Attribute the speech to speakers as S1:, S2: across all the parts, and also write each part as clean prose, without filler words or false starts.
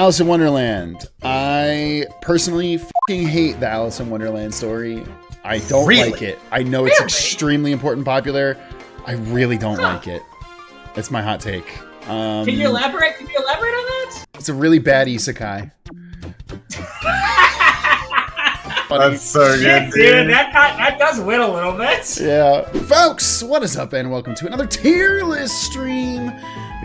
S1: Alice in Wonderland. I personally fucking hate the Alice in Wonderland story. I don't like it. I know it's extremely important, popular. I really don't like it. It's my hot take.
S2: Can you elaborate? Can you elaborate on that?
S1: It's a really bad isekai.
S3: That's so good,
S2: dude. That does win a little bit.
S1: Yeah. Folks, what is up, and welcome to another tier list stream.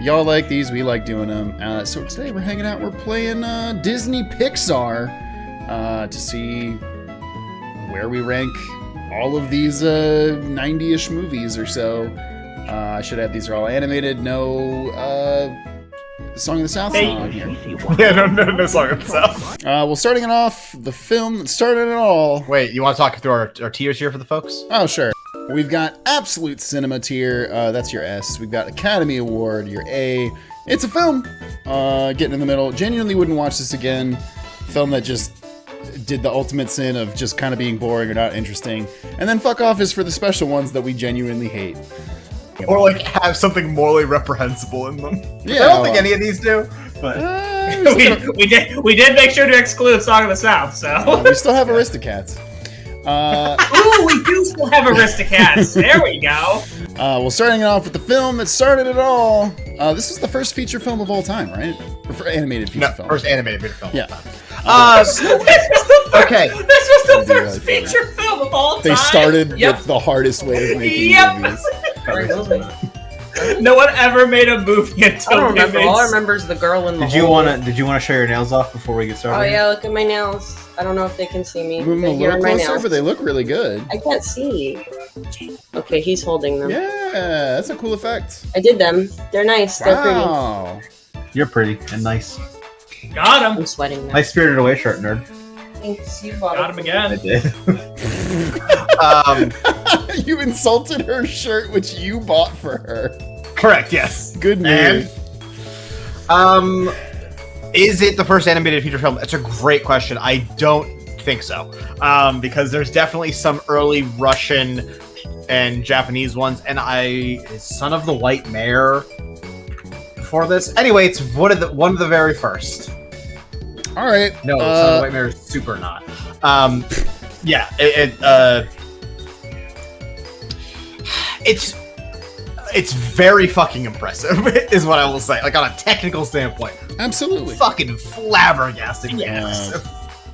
S1: Y'all like these, we like doing them. So today we're hanging out, we're playing Disney Pixar to see where we rank all of these 90-ish movies or so. I should add these are all animated, no Song of the South song here.
S3: Yeah, no Song of the South.
S1: Well, starting it off, the film that started it all.
S3: Wait, you want to talk through our tiers here for the folks?
S1: Oh, sure. We've got Absolute Cinema tier, that's your S. We've got Academy Award, your A. It's a film, getting in the middle. Genuinely wouldn't watch this again. Film that just did the ultimate sin of just kind of being boring or not interesting. And then fuck off is for the special ones that we genuinely hate.
S3: Or like have something morally reprehensible in them.
S1: Yeah,
S3: I don't think any of these do. But
S2: we did make sure to exclude Song of the South, so
S1: we still have Aristocats.
S2: Ooh, we do still have Aristocats. There we go.
S1: Well, starting off with the film that started it all. This is the first feature film of all time, right? Or for animated feature film.
S3: First animated feature film.
S1: Yeah.
S2: This was the first feature film of all time.
S1: They started with the hardest way of making movies.
S2: No one ever made a movie until
S4: I don't remember. All I remember is the girl in the hole.
S5: Did you want to show your nails off before we get started?
S4: Oh yeah, look at my nails. I don't know if they can see me.
S1: Move them a little closer, but they look really good.
S4: I can't see. Okay, he's holding them.
S1: Yeah, that's a cool effect.
S4: I did them. They're nice. They're
S1: Wow.
S5: You're pretty and nice.
S2: Got him.
S4: I'm sweating now.
S5: Nice Spirited Away shirt, nerd.
S4: Thanks. You bought
S2: Got him again.
S5: I did.
S1: You insulted her shirt, which you bought for her.
S3: Correct, yes.
S1: Good move.
S3: And, is it the first animated feature film? That's a great question. I don't think so. Because there's definitely some early Russian and Japanese ones, and Son of the White Mare before this. Anyway, it's one of the very first.
S1: All right.
S3: No, Son of the White Mare is super not. Yeah, it's very fucking impressive, is what I will say. Like, on a technical standpoint.
S1: Absolutely.
S3: Fucking flabbergasted.
S1: Yeah.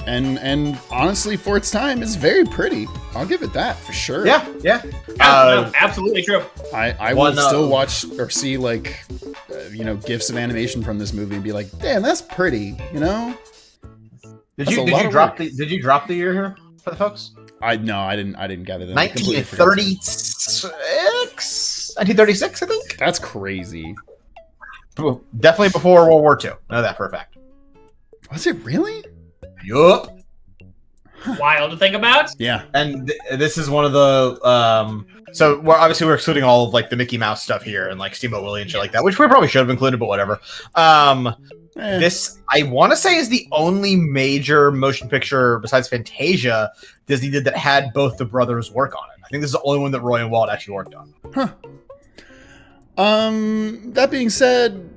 S1: And honestly, for its time, is very pretty. I'll give it that, for sure.
S3: Yeah.
S2: Absolutely true.
S1: I will still watch or see, like, gifs of animation from this movie and be like, damn, that's pretty, you know?
S3: Did you drop the year here for the folks?
S1: I didn't gather that.
S3: 1936, I think.
S1: That's crazy.
S3: Definitely before World War II. Know that for a fact.
S1: Was it really?
S3: Yup.
S2: Wild to think about.
S1: Yeah.
S3: And this is one of the so we're excluding all of like the Mickey Mouse stuff here and like Steamboat Willie and shit like that, which we probably should have included, but whatever. This, I want to say, is the only major motion picture besides Fantasia Disney did that had both the brothers work on it. I think this is the only one that Roy and Walt actually worked on.
S1: Huh. That being said,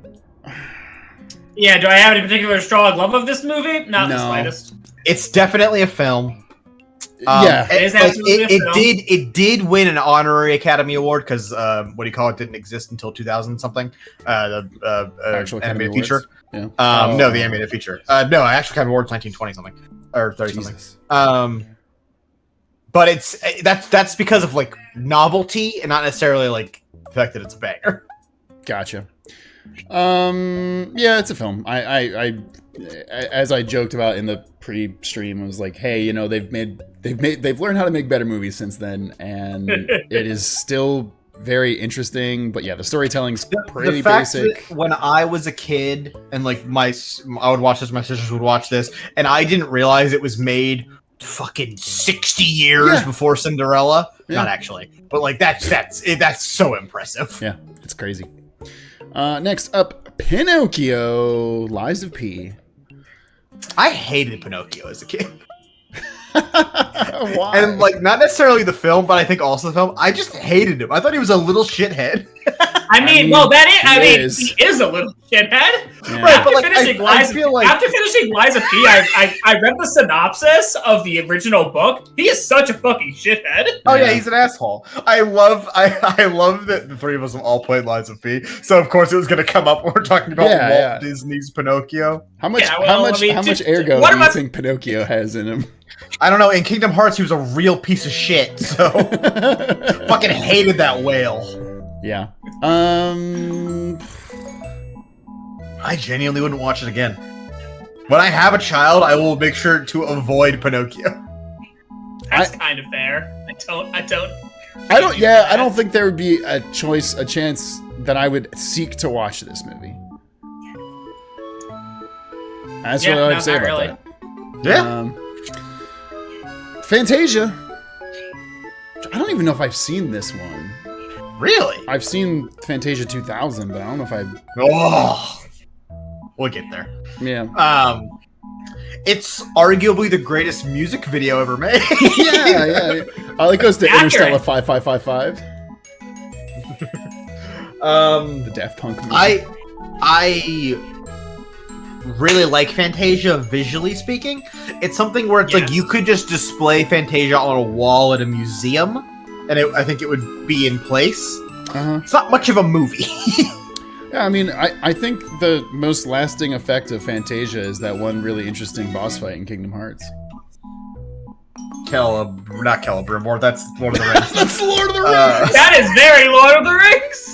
S2: yeah, do I have any particular strong love of this movie? Not the slightest.
S3: It's definitely a film.
S1: Yeah,
S3: it did win an honorary Academy Award because didn't exist until 2000 something. The
S1: actual
S3: animated feature.
S1: Yeah.
S3: No, the animated feature. No, actual Academy Award 1920 something or 30 something. But that's because of like novelty and not necessarily like the fact that it's a banger.
S1: Gotcha. Yeah, it's a film. I as I joked about in the pre-stream, I was like, hey, they've learned how to make better movies since then, and it is still very interesting. But yeah, the storytelling's pretty basic.
S3: When I was a kid and like I would watch this, my sisters would watch this, and I didn't realize it was made fucking 60 years before Cinderella. Yeah. Not actually, but like that's so impressive.
S1: Yeah, it's crazy. Next up, Pinocchio, Lies of P.
S3: I hated Pinocchio as a kid.
S1: Why?
S3: And like, not necessarily the film, but I think also the film. I just hated him. I thought he was a little shithead.
S2: I mean,
S1: he is.
S2: he is a little shithead.
S1: Yeah.
S3: Right,
S2: After
S3: but like,
S2: finishing
S3: I feel like
S2: After finishing Lies of P, I read the synopsis of the original book. He is such a fucking shithead.
S3: oh yeah, he's an asshole. I love that the three of us have all played Lies of P. So of course it was going to come up when we're talking about Walt Disney's Pinocchio.
S1: How much ergo do you think Pinocchio has in him?
S3: I don't know. In Kingdom Hearts, he was a real piece of shit. So fucking hated that whale.
S1: Yeah.
S3: I genuinely wouldn't watch it again. When I have a child, I will make sure to avoid Pinocchio.
S2: That's kind of fair. I
S1: don't think there would be a chance that I would seek to watch this movie. That's what I would say about that.
S3: Yeah.
S1: Fantasia. I don't even know if I've seen this one.
S3: Really?
S1: I've seen Fantasia 2000, but I don't know if I've...
S3: Oh, we'll get there.
S1: Yeah.
S3: It's arguably the greatest music video ever made.
S1: yeah. It goes to Interstellar 5555. The Daft Punk movie.
S3: I really like Fantasia visually speaking. It's something where it's like you could just display Fantasia on a wall at a museum, and I think it would be in place. It's not much of a movie.
S1: Yeah, I mean, I think the most lasting effect of Fantasia is that one really interesting boss fight in Kingdom Hearts.
S3: Not Celebrimbor, that's Lord of the Rings.
S1: That's Lord of the Rings!
S2: That is very Lord of the Rings!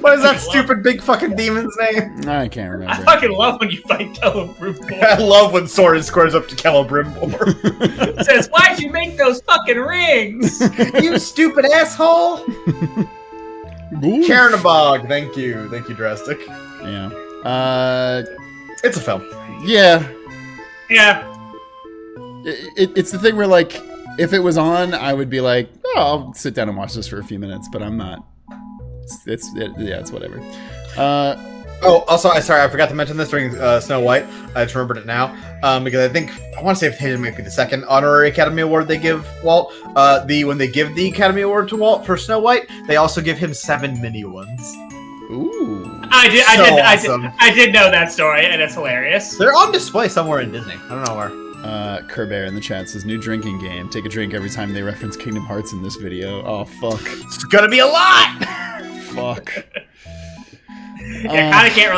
S3: What is that stupid big fucking demon's name?
S1: I can't remember.
S2: I fucking love when you fight Celebrimbor.
S3: I love when Soren squares up to Celebrimbor.
S2: Says, why'd you make those fucking rings?
S3: You stupid asshole! Chernabog, thank you, Drastic.
S1: Yeah.
S3: It's a film.
S1: Yeah.
S2: Yeah.
S1: It's the thing where, like, if it was on, I would be like, oh, I'll sit down and watch this for a few minutes, but I'm not. It's whatever.
S3: Sorry, I forgot to mention this during Snow White. I just remembered it now. Because I want to say Fantasia might be the second honorary Academy Award they give Walt. When they give the Academy Award to Walt for Snow White, they also give him 7 mini ones.
S1: Ooh.
S2: I did know that story, and it's hilarious.
S3: They're on display somewhere in Disney. I don't know where.
S1: Kerbear in the chat says, new drinking game. Take a drink every time they reference Kingdom Hearts in this video. Oh, fuck.
S3: It's gonna be a lot!
S1: Fuck.
S2: Yeah, I can't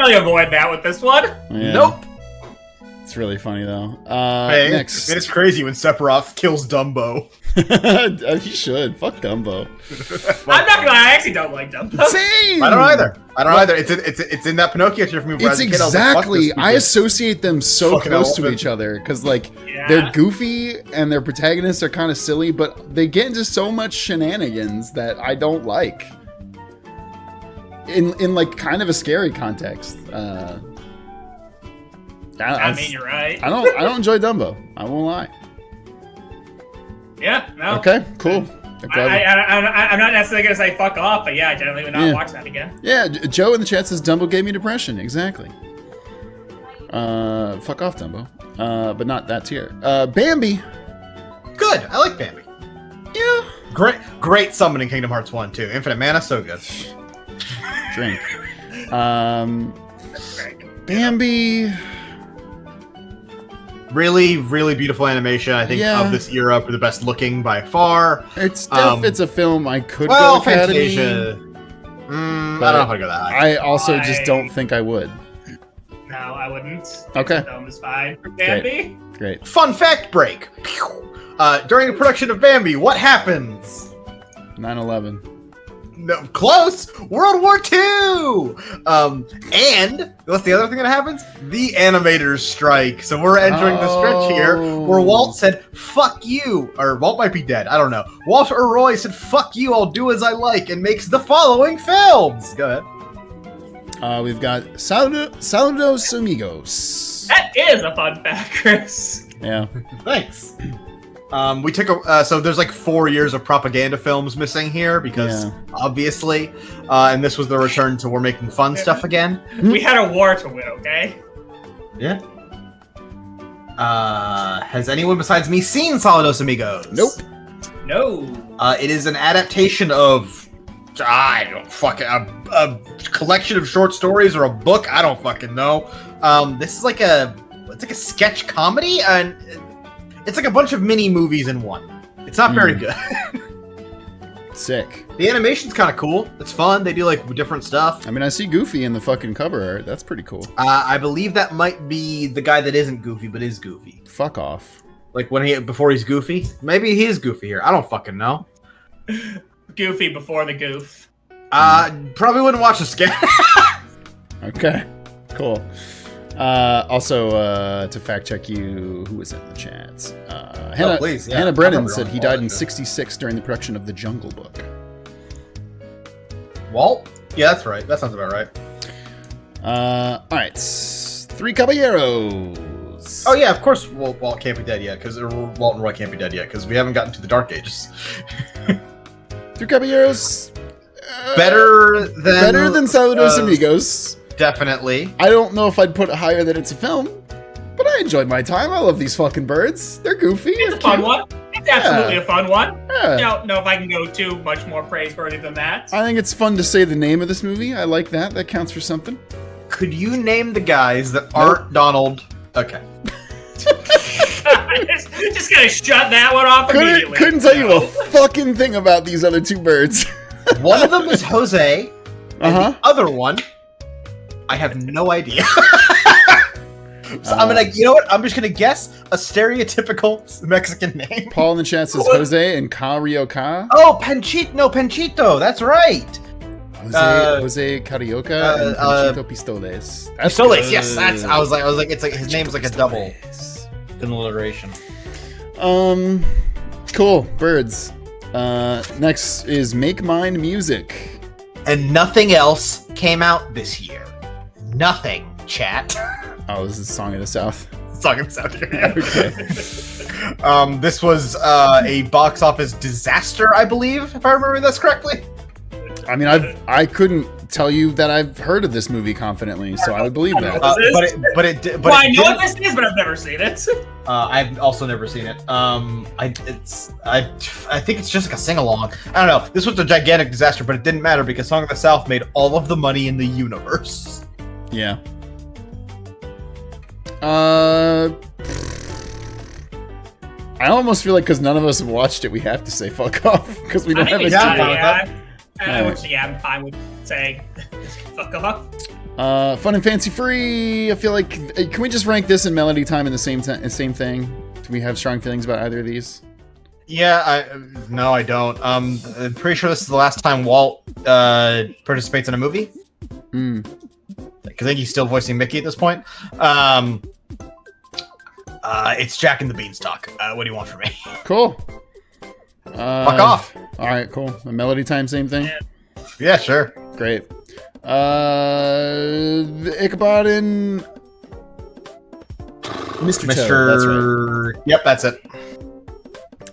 S2: really avoid that with this one.
S1: Yeah.
S3: Nope.
S1: It's really funny though.
S3: Hey,
S1: next.
S3: It's crazy when Sephiroth kills Dumbo.
S1: He should. Fuck Dumbo.
S2: I'm not gonna lie, I actually don't like Dumbo.
S1: Same.
S3: I don't either. It's in that Pinocchio tier for me.
S1: It's exactly. I associate them so close to each other because, like, they're goofy and their protagonists are kind of silly, but they get into so much shenanigans that I don't like. In like kind of a scary context.
S2: I mean, you're right.
S1: I don't enjoy Dumbo. I won't lie.
S2: Yeah. No.
S1: Okay. Cool.
S2: I'm not necessarily gonna say fuck off, but yeah, I generally would not watch that again.
S1: Yeah. Joe in the chat says Dumbo gave me depression. Exactly. Fuck off, Dumbo. But not that tier. Bambi.
S3: Good. I like Bambi.
S1: Yeah.
S3: Great summoning Kingdom Hearts 1 too. Infinite mana, so good.
S1: Drink. Bambi.
S3: Really, really beautiful animation. I think of this era, the best looking by far.
S1: It's a film I could go Academy.
S3: Fantasia. I don't know if I go that high.
S1: I also just don't think I would.
S2: No, I wouldn't.
S1: Okay.
S2: The film is fine for Bambi.
S1: Great.
S3: Fun fact break. During the production of Bambi, what happens?
S1: 9/11.
S3: No, close. World War II. And what's the other thing that happens? The animators strike. So we're entering the stretch here where Walt said, "Fuck you," or Walt might be dead. I don't know. Walter Roy said, "Fuck you. I'll do as I like," and makes the following films. Go ahead.
S1: We've got Saludos Amigos.
S2: That is a fun fact, Chris.
S1: Yeah.
S3: Thanks. We took so there's like 4 years of propaganda films missing here because obviously, and this was the return to we're making fun stuff again.
S2: We had a war to win, okay?
S3: Yeah. Has anyone besides me seen Saludos Amigos?
S1: Nope.
S2: No.
S3: It is an adaptation of I don't fucking a collection of short stories or a book. I don't fucking know. This is like it's like a sketch comedy, and it's like a bunch of mini movies in one. It's not very good.
S1: Sick.
S3: The animation's kind of cool. It's fun. They do like different stuff.
S1: I mean, I see Goofy in the fucking cover art. That's pretty cool.
S3: I believe that might be the guy that isn't Goofy, but is Goofy.
S1: Fuck off.
S3: Like before he's Goofy. Maybe he is Goofy here. I don't fucking know.
S2: Goofy before the goof.
S3: Probably wouldn't watch this game.
S1: Okay. Cool. Also, to fact check you, who was in the chat? Hannah,
S3: please, yeah.
S1: Hannah Brennan
S3: I
S1: said he died in '66 during the production of The Jungle Book.
S3: Walt? Yeah, that's right. That sounds about right.
S1: All right. Three Caballeros.
S3: Oh yeah, of course Walt can't be dead yet, because Walt and Roy can't be dead yet, because we haven't gotten to the Dark Ages.
S1: Three Caballeros.
S3: Better than
S1: Saludos Amigos.
S3: Definitely.
S1: I don't know if I'd put it higher than it's a film, but I enjoyed my time. I love these fucking birds. They're goofy.
S2: It's a fun one. It's absolutely a fun one.
S1: Yeah.
S2: I don't know if I can go too much more praiseworthy than that.
S1: I think it's fun to say the name of this movie. I like that. That counts for something.
S3: Could you name the guys that aren't Donald? Okay.
S2: Just gonna shut that one off immediately.
S1: Couldn't tell you a fucking thing about these other two birds.
S3: One of them is Jose, and
S1: Uh-huh.
S3: the other one, I have no idea. So I'm gonna, you know what? I'm just gonna guess a stereotypical Mexican name.
S1: Paul in the chat says Jose and Carioca.
S3: Oh, Panchito. That's right.
S1: Jose Carioca and Panchito Pistoles. That's
S3: Pistoles.
S1: good.
S3: Yes, that's. I was like, it's like his name's like a double
S1: Pistoles.
S3: alliteration.
S1: Cool. Birds. Next is Make Mine Music.
S3: And nothing else came out this year. Nothing, chat.
S1: Oh, this is Song of the South.
S3: Song and sound here. Yeah.
S1: Okay.
S3: This was a box office disaster, I believe, if I remember this correctly.
S1: I mean, I couldn't tell you that I've heard of this movie confidently, so I would believe that.
S2: Well, I know what this is, but I've never seen it.
S3: I've also never seen it. I think it's just like a sing-along. I don't know. This was a gigantic disaster, but it didn't matter because Song of the South made all of the money in the universe.
S1: Yeah. I almost feel like because none of us have watched it, we have to say fuck off because we don't have a
S2: I'm fine with saying fuck off.
S1: Fun and fancy free. I feel like can we just rank this and Melody Time in the same thing? Do we have strong feelings about either of these?
S3: Yeah, no, I don't. I'm pretty sure this is the last time Walt participates in a movie. Because I think he's still voicing Mickey at this point. It's Jack and the Beanstalk. What do you want from me?
S1: Cool.
S3: Fuck off.
S1: All right, cool. A Melody Time, same thing.
S3: Yeah, sure.
S1: Great. The Ichabod and Mr. Toad. That's right.
S3: Yep, that's it.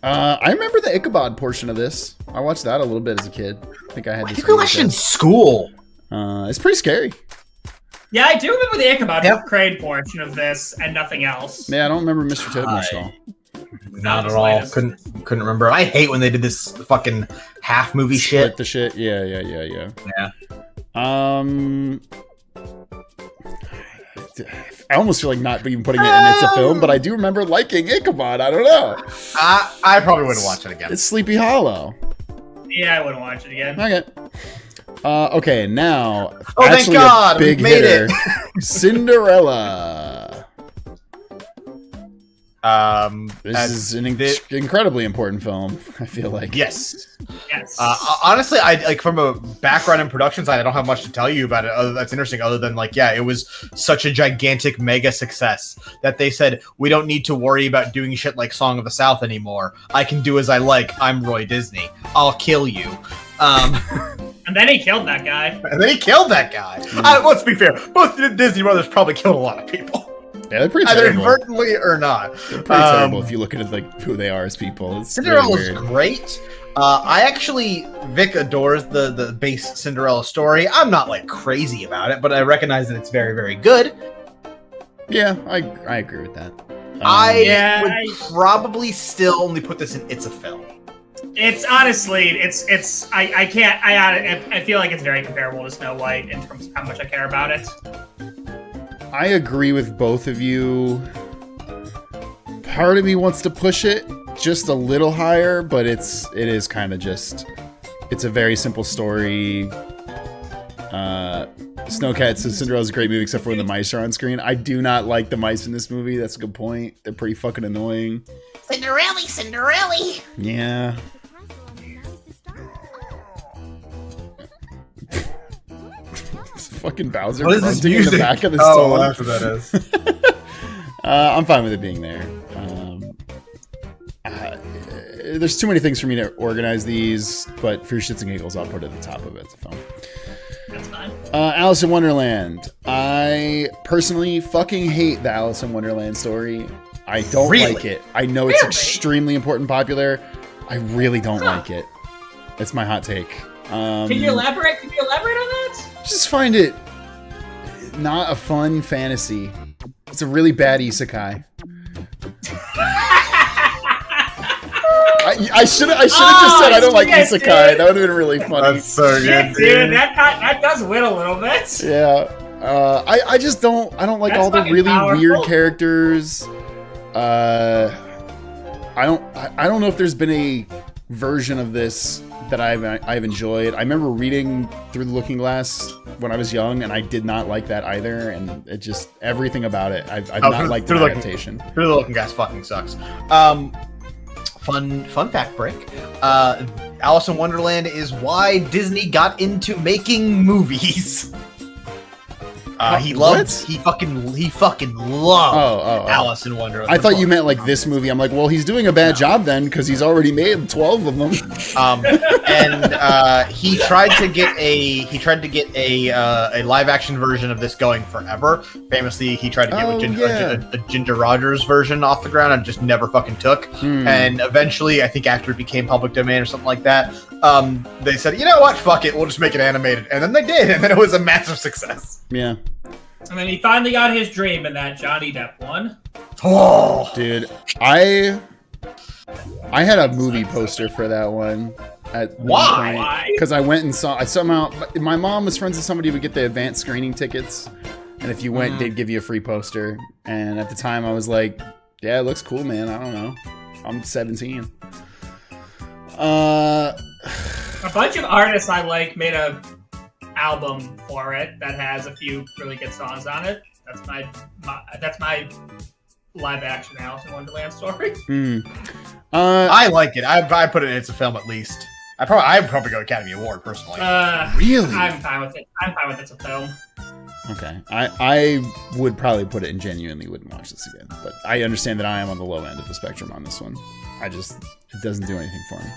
S1: I remember the Ichabod portion of this. I watched that a little bit as a kid. I think I had
S3: I
S1: this.
S3: think we watched it in school.
S1: It's pretty scary.
S2: Yeah, I do remember the Ichabod Crane portion of this and nothing else.
S1: Yeah, I don't remember Mr. Toad much at all.
S3: Not at all. Couldn't remember. I hate when they did this fucking half movie shit.
S1: Split the shit. Yeah.
S3: Yeah.
S1: I almost feel like not even putting it in It's a Film, but I do remember liking Ichabod. I don't know.
S3: I probably wouldn't watch it again.
S1: It's Sleepy Hollow.
S2: Yeah, I wouldn't watch it again.
S1: Okay. Okay, now.
S3: Oh, thank God!
S1: Big
S3: We made
S1: hitter,
S3: it!
S1: Cinderella. This is an
S3: the-
S1: incredibly important film, I feel like.
S3: Yes.
S2: Yes.
S3: Honestly, I like from a background and production side, I don't have much to tell you about it. That's interesting. Other than like, yeah, it was such a gigantic mega success that they said we don't need to worry about doing shit like Song of the South anymore. I can do as I like. I'm Roy Disney. I'll kill you.
S2: And then he killed that guy.
S3: And then he killed that guy. Let's be fair. Both the Disney brothers probably killed a lot of people.
S1: Yeah, they're pretty
S3: Either
S1: terrible.
S3: inadvertently or not.
S1: They're pretty terrible if you look at it like who they are as people. It's
S3: Cinderella's
S1: really weird.
S3: great. Vic adores the base Cinderella story. I'm not like crazy about it, but I recognize that it's very, very good.
S1: Yeah, I agree with that.
S3: I would probably still only put this in It's a Film.
S2: It's honestly, I can't, I feel like it's very comparable to Snow White in terms of how much I care about it.
S1: I agree with both of you. Part of me wants to push it just a little higher, but it is kind of just, it's a very simple story. Snowcats and Cinderella's a great movie, except for when the mice are on screen. I do not like the mice in this movie. That's a good point. They're pretty fucking annoying.
S6: Cinderella.
S1: Yeah. Fucking Bowser
S3: What is this
S1: grunting in the
S3: music?
S1: back of the
S3: Oh,
S1: song.
S3: that's what that is.
S1: I'm fine with it being there. There's too many things for me to organize these, but for shits and giggles, I'll put it at the top of it. It's a film.
S2: That's fine.
S1: Alice in Wonderland. I personally fucking hate the Alice in Wonderland story. I don't like it. I know it's extremely important, popular. I really don't like it. It's my hot take.
S2: Can you elaborate? Can you elaborate on that?
S1: Just find it not a fun fantasy. It's a really bad isekai. I should have just said I don't like isekai. That would have been really funny.
S3: That's so good,
S2: dude. That does win a little bit.
S1: Yeah. I just don't. I don't like all the really weird characters. I don't know if there's been a version of this that I've enjoyed. I remember reading Through the Looking Glass when I was young, and I did not like that either. And it just everything about it, I've not liked the adaptation.
S3: Through the Looking Glass fucking sucks. Fun fact break. Alice in Wonderland is why Disney got into making movies. He fucking loved Alice in Wonderland.
S1: I thought you meant like this movie. I'm like, well, he's doing a bad job then because he's already made 12 of them.
S3: He tried to get a live action version of this going forever. Famously, he tried to get a Ginger Rogers version off the ground and just never fucking took. And eventually, I think after it became public domain or something like that, they said, you know what, fuck it, we'll just make it animated. And then they did, and then it was a massive success.
S1: Yeah.
S2: And then he finally got his dream in that Johnny Depp one.
S3: Oh,
S1: dude, I had a movie poster for that one.
S2: Why?
S1: Because I went and saw. My mom was friends with somebody who would get the advanced screening tickets, and if you went, they'd give you a free poster. And at the time, I was like, "Yeah, it looks cool, man. I don't know. I'm 17."
S2: A bunch of artists I like made a album for it that has a few really good songs on it. That's my live action Alice in Wonderland story.
S3: I like it. I put it in It's a Film at least. I'd probably go Academy Award personally.
S1: Really?
S2: I'm fine with it. I'm fine with It's a Film.
S1: Okay. I would probably put it in genuinely wouldn't watch this again. But I understand that I am on the low end of the spectrum on this one. It doesn't do anything for me.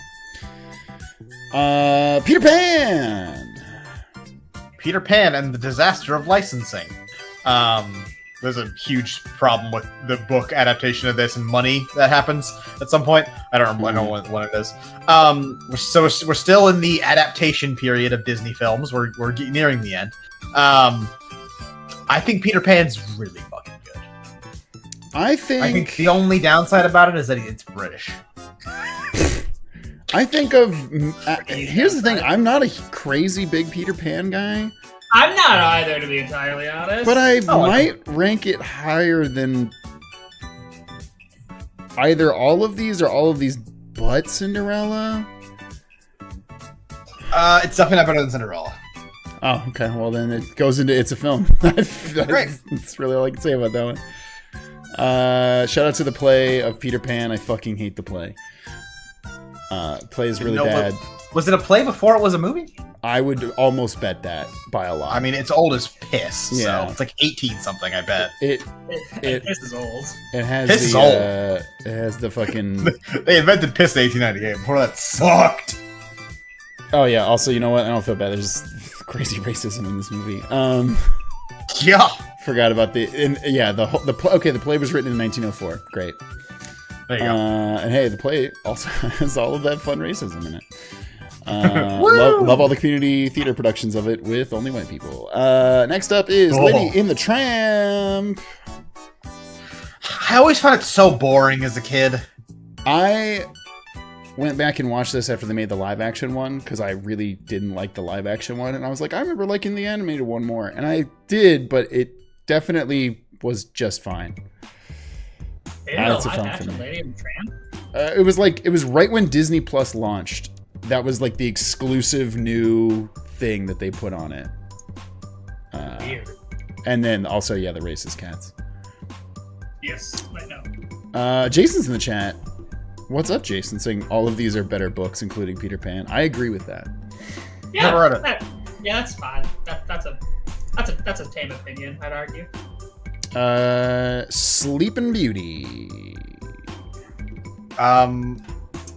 S1: Peter Pan!
S3: Peter Pan and the Disaster of Licensing. There's a huge problem with the book adaptation of this and money that happens at some point. I don't know when it is. We're still in the adaptation period of Disney films. We're nearing the end. I think Peter Pan's really fucking good.
S1: I think
S3: the only downside about it is that it's British.
S1: I think of here's the thing. I'm not a crazy big Peter Pan guy.
S2: I'm not either, to be entirely honest.
S1: But I might rank it higher than either all of these or all of these but Cinderella.
S3: It's definitely not better than Cinderella.
S1: Oh, okay. Well, then it goes into It's a Film. That's really all I can say about that one. Shout out to the play of Peter Pan. I fucking hate the play. Play is really bad.
S3: Was it a play before it was a movie?
S1: I would almost bet that by a lot.
S3: I mean, it's old as piss.
S1: Yeah.
S3: So it's like 18 something. I bet
S2: This is old.
S1: It has
S3: Piss is
S1: the
S3: old.
S1: it has the fucking.
S3: They invented piss in 1898. Before that sucked.
S1: Oh yeah. Also, you know what? I don't feel bad. There's crazy racism in this movie.
S3: Yeah.
S1: Forgot about the play was written in 1904. Great.
S3: There you go.
S1: And hey, the play also has all of that fun racism in it. Love all the community theater productions of it with only white people. Next up is Lady in the Tramp.
S3: I always found it so boring as a kid.
S1: I went back and watched this after they made the live action one because I really didn't like the live action one, and I was like, I remember liking the animated one more, and I did, but it definitely was just fine.
S2: That's a fun film. Lady and the Tramp?
S1: It was right when Disney Plus launched. That was like the exclusive new thing that they put on it.
S2: Weird.
S1: And then also, yeah, the racist cats.
S2: Yes, I know.
S1: Jason's in the chat. What's up, Jason? Saying all of these are better books, including Peter Pan. I agree with that.
S2: Yeah, that's fine. That's a tame opinion, I'd argue.
S1: Sleeping Beauty.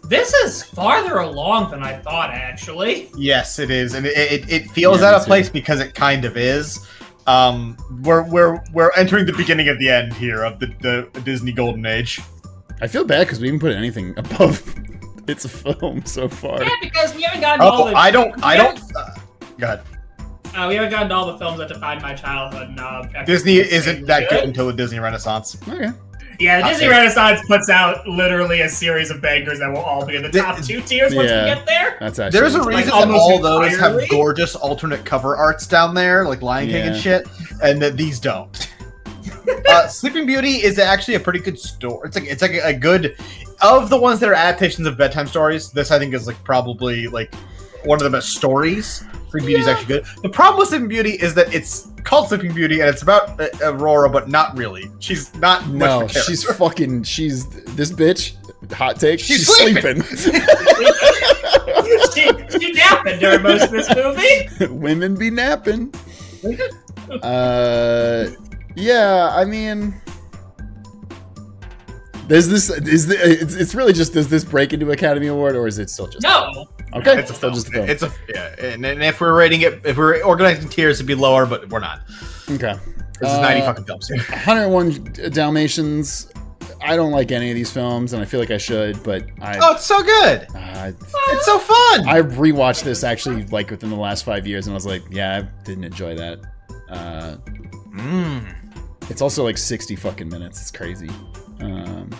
S2: This is farther along than I thought, actually.
S3: Yes, it is, and it feels out of place because it kind of is. We're entering the beginning of the end here of the Disney Golden Age.
S1: I feel bad because we haven't put anything above its film so far.
S2: Yeah, because we haven't gotten all the.
S3: I don't. Go ahead.
S2: We haven't gotten all the films that defined my childhood.
S3: Disney isn't that good until the Disney Renaissance.
S1: Okay.
S2: Yeah, the Disney Renaissance puts out literally a series of bangers that will all be in the top 2 tiers once we get there.
S1: That's actually.
S3: There's a reason that all those have gorgeous alternate cover arts down there, like Lion King and shit, and that these don't. Sleeping Beauty is actually a pretty good story. It's like a good of the ones that are adaptations of bedtime stories. This I think is like probably like one of the best stories. Sleeping Beauty is actually good. The problem with Sleeping Beauty is that it's called Sleeping Beauty and it's about Aurora, but not really. She's not.
S1: No, she's fucking. She's this bitch. Hot take. She's sleeping.
S2: she napping during most of this movie.
S1: Women be napping. Yeah, I mean, it's really just, does this break into Academy Award or is it still just
S2: no?
S1: Okay,
S3: it's still just a film. It's a and if we're rating it, if we're organizing tiers, it'd be lower, but we're not.
S1: Okay,
S3: this is 90 fucking films.
S1: 101 Dalmatians. I don't like any of these films, and I feel like I should, but
S3: it's so good. It's so fun.
S1: I rewatched this actually like within the last 5 years, and I was like, yeah, I didn't enjoy that. It's also like 60 fucking minutes. It's crazy. I'm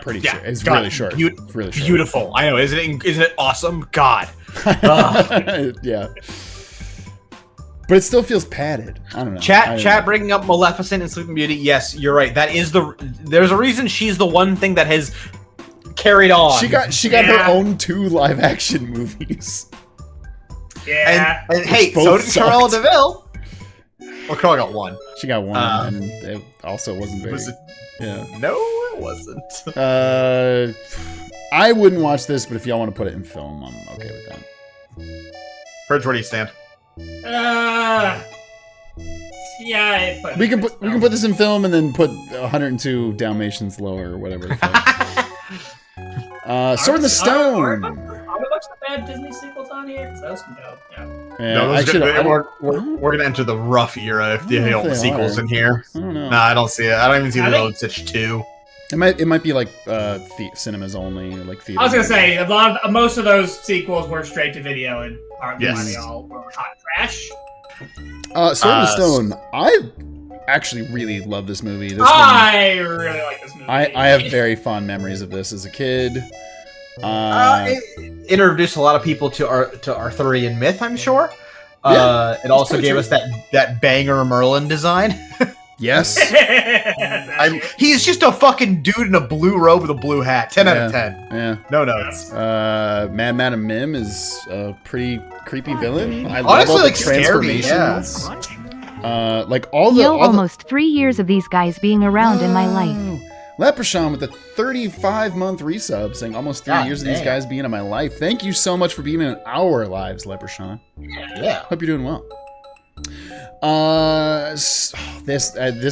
S1: pretty sure it's really short. It's really short.
S3: Beautiful. I know. Isn't it awesome? God.
S1: Yeah. But it still feels padded. I don't know.
S3: Chat bringing up Maleficent and Sleeping Beauty. Yes, you're right. That is there's a reason she's the one thing that has carried on.
S1: She got her own 2 live action movies.
S2: Yeah.
S3: And hey, so did Cruella de Vil. Well, Cruella got 1.
S1: She got 1, and it also wasn't very. Yeah.
S3: No, it wasn't.
S1: I wouldn't watch this, but if y'all want to put it in film, I'm okay with that.
S3: Purge, where do you stand?
S2: Yeah,
S1: we can put this in film and then put 102 Dalmatians lower or whatever. Sword in the Stone.
S2: Are we watching the bad Disney sequels on here? Because those can go.
S3: We're gonna enter the rough era if the old sequels in here.
S1: I don't know.
S3: Nah, I don't see it. I don't even see the Lilo and Stitch 2.
S1: It might be like cinemas only, or like theater.
S2: I was gonna say most of those sequels were straight to video and partly why they all were hot trash.
S1: Sword in the Stone. I actually really love this movie.
S2: I really like this movie.
S1: I have very fond memories of this as a kid.
S3: It introduced a lot of people to Arthurian myth, I'm sure. It also gave us that banger Merlin design.
S1: Yes.
S3: He's just a fucking dude in a blue robe with a blue hat. 10 out of 10.
S1: Yeah.
S3: No notes.
S1: Mad Madam Mim is a pretty creepy villain. I
S3: Honestly,
S1: love all the
S3: like
S1: transformations.
S3: Yeah.
S1: Like all the
S7: almost 3 years of these guys being around in my life.
S1: Leprechaun with a 35-month resub, saying almost 3 years of these guys being in my life. Thank you so much for being in our lives, Leprechaun.
S3: Yeah.
S1: Hope you're doing well. This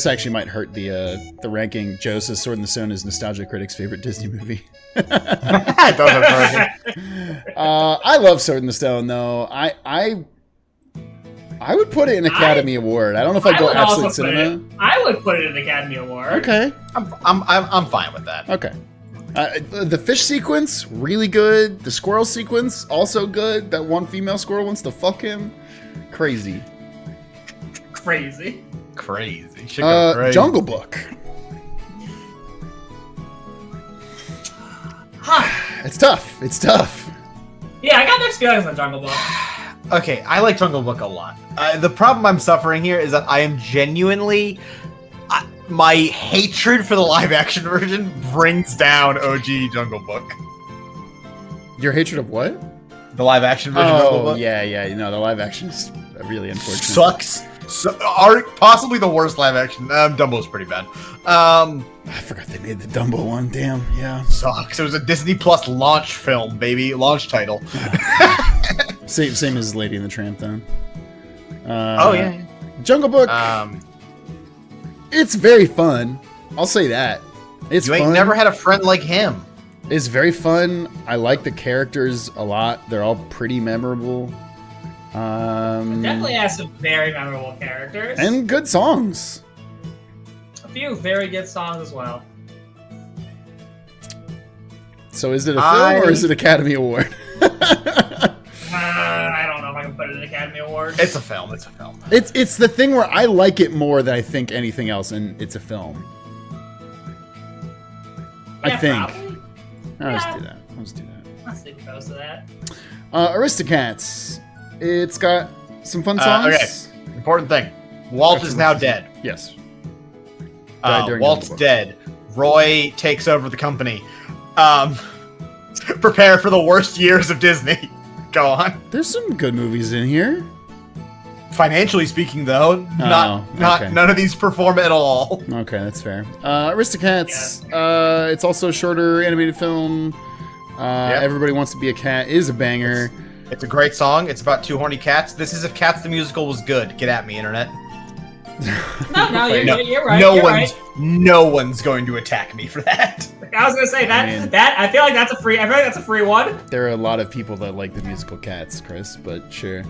S1: actually might hurt the ranking. Joe says Sword in the Stone is Nostalgia Critic's favorite Disney movie. I love Sword in the Stone though. I would put it in Academy Award. I don't know if I'd go absolute cinema.
S2: I would put it in Academy Award.
S1: Okay,
S3: I'm fine with that.
S1: Okay. The fish sequence, really good. The squirrel sequence, also good. That one female squirrel wants to fuck him. Crazy.
S2: Crazy.
S1: Jungle Book. It's tough. It's tough.
S2: Yeah, I got mixed feelings on Jungle Book.
S3: Okay, I like Jungle Book a lot. The problem I'm suffering here is that I am genuinely... my hatred for the live-action version brings down OG Jungle Book.
S1: Your hatred of what?
S3: The live-action version of Jungle
S1: Oh,
S3: Book
S1: yeah. The live-action is really unfortunate.
S3: sucks. Are possibly the worst live-action. Dumbo's pretty bad.
S1: I forgot they made the Dumbo one. Damn, yeah.
S3: Sucks. It was a Disney Plus launch film, baby. Launch title.
S1: Same as Lady and the Tramp, then.
S3: Oh, yeah.
S1: Jungle Book. It's very fun. I'll say that. It's
S3: You ain't
S1: fun.
S3: never had a friend like him.
S1: It's very fun. I like the characters a lot. They're all pretty memorable.
S2: Definitely has some very memorable characters.
S1: And good songs.
S2: A few very good songs as well.
S1: So is it a film or is it Academy Award?
S2: I don't know if I can put it in Academy Award.
S3: It's a film. It's a film.
S1: It's the thing where I like it more than I think anything else, and it's a film.
S2: Yeah,
S1: I think.
S2: probably.
S1: Let's
S2: Yeah.
S1: do that. Let's do that.
S2: Let's see close to that.
S1: Aristocats. It's got some fun songs.
S3: Okay. Important thing. Walt is now dead.
S1: Yes. Died during
S3: Walt's
S1: Jungle Book.
S3: dead. Roy takes over the company. Prepare for the worst years of Disney. Go on.
S1: There's some good movies in here.
S3: Financially speaking, though, not
S1: okay.
S3: none of these perform at all.
S1: Okay, that's fair. Aristocats. It's also a shorter animated film.
S3: Yep.
S1: Everybody Wants to Be a Cat is a banger.
S3: It's a great song. It's about two horny cats. This is if Cats the Musical was good. Get at me, internet.
S2: No, you're right.
S3: No
S2: you're
S3: one's
S2: right.
S3: no one's going to attack me for that.
S2: I was gonna say that.
S1: Man.
S2: That I feel like that's a free. I feel like that's a free one.
S1: There are a lot of people that like the musical Cats, Chris, but sure.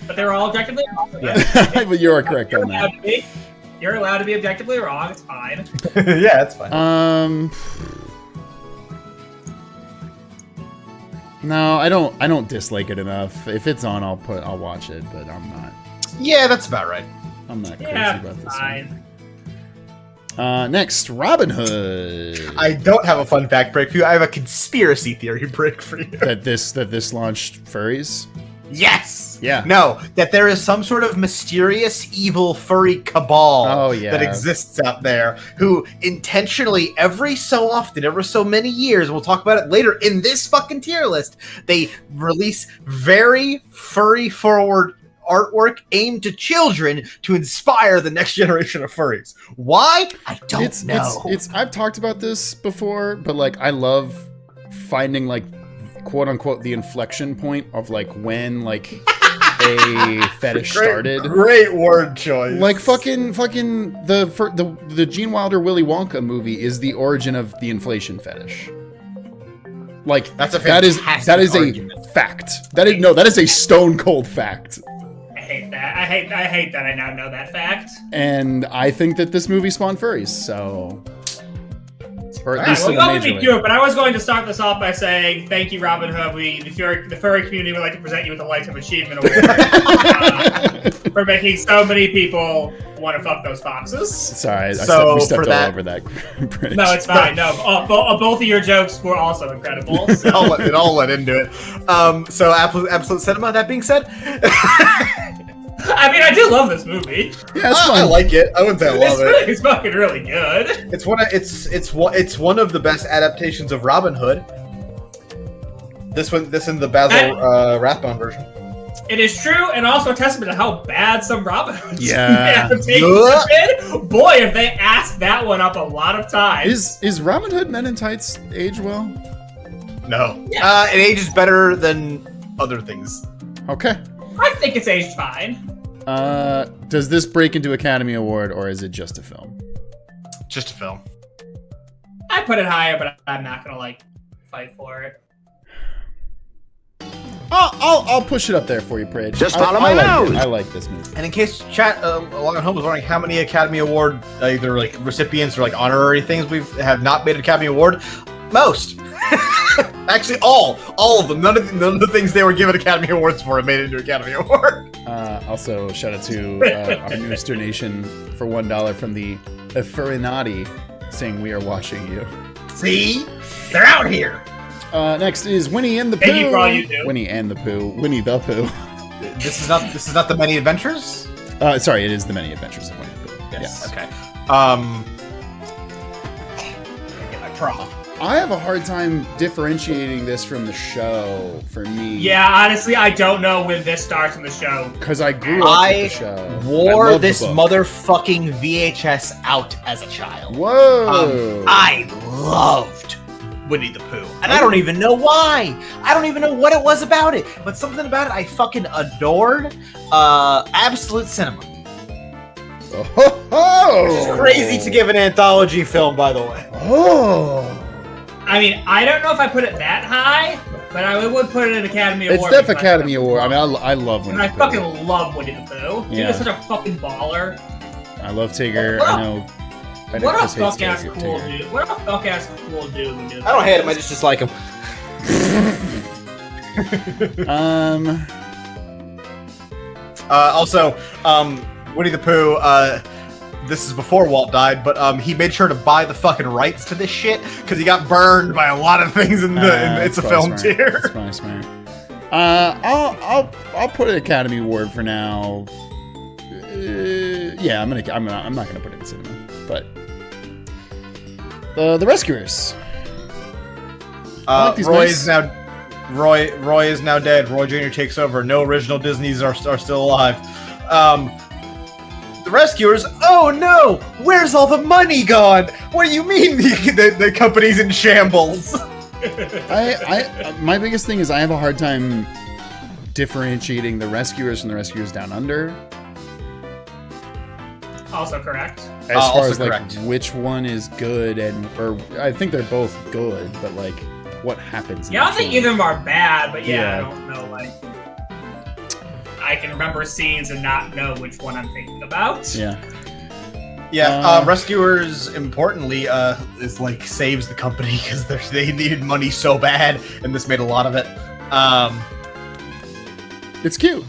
S2: But they're all objectively wrong.
S1: But you are correct
S2: You're
S1: on that.
S2: allowed to be. You're allowed to be objectively wrong. It's fine.
S3: Yeah, that's fine.
S1: No, I don't dislike it enough. If it's on, I'll watch it, but I'm not
S3: Yeah, that's about right.
S1: crazy
S2: Yeah,
S1: about this
S2: fine.
S1: one. Next, Robin Hood.
S3: I don't have a fun fact break for you. I have a conspiracy theory break for you.
S1: that this launched furries.
S3: Yes.
S1: Yeah.
S3: No, that there is some sort of mysterious evil furry cabal that exists out there who intentionally every so often, every so many years, we'll talk about it later in this fucking tier list, they release very furry forward artwork aimed to children to inspire the next generation of furries. Why? I don't know.
S1: It's I've talked about this before, but like I love finding like quote unquote the inflection point of like when like a fetish started.
S3: Great word choice.
S1: Like fucking the Gene Wilder Willy Wonka movie is the origin of the inflation fetish. Like
S3: That's a
S1: that is
S3: argument.
S1: a fact. That is a stone cold fact.
S2: I hate that. I hate that I now know that fact.
S1: And I think that this movie spawned furries, so or at least
S2: Well,
S1: in
S2: you
S1: a
S2: all
S1: major
S2: be
S1: way.
S2: cute, but I was going to start this off by saying thank you, Robin Hood. The furry community would like to present you with a Lifetime Achievement Award for making so many people want to fuck those foxes.
S1: Sorry, we
S3: So,
S1: stepped
S3: for
S1: all
S3: that-
S1: over that bridge.
S2: No, it's fine. No, both of your jokes were also incredible. So.
S3: it all let into it. So absolute cinema. That being said,
S2: I mean, I do love this movie.
S1: Yeah, it's fun.
S3: I like it. I wouldn't say I love it.
S2: It's fucking really good.
S3: It's one of the best adaptations of Robin Hood. This in the Basil Rathbone version.
S2: It is true, and also a testament to how bad some Robin Hood
S1: Yeah.
S2: adaptations have been. Boy, if they asked that one up a lot of times.
S1: Is Robin Hood Men in Tights age well?
S3: No,
S2: Yeah.
S3: it ages better than other things.
S1: Okay.
S2: I think it's aged fine.
S1: Does this break into Academy Award or is it just a film?
S3: Just a film.
S2: I'd put it higher, but I'm not gonna fight for it.
S1: I'll push it up there for you, Pridge.
S8: Just follow my nose.
S1: I like this movie.
S3: And in case chat along at home was wondering how many Academy Award either like recipients or like honorary things we have not made an Academy Award, most. Actually, all of them. None of the things they were given Academy Awards for have made it into Academy Award.
S1: Also, shout out to our newest donation for $1 from the Furinati saying we are watching you.
S3: See, they're out here.
S1: Next is Winnie and the Pooh.
S2: Thank you for all you do.
S1: Winnie and the Pooh. Winnie the Pooh.
S3: This is not the Many Adventures?
S1: Sorry, it is the Many Adventures of Winnie the Pooh. Yes.
S3: Okay. Get my prop.
S1: I have a hard time differentiating this from the show for me.
S2: Yeah, honestly, I don't know when this starts in the show.
S1: Because I grew up with the show.
S3: I
S1: I
S3: wore
S1: love the
S3: this
S1: book.
S3: motherfucking VHS out as a child.
S1: Whoa!
S3: I loved Winnie the Pooh. And I don't even know why. I don't even know what it was about it. But something about it I fucking adored. Absolute cinema.
S1: Oh,
S3: Crazy to give an anthology film, by the way.
S1: Oh.
S2: I mean, I don't know if I put it that high, but I would put it an Academy
S1: It's
S2: Award.
S1: Def
S2: because
S1: Academy Award. I mean, I love Winnie
S2: And I
S1: the Pooh.
S2: fucking love Winnie the Pooh. Dude
S1: Yeah.
S2: is such a fucking baller.
S1: I love Tigger.
S2: What a-
S1: I know
S2: What a
S1: Chris hates
S2: fuck ass
S1: Tigger.
S2: cool dude. What a fuck ass cool dude. Winnie the
S3: I don't
S2: Pooh
S3: hate him, I
S2: is.
S3: just dislike him. Also, Winnie the Pooh, this is before Walt died, but he made sure to buy the fucking rights to this shit because he got burned by a lot of things in the It's a Film
S1: That's
S3: tier.
S1: probably smart. I'll put an Academy Award for now. Yeah, I'm not gonna put it in cinema, but the Rescuers. I like these
S3: Roy
S1: guys.
S3: is now Roy is now dead. Roy Jr. takes over. No original Disneys are still alive. The Rescuers. Oh no! Where's all the money gone? What do you mean the company's in shambles?
S1: My biggest thing is I have a hard time differentiating the Rescuers from the Rescuers Down Under.
S2: Also correct.
S1: As far
S3: Also
S1: as like
S3: correct.
S1: which one is good or I think they're both good, but like what happens? in
S2: Yeah, I don't
S1: each
S2: think
S1: one.
S2: either of them are bad, but yeah,
S1: Yeah.
S2: I don't know. Like, I can remember scenes and not know which one I'm thinking about.
S1: Yeah.
S3: Yeah, Rescuers, importantly, is like saves the company because they needed money so bad, and this made a lot of it.
S1: It's cute.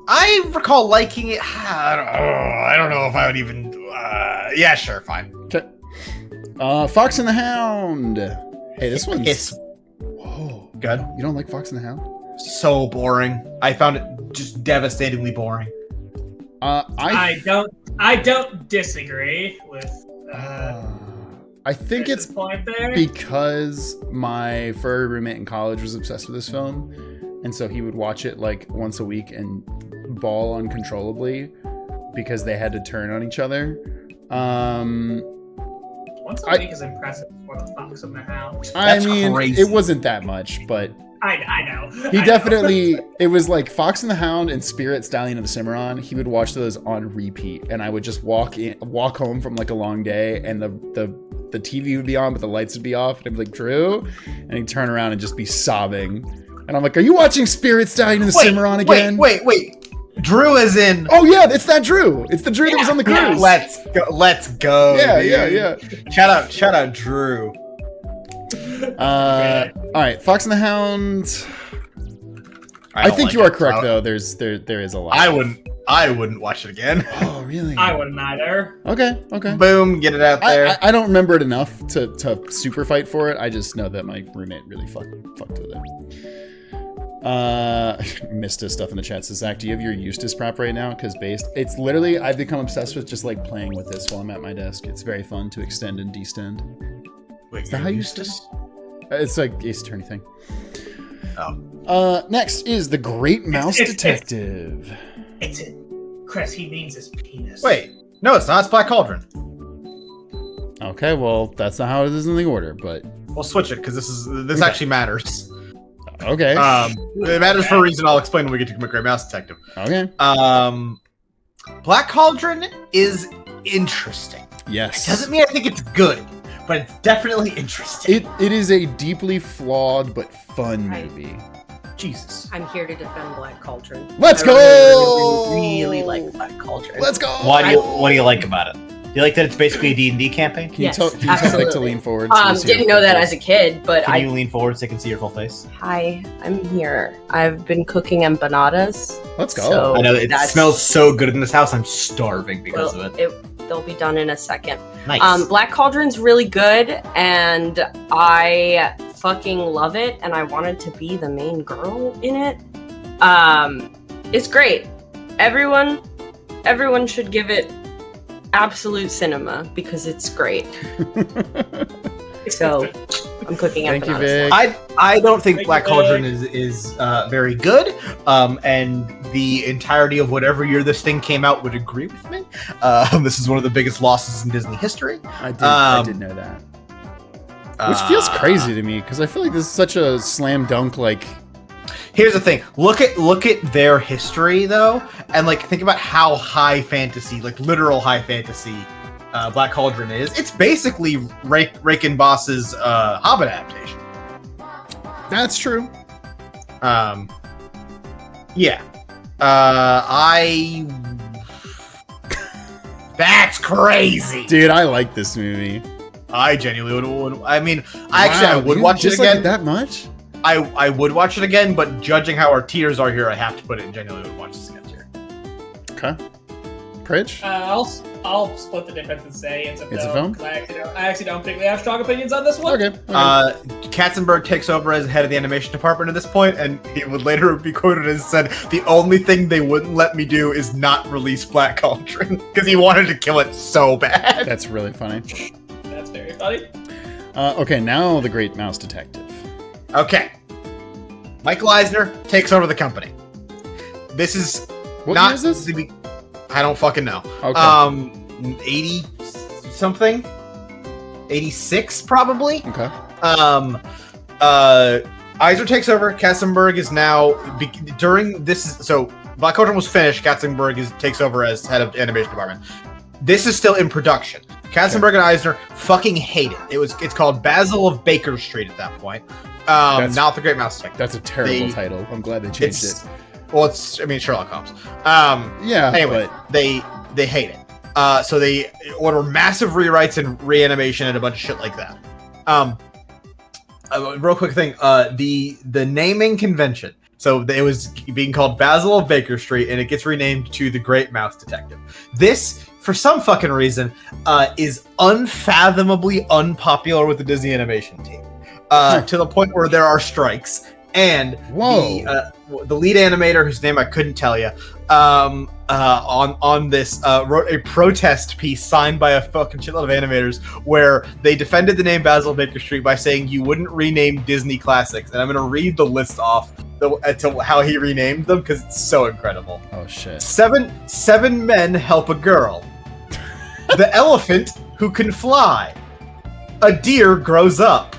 S3: I recall liking it. I don't know if I would even. Yeah, sure, fine.
S1: Okay. Fox and the Hound. Hey, this one's
S3: It's
S1: whoa.
S3: good.
S1: You don't like Fox and the Hound?
S3: So boring. I found it just devastatingly boring.
S2: I don't disagree with
S1: I think
S2: Chris's
S1: it's
S2: point there.
S1: because my furry roommate in college was obsessed with this film, and so he would watch it like once a week and bawl uncontrollably because they had to turn on each other.
S2: Once a week is impressive for the Fox and the Hound.
S1: I
S3: That's
S1: mean,
S3: crazy.
S1: it wasn't that much, but
S2: I know.
S1: he
S2: I know.
S1: definitely, it was like Fox and the Hound and Spirit, Stallion and the Cimarron. He would watch those on repeat, and I would just walk home from like a long day, and the TV would be on, but the lights would be off, and I'd be like, Drew, and he'd turn around and just be sobbing, and I'm like, are you watching Spirit, Stallion and the Cimarron again?
S3: Wait. Drew is in.
S1: Oh yeah, it's that Drew. It's the Drew that was on the cruise.
S3: Let's go.
S1: Yeah.
S3: dude. Shout out Drew.
S1: All right, Fox and the Hound. I
S3: don't
S1: think
S3: like
S1: you are
S3: it,
S1: correct
S3: so
S1: though. There is a lot.
S3: I wouldn't watch it again.
S1: Oh really?
S2: I wouldn't either.
S1: Okay.
S3: Boom, get it out there.
S1: I don't remember it enough to super fight for it. I just know that my roommate really fucked with it. Mista stuff in the chat says, Zach, do you have your Eustace prop right now? Because it's literally, I've become obsessed with just like playing with this while I'm at my desk. It's very fun to extend and destend.
S3: Wait,
S1: Is that how you
S3: Eustace?
S1: It's like Ace Attorney thing.
S3: Oh.
S1: Next is the Great Mouse Detective.
S2: It's it. Chris, he means his penis.
S3: Wait, no, it's not. It's Black Cauldron.
S1: Okay, well, that's not how it is in the order, but
S3: We'll switch it because this actually matters.
S1: okay.
S3: It matters for a reason I'll explain when we get to Great Mouse Detective.
S1: Okay.
S3: Black Cauldron is interesting.
S1: Yes.
S3: Doesn't mean I think it's good, but it's definitely interesting.
S1: It is a deeply flawed but fun
S4: Right.
S1: movie.
S3: Jesus.
S4: I'm here to defend Black Cauldron.
S1: Let's
S4: I
S1: go!
S4: really like Black Cauldron.
S1: Let's go!
S5: What do you like about it? Do you like that it's basically a D&D campaign?
S1: Can you
S4: Yes,
S1: tell Nick to
S4: absolutely.
S1: lean forward? so you see
S4: Didn't
S1: her
S4: know that
S1: full
S4: as a kid, but
S5: Can you lean forward so I can see your full face?
S4: Hi, I'm here. I've been cooking empanadas.
S1: face? Let's go.
S4: So-
S5: I know it
S4: that's-
S5: smells so good in this house. I'm starving because of it.
S4: They'll be done in a second.
S5: Nice.
S4: Black Cauldron's really good, and I fucking love it, and I wanted to be the main girl in it. It's great. Everyone should give it absolute cinema because it's great. So I'm cooking up
S1: Thank you,
S4: another
S1: Vic.
S4: slump.
S3: I don't think
S2: Thank
S3: Black
S2: you,
S3: Cauldron is very good, and the entirety of whatever year this thing came out would agree with me. This is one of the biggest losses in Disney history.
S1: I did know that. Which feels crazy to me because I feel like this is such a slam dunk. Like,
S3: Here's the thing: look at their history though, and like think about how high fantasy, like literal high fantasy, Black Cauldron is. It's basically Raken Boss's Hobbit adaptation.
S1: that's true.
S3: Yeah. That's crazy.
S1: Dude, I like this movie.
S3: I genuinely would. I mean, I would
S1: you
S3: watch it
S1: just like
S3: again.
S1: it that much?
S3: I would watch it again, but judging how our tiers are here, I have to put it in genuinely would watch this again tier.
S1: Okay. Pritch?
S2: I'll split the difference and say it's a film.
S1: It's a film?
S2: 'Cause I actually don't particularly have strong opinions on this one.
S1: Okay.
S3: Katzenberg takes over as head of the animation department at this point, and he would later be quoted as said, "The only thing they wouldn't let me do is not release Black Cauldron," because he wanted to kill it so bad.
S1: That's really funny.
S2: That's very funny.
S1: Okay, now the Great Mouse Detective.
S3: Okay. Michael Eisner takes over the company. This is
S1: What
S3: not
S1: year is this?
S3: I don't fucking know.
S1: Okay.
S3: 80 something? 86 probably?
S1: Okay.
S3: Eisner takes over. Katzenberg is now during this is so Black Cauldron was finished. Katzenberg takes over as head of animation department. This is still in production. Katzenberg and Eisner fucking hate it. It's called Basil of Baker Street at that point. Not the Great Mouse Detective.
S1: That's a terrible title. I'm glad they changed it.
S3: Well, I mean Sherlock Holmes.
S1: Yeah.
S3: Anyway, they hate it. So they order massive rewrites and reanimation and a bunch of shit like that. Real quick thing. The naming convention. So it was being called Basil of Baker Street, and it gets renamed to the Great Mouse Detective. This, for some fucking reason, is unfathomably unpopular with the Disney animation team. To the point where there are strikes. And the lead animator, whose name I couldn't tell you, on this wrote a protest piece signed by a fucking shitload of animators where they defended the name Basil Baker Street by saying you wouldn't rename Disney classics. And I'm going to read the list off to how he renamed them because it's so incredible.
S1: Oh shit.
S3: Seven men help a girl. The elephant who can fly. A deer grows up.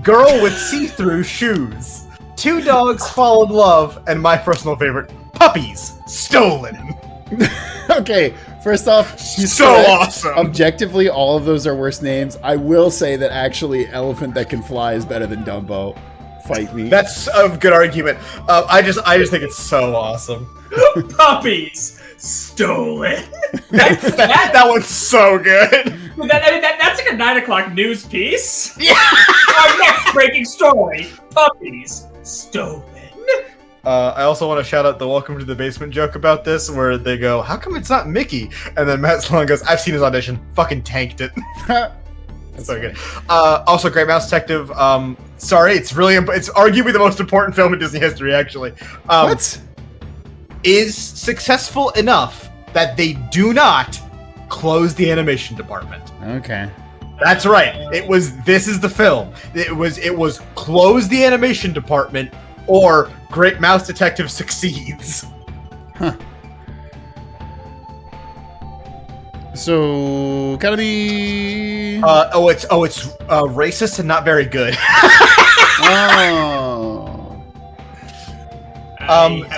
S3: Girl with see-through shoes. Two dogs fall in love, and my personal favorite, puppies stolen.
S1: Okay, first off, he's
S3: So
S1: correct.
S3: awesome.
S1: Objectively, all of those are worse names. I will say that actually, elephant that can fly is better than Dumbo. Fight me.
S3: That's a good argument. I just think it's so awesome.
S2: Puppies stolen.
S3: That one's so good.
S2: That's like a 9 o'clock news piece.
S3: Yeah.
S2: Our next breaking story: puppies stolen.
S3: I also want to shout out the Welcome to the Basement joke about this, where they go, "How come it's not Mickey?" And then Matt Sloan goes, "I've seen his audition. Fucking tanked it." That's so good. Also, Great Mouse Detective. Sorry, it's arguably the most important film in Disney history. Actually,
S1: What?
S3: is successful enough that they do not close the animation department.
S1: Okay.
S3: That's right. This is the film. It was close the animation department or Great Mouse Detective succeeds.
S1: Huh. So gotta be.
S3: It's racist and not very good.
S1: Oh.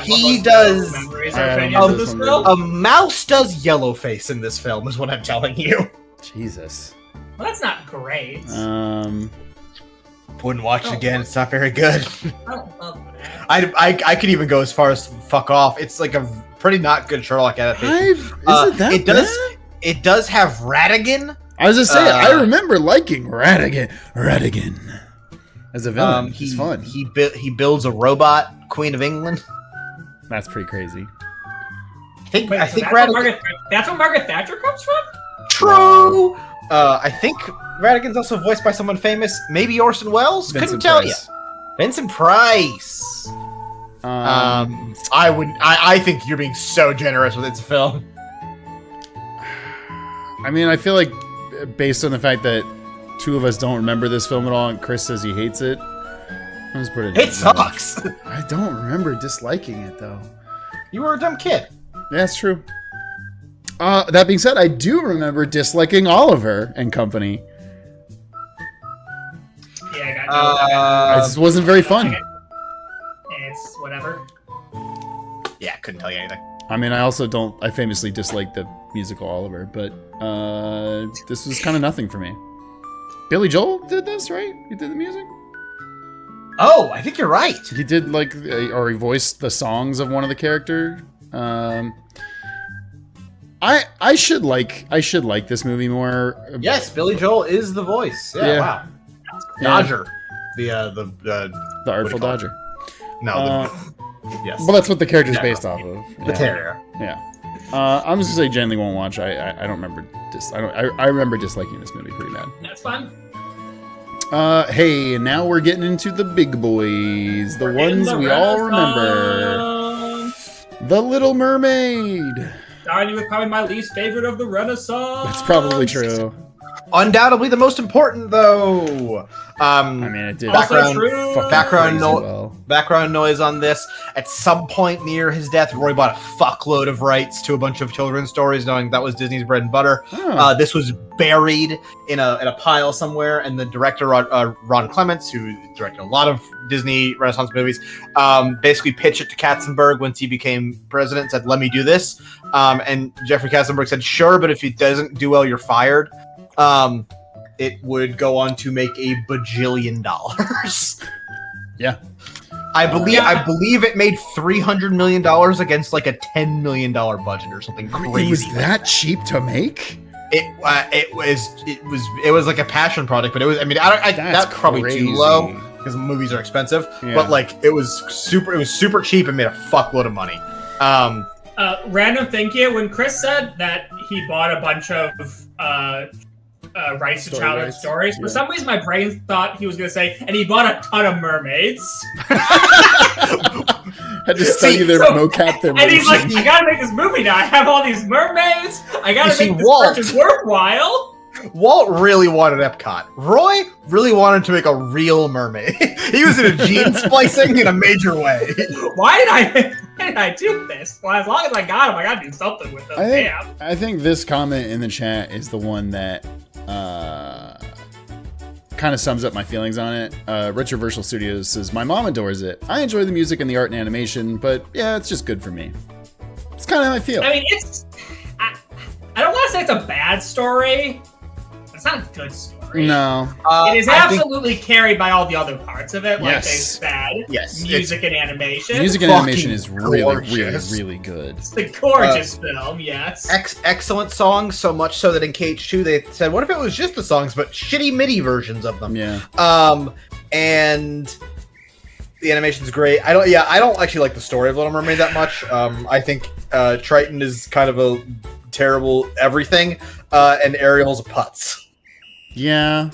S3: He does. A
S2: Well,
S3: mouse does yellow face in this film, is what I'm telling you.
S1: Jesus.
S2: that's not great.
S3: Wouldn't watch it again. It's not very good.
S2: I don't love that.
S3: I could even go as far as fuck off. It's like a pretty not good Sherlock adaptation.
S1: Is it that
S3: it does.
S1: bad?
S3: It does have Ratigan.
S1: I was just saying, I remember liking Ratigan as a villain. He's fun.
S3: He builds a robot Queen of England.
S1: That's pretty crazy.
S3: I think
S2: That's
S3: Ratigan.
S2: where Margaret Thatcher comes from?
S3: True. I think Radigan's also voiced by someone famous. Maybe Orson Welles? Couldn't tell you. Vincent Price. I think you're being so generous with its film.
S1: I mean, I feel like based on the fact that two of us don't remember this film at all, and Chris says he hates it, let's put it.
S3: It sucks.
S1: I don't remember disliking it though.
S3: You were a dumb kid.
S1: Yeah, that's true. That being said, I do remember disliking Oliver and Company.
S2: Yeah, I got
S1: It just wasn't very fun.
S2: It's whatever.
S3: Yeah, couldn't tell you anything.
S1: I mean, I famously dislike the musical Oliver, but this was kind of nothing for me. Billy Joel did this, right? He did the music?
S3: Oh, I think you're right.
S1: He did, like, or he voiced the songs of one of the characters. I should like this movie more.
S3: Yes, Billy Joel is the voice. Yeah. Wow. Dodger. The
S1: Artful Dodger.
S3: No.
S1: Yes. Well, that's what the character's based off of.
S3: The Terrier.
S1: Yeah. I'm just gonna say Jen Lee won't watch. I don't remember I remember disliking this movie pretty bad.
S2: That's fine.
S1: Hey, now we're getting into the big boys, the ones we all remember. The Little Mermaid.
S2: Starting with probably my least favorite of the Renaissance.
S1: That's probably true.
S3: Undoubtedly the most important, though.
S1: I mean, it did.
S3: Background noise on this. At some point near his death, Roy bought a fuckload of rights to a bunch of children's stories, knowing that was Disney's bread and butter.
S1: Oh.
S3: This was buried in a pile somewhere, and the director Ron Clements, who directed a lot of Disney Renaissance movies, basically pitched it to Katzenberg once he became president. Said, "Let me do this," and Jeffrey Katzenberg said, "Sure, but if it doesn't do well, you're fired." It would go on to make $1 bajillion.
S1: Yeah.
S3: I believe it made $300 million against like a $10 million budget or something crazy.
S1: It was that cheap to make?
S3: It was like a passion project, but it was. I mean, that's probably
S1: crazy.
S3: too low because movies are expensive.
S1: Yeah.
S3: But like, it was super cheap and made a fuckload of money.
S2: Random thing here: when Chris said that he bought a bunch of rights to childhood stories, for some reason my brain thought he was going to say, and he bought a ton of mermaids.
S1: Had to study their mocap. Their
S2: and he's like, I gotta make this movie now. I have all these mermaids. I gotta make this purchase worthwhile.
S3: Walt really wanted Epcot. Roy really wanted to make a real mermaid. He was into gene splicing in a major way.
S2: Why did I do this? Well, as long as I got him, I gotta do something with them.
S1: I think this comment in the chat is the one that kind of sums up my feelings on it. Retroversal Studios says, "My mom adores it. I enjoy the music and the art and animation, but yeah, it's just good for me." It's kind of how I feel.
S2: I mean, I don't want to say it's a bad story. It's not a good story.
S1: No.
S2: It is absolutely carried by all the other parts of it, like they said.
S3: Yes.
S2: Music and animation.
S1: Music and animation is really good.
S2: It's a gorgeous film, yes.
S3: Excellent songs, so much so that in KH2 they said, what if it was just the songs, but shitty MIDI versions of them?
S1: Yeah.
S3: And the animation's great. I don't actually like the story of Little Mermaid that much. I think Triton is kind of a terrible everything, and Ariel's a putz.
S1: Yeah,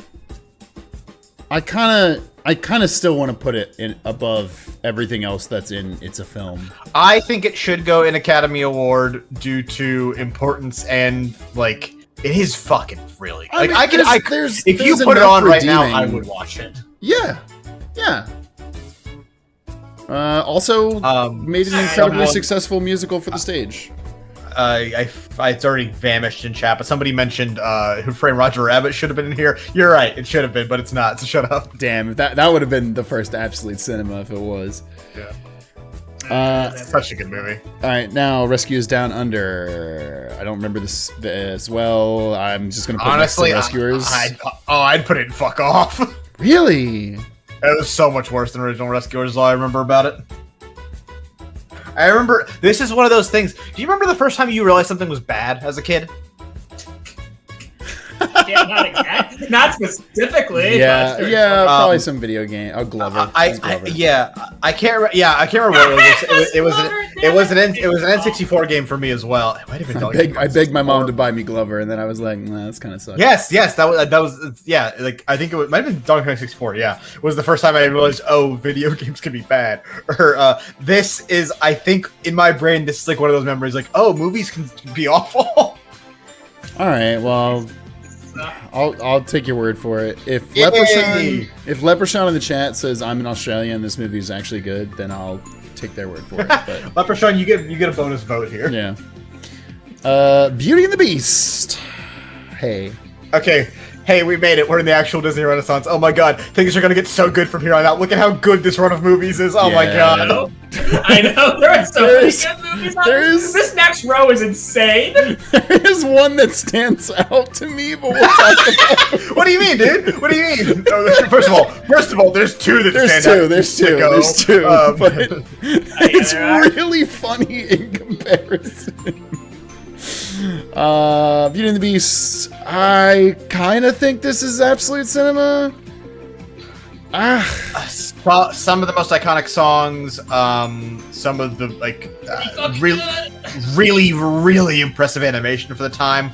S1: I kind of still want to put it in above everything else that's in It's a Film.
S3: I think it should go an Academy Award due to importance and like it is fucking really. Like if you put it on right now, I would watch it.
S1: Yeah. Also, made an incredibly successful musical for the stage.
S3: It's already vanished in chat, but somebody mentioned Who Framed Roger Rabbit should have been in here. You're right, it should have been, but it's not, so shut up.
S1: Damn, that would have been the first Absolute Cinema if it was.
S3: Yeah. Such a good movie.
S1: Alright, now Rescuers Down Under. I don't remember this as well. I'm just going to put
S3: honestly,
S1: next to Rescuers.
S3: I'd put it in Fuck Off.
S1: Really?
S3: It was so much worse than original Rescuers, all I remember about it. I remember, this is one of those things. Do you remember the first time you realized something was bad as a kid?
S2: not again. Not specifically.
S1: Yeah,
S2: but
S1: yeah, probably some video game. Oh, Glover. It's Glover.
S3: I can't remember what it was. It was an N64 game for me as well. It might have been.
S1: I begged my mom to buy me Glover, and then I was like, nah, that's kind of sucks.
S3: Yes, that was yeah. Like I think it might have been Donkey Kong 64. Yeah, it was the first time I realized, oh, video games can be bad. Or this is, I think, in my brain, this is like one of those memories. Like, oh, movies can be awful.
S1: All right, well, I'll take your word for it. If
S3: Yay!
S1: Leprechaun in the chat says I'm in Australia and this movie is actually good, then I'll take their word for it. But
S3: Leprechaun, you get a bonus vote here.
S1: yeah. Beauty and the Beast. Hey.
S3: Okay. Hey, we made it. We're in the actual Disney Renaissance. Oh my god, things are gonna get so good from here on out. Look at how good this run of movies is. Oh my god.
S2: I know, there are so many good movies on this next row is insane.
S1: There is one that stands out to me, but we'll talk about it.
S3: What do you mean, dude? What do you mean? First of all, there's two that stand out.
S1: There's two. But it's really funny in comparison. Beauty and the Beast. I kind of think this is absolute cinema.
S3: Some of the most iconic songs. Some of the really impressive animation for the time.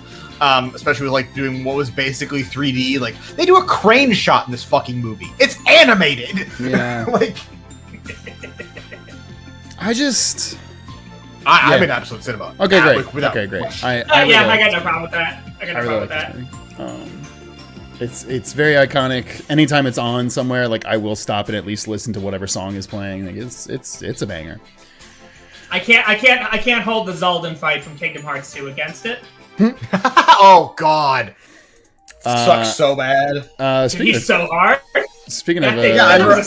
S3: Especially with like doing what was basically 3D. Like they do a crane shot in this fucking movie. It's animated.
S1: Yeah.
S3: Like
S1: I'm
S3: in absolute cinema.
S1: Okay, great.
S3: Without
S1: okay, great.
S3: question.
S1: I
S2: got no problem with that. I got no problem with that.
S1: It's very iconic. Anytime it's on somewhere, like I will stop and at least listen to whatever song is playing. Like it's a banger.
S2: I can't hold the Zoldan fight from Kingdom Hearts 2 against it.
S3: Oh god. Sucks so bad.
S2: He's so hard.
S1: Speaking of,
S2: I remember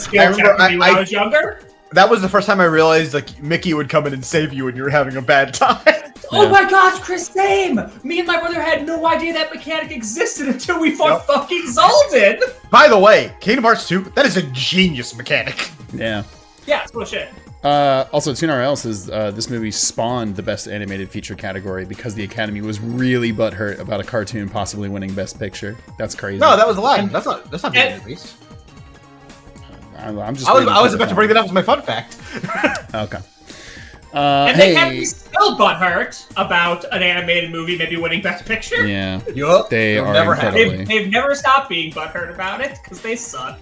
S2: when I was younger.
S3: That was the first time I realized like Mickey would come in and save you when you were having a bad time.
S2: Oh my gosh, Chris, same! Me and my brother had no idea that mechanic existed until we fought fucking Zoldan!
S3: By the way, Kingdom Hearts 2, that is a genius mechanic.
S1: Yeah.
S2: Yeah, it's bullshit.
S1: Also, TuneRL says this movie spawned the Best Animated Feature category because the Academy was really butthurt about a cartoon possibly winning Best Picture. That's crazy.
S3: No, that was a lie. That's not Beauty and the Beast. I was about to bring that up as my fun fact.
S1: Okay.
S2: And they can't be still butthurt about an animated movie maybe winning Best Picture.
S1: Yeah.
S3: They
S1: are
S3: never
S1: incredibly...
S2: They've never stopped being butthurt about it because they suck.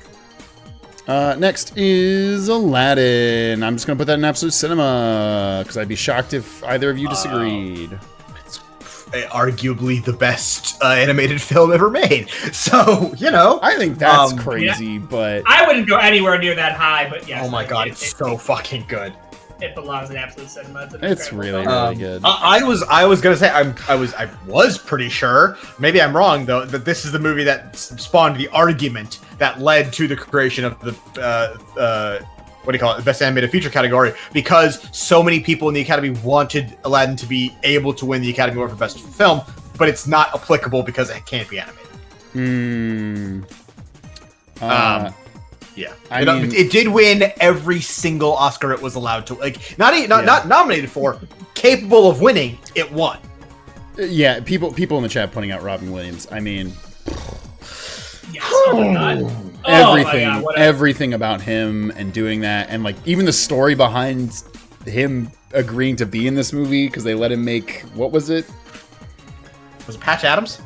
S1: Next is Aladdin. I'm just going to put that in absolute cinema because I'd be shocked if either of you disagreed.
S3: It's arguably the best animated film ever made. So, you know.
S1: I think that's crazy, but...
S2: I wouldn't go anywhere near that high, but yes.
S3: Oh my god, it's so fucking good.
S2: It belongs in absolute cinema.
S1: It's really, really good.
S3: I was gonna say I was pretty sure. Maybe I'm wrong though. That this is the movie that spawned the argument that led to the creation of the what do you call it? The Best Animated Feature category, because so many people in the Academy wanted Aladdin to be able to win the Academy Award for Best Film, but it's not applicable because it can't be animated. Yeah, it did win every single Oscar it was allowed to. Like, not nominated for, capable of winning. It won.
S1: Yeah, people in the chat pointing out Robin Williams. I mean,
S2: yes, oh my God.
S1: Everything about him and doing that, and like even the story behind him agreeing to be in this movie because they let him make, what was it?
S3: Was it Patch Adams?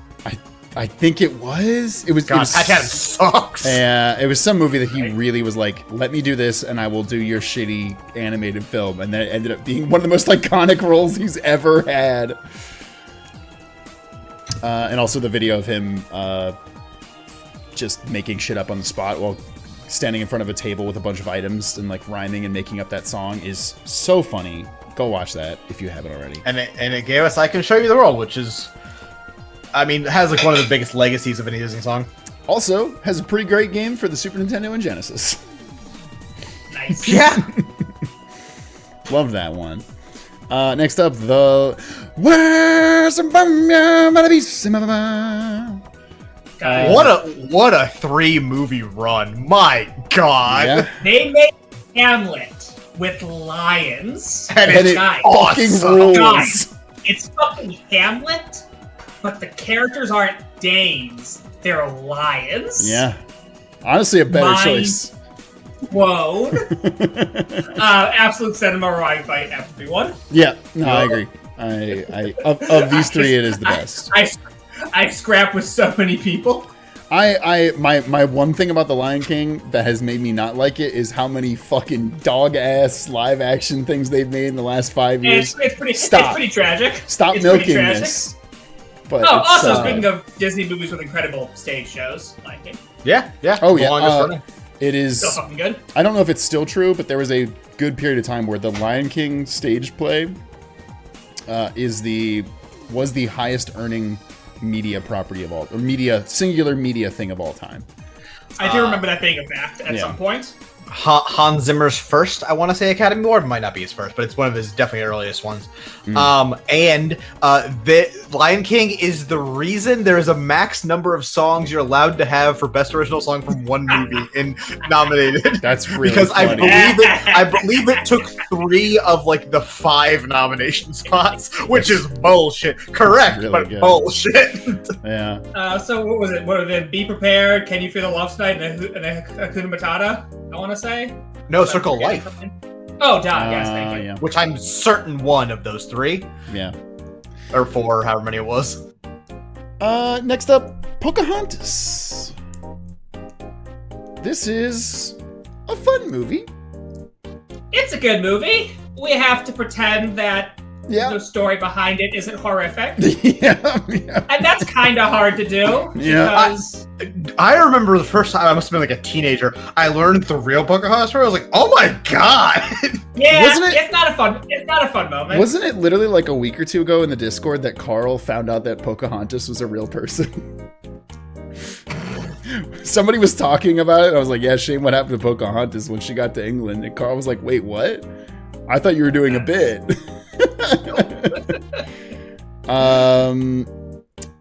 S1: I think it was. It was.
S3: Patch Adams sucks.
S1: Yeah, it was some movie that he really was like, "Let me do this, and I will do your shitty animated film." And then it ended up being one of the most iconic roles he's ever had. And also the video of him just making shit up on the spot while standing in front of a table with a bunch of items and like rhyming and making up that song is so funny. Go watch that if you haven't already.
S3: And it gave us "I Can Show You the World," which is. I mean, it has like one of the biggest legacies of any Disney song.
S1: Also, has a pretty great game for the Super Nintendo and Genesis.
S2: Nice.
S3: Yeah.
S1: Love that one. Next up, the...
S3: What a 3-movie run. My God.
S1: Yeah.
S2: They made Hamlet with lions.
S3: And
S1: it
S3: awesome.
S1: fucking rules.
S2: Guys, it's fucking Hamlet, but the characters aren't Danes. They're lions.
S1: Yeah. Honestly, a better choice.
S2: Whoa. Absolute Cinema or I Fight everyone.
S1: Yeah, no, I agree. Of these three, it is the best.
S2: I scrap with so many people.
S1: My one thing about The Lion King that has made me not like it is how many fucking dog ass live action things they've made in the last 5 years.
S2: It's pretty tragic.
S1: Stop
S2: it's
S1: milking
S2: tragic.
S1: this. But
S2: also speaking of Disney movies with incredible stage shows, Lion King.
S3: Yeah.
S1: Oh yeah. It is
S2: still fucking good.
S1: I don't know if it's still true, but there was a good period of time where the Lion King stage play was the highest earning media property of all, or singular media thing of all time.
S2: I do remember that being a fact at some point.
S3: Hans Zimmer's first, I want to say, Academy Award. It might not be his first, but it's one of his definitely earliest ones. And the Lion King is the reason there is a max number of songs you're allowed to have for Best Original Song from one movie nominated.
S1: That's really
S3: because
S1: funny.
S3: I believe it took 3 of like the 5 nomination spots, which is bullshit. Correct, really but good. Bullshit.
S1: Yeah.
S2: So what was it? What are they? Be Prepared, Can You Feel the Love Tonight, and Hakuna Matata? I want to say.
S3: No, Circle of Life.
S2: Oh, Don, yes, thank you.
S1: Yeah.
S3: Which I'm certain one of those 3.
S1: Yeah.
S3: Or 4, however many it was.
S1: Next up, Pocahontas. This is a fun movie.
S2: It's a good movie. We have to pretend that
S1: Yeah.
S2: the story behind it isn't horrific.
S1: yeah.
S2: And that's kind of hard to do.
S1: Yeah.
S2: Because
S3: I remember the first time, I must have been like a teenager, I learned the real Pocahontas story. I was like, oh my god!
S2: yeah,
S1: Wasn't it-
S2: it's not a fun moment.
S1: Wasn't it literally like a week or two ago in the Discord that Carl found out that Pocahontas was a real person? Somebody was talking about it. I was like, yeah, Shane, what happened to Pocahontas when she got to England? And Carl was like, wait, what? I thought you were doing a bit.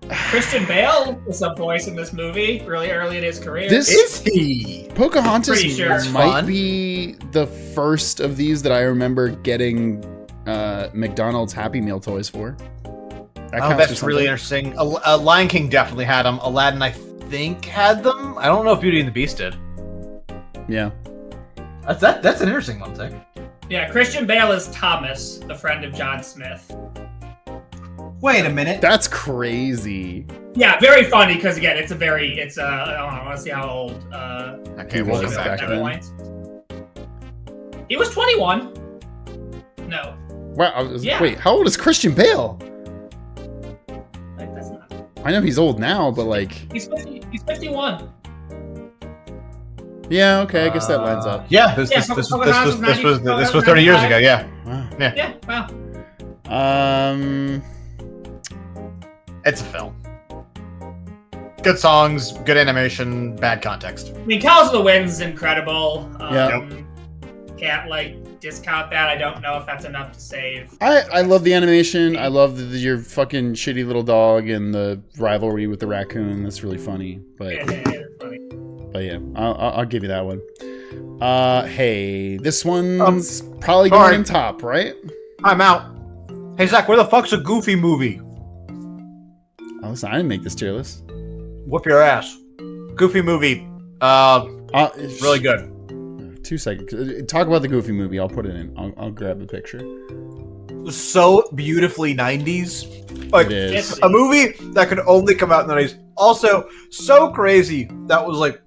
S2: Christian Bale is a voice in this movie really early in his career.
S1: This
S3: Is he?
S1: Pocahontas
S2: Pretty sure.
S1: might
S3: Fun.
S1: be the first of these that I remember getting McDonald's Happy Meal toys for. That
S3: Oh,
S1: counts
S3: that's
S1: for
S3: really
S1: something.
S3: interesting. Lion King definitely had them. Aladdin, I think, had them. I don't know if Beauty and the Beast did.
S1: Yeah.
S3: That's an interesting one, Zach.
S2: Yeah, Christian Bale is Thomas, the friend of John Smith.
S5: Wait a minute.
S1: That's crazy.
S2: Yeah, very funny because again, I don't know, I want to see how old.
S3: Okay,
S1: we'll
S3: we'll
S1: come
S3: come
S1: back
S3: back.
S1: to
S2: that
S1: then.
S2: point. He was 21. No,
S1: Wow.
S2: Yeah.
S1: Wait, how old is Christian Bale?
S2: like, that's not.
S1: I know he's old now, but like,
S2: He's 51.
S1: yeah, okay, I guess that lines up.
S3: Yeah, this
S2: Yeah,
S3: was
S2: Pocahontas was
S3: this was 30 years ago. Yeah,
S1: Wow.
S2: Yeah, wow.
S3: it's a film. Good songs, good animation, bad context.
S2: I mean, Cows of the Wind is incredible.
S1: Yeah.
S2: Can't discount that. I don't know if that's enough to save.
S1: I love the animation. I love your fucking shitty little dog and the rivalry with the raccoon. That's really funny. But
S2: It's funny.
S1: yeah, I'll give you that one. Hey, this one's probably going in top, right?
S3: I'm out. Hey Zach, where the fuck's a Goofy movie?
S1: Oh, listen, I didn't make this tier list.
S3: Whoop your ass. Goofy movie. Really good.
S1: 2 seconds. Talk about the Goofy movie. I'll put it in. I'll grab the picture.
S3: So beautifully 90s. Like,
S1: It is.
S3: a movie that could only come out in the 90s. Also, so crazy that was like,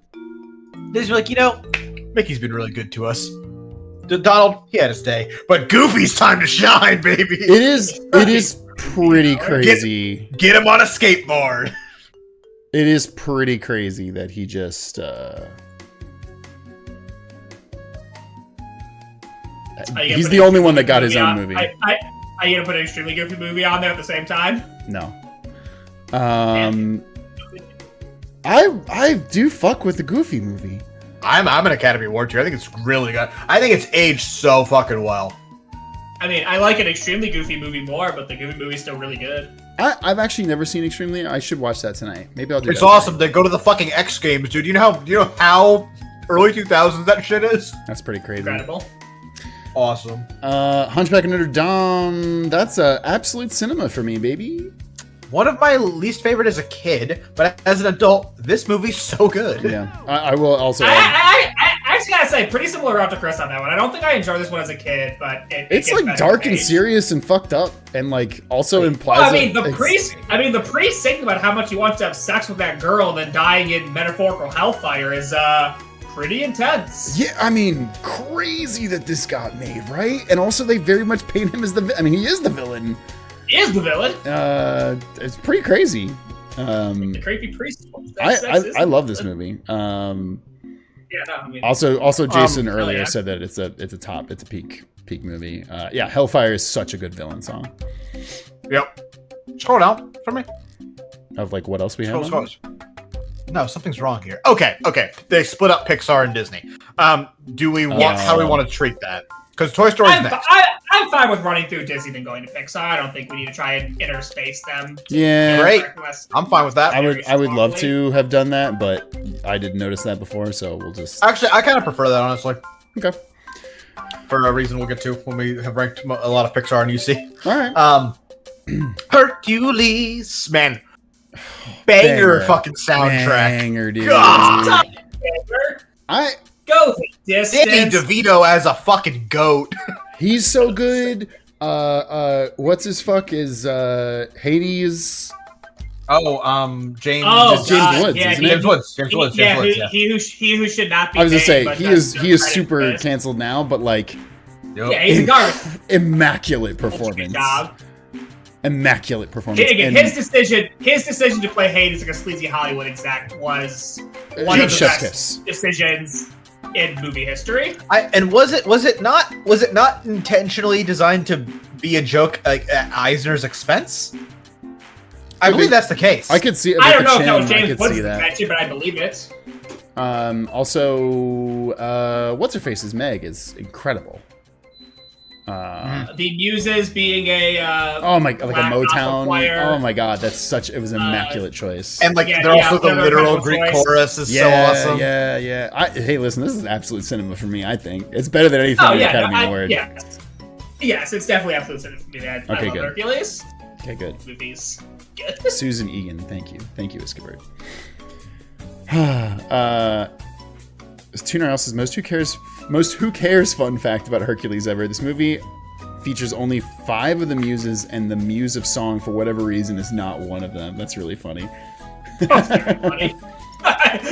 S3: Disney like, Mickey's been really good to us. Donald, he had his day. But Goofy's time to shine, baby.
S1: It is pretty crazy.
S3: Get him on a skateboard.
S1: It is pretty crazy that he just he's the only one that got his own movie.
S2: Are you gonna put an extremely goofy movie on there at the same time?
S1: No. I do fuck with the Goofy movie.
S3: I'm an Academy Award tier. I think it's really good. I think it's aged so fucking well.
S2: I mean, I like an extremely goofy movie more, but the Goofy movie's still really good.
S1: I've actually never seen Extremely. I should watch that tonight. Maybe I'll do
S3: It's
S1: that
S3: awesome. They go to the fucking X Games, dude. You know how early 2000s that shit is?
S1: tonight. That's pretty crazy.
S2: Incredible.
S3: Awesome.
S1: Hunchback of Notre Dame. That's absolute cinema for me, baby.
S3: one of my least favorite as a kid, but as an adult, this movie's so good.
S1: Yeah, I will also.
S2: I just gotta say, pretty similar route to Chris on that one. I don't think I enjoyed this one as a kid, but
S1: it's
S2: gets
S1: like
S2: better
S1: dark
S2: with
S1: and
S2: age.
S1: serious and fucked up, and like also implies.
S2: Well, the priest thinking about how much he wants to have sex with that girl and then dying in metaphorical hellfire is pretty intense.
S1: Yeah, I mean, crazy that this got made, right? And also, they very much paint him as the. I mean, he is the villain.
S2: He is the villain.
S1: It's pretty crazy.
S2: The creepy priest.
S1: I love this movie.
S2: Yeah, no, I mean,
S1: Also, Jason earlier
S2: yeah.
S1: said that it's a peak movie. Yeah, Hellfire is such a good villain song.
S3: Yep. Scroll down for me.
S1: Of like what else we have?
S3: Scroll. No, something's wrong here. Okay. They split up Pixar and Disney. Do we want how we want to treat that? Because Toy Story's next.
S2: I'm fine with running through Disney than going to Pixar. I don't think we need to try and interspace them.
S1: Yeah,
S3: Great. I'm fine with that.
S1: I would love to have done that, but I didn't notice that before, so we'll just.
S3: Actually, I kind of prefer that, honestly.
S1: Okay.
S3: For a reason we'll get to when we have ranked a lot of Pixar and UC.
S1: All right.
S3: Hercules, man, banger fucking soundtrack.
S1: Banger, dude.
S3: God.
S1: I
S2: Go the distance.
S3: Danny DeVito as a fucking goat.
S1: He's so good. What's his fuck is Hades?
S3: Oh, James.
S2: Oh,
S1: James Woods,
S2: yeah,
S1: isn't it?
S3: James Woods. James Woods. Yeah.
S2: He who should not be.
S1: I was gonna
S2: named,
S1: say
S2: but
S1: he
S2: does
S1: is
S2: credit
S1: super
S2: for this.
S1: canceled now, but like
S3: Yep.
S2: Yeah, he's a garbage.
S1: immaculate performance.
S2: Job.
S1: Immaculate performance.
S2: Again,
S1: And
S2: his decision to play Hades like a sleazy Hollywood exec was one of the
S1: chef's
S2: best
S1: kiss.
S2: decisions in movie history.
S3: And was it not intentionally designed to be a joke like at Eisner's expense? I believe that's the case.
S1: I could see it.
S2: I
S1: with
S2: don't
S1: the
S2: know if that was
S1: chin, I
S2: James
S1: could
S2: Woods'
S1: see that.
S2: invention, but I believe it.
S1: Also, what's her face's Meg is incredible.
S2: The Muses being a
S1: Oh my, like a
S2: Black
S1: Motown.
S2: choir.
S1: Oh my god, it was an immaculate choice.
S3: And like
S2: Yeah,
S3: they're
S2: yeah,
S3: also the
S2: they're
S3: literal
S2: incredible
S3: Greek
S2: choice.
S3: chorus is
S1: yeah,
S3: so awesome.
S1: yeah. Hey, listen, this is absolute cinema for me. I think it's better than anything
S2: Oh
S1: in the
S2: yeah,
S1: Academy Award.
S2: yes, it's definitely absolute cinema for me. I
S1: Okay,
S2: love
S1: good.
S2: Hercules
S1: Okay, good.
S2: movies. Good.
S1: Susan Egan, thank you, Iskabird. Tuner Else's most who cares fun fact about Hercules ever. This movie features only 5 of the muses, and the muse of song, for whatever reason, is not one of them. That's really funny.
S2: That's very funny.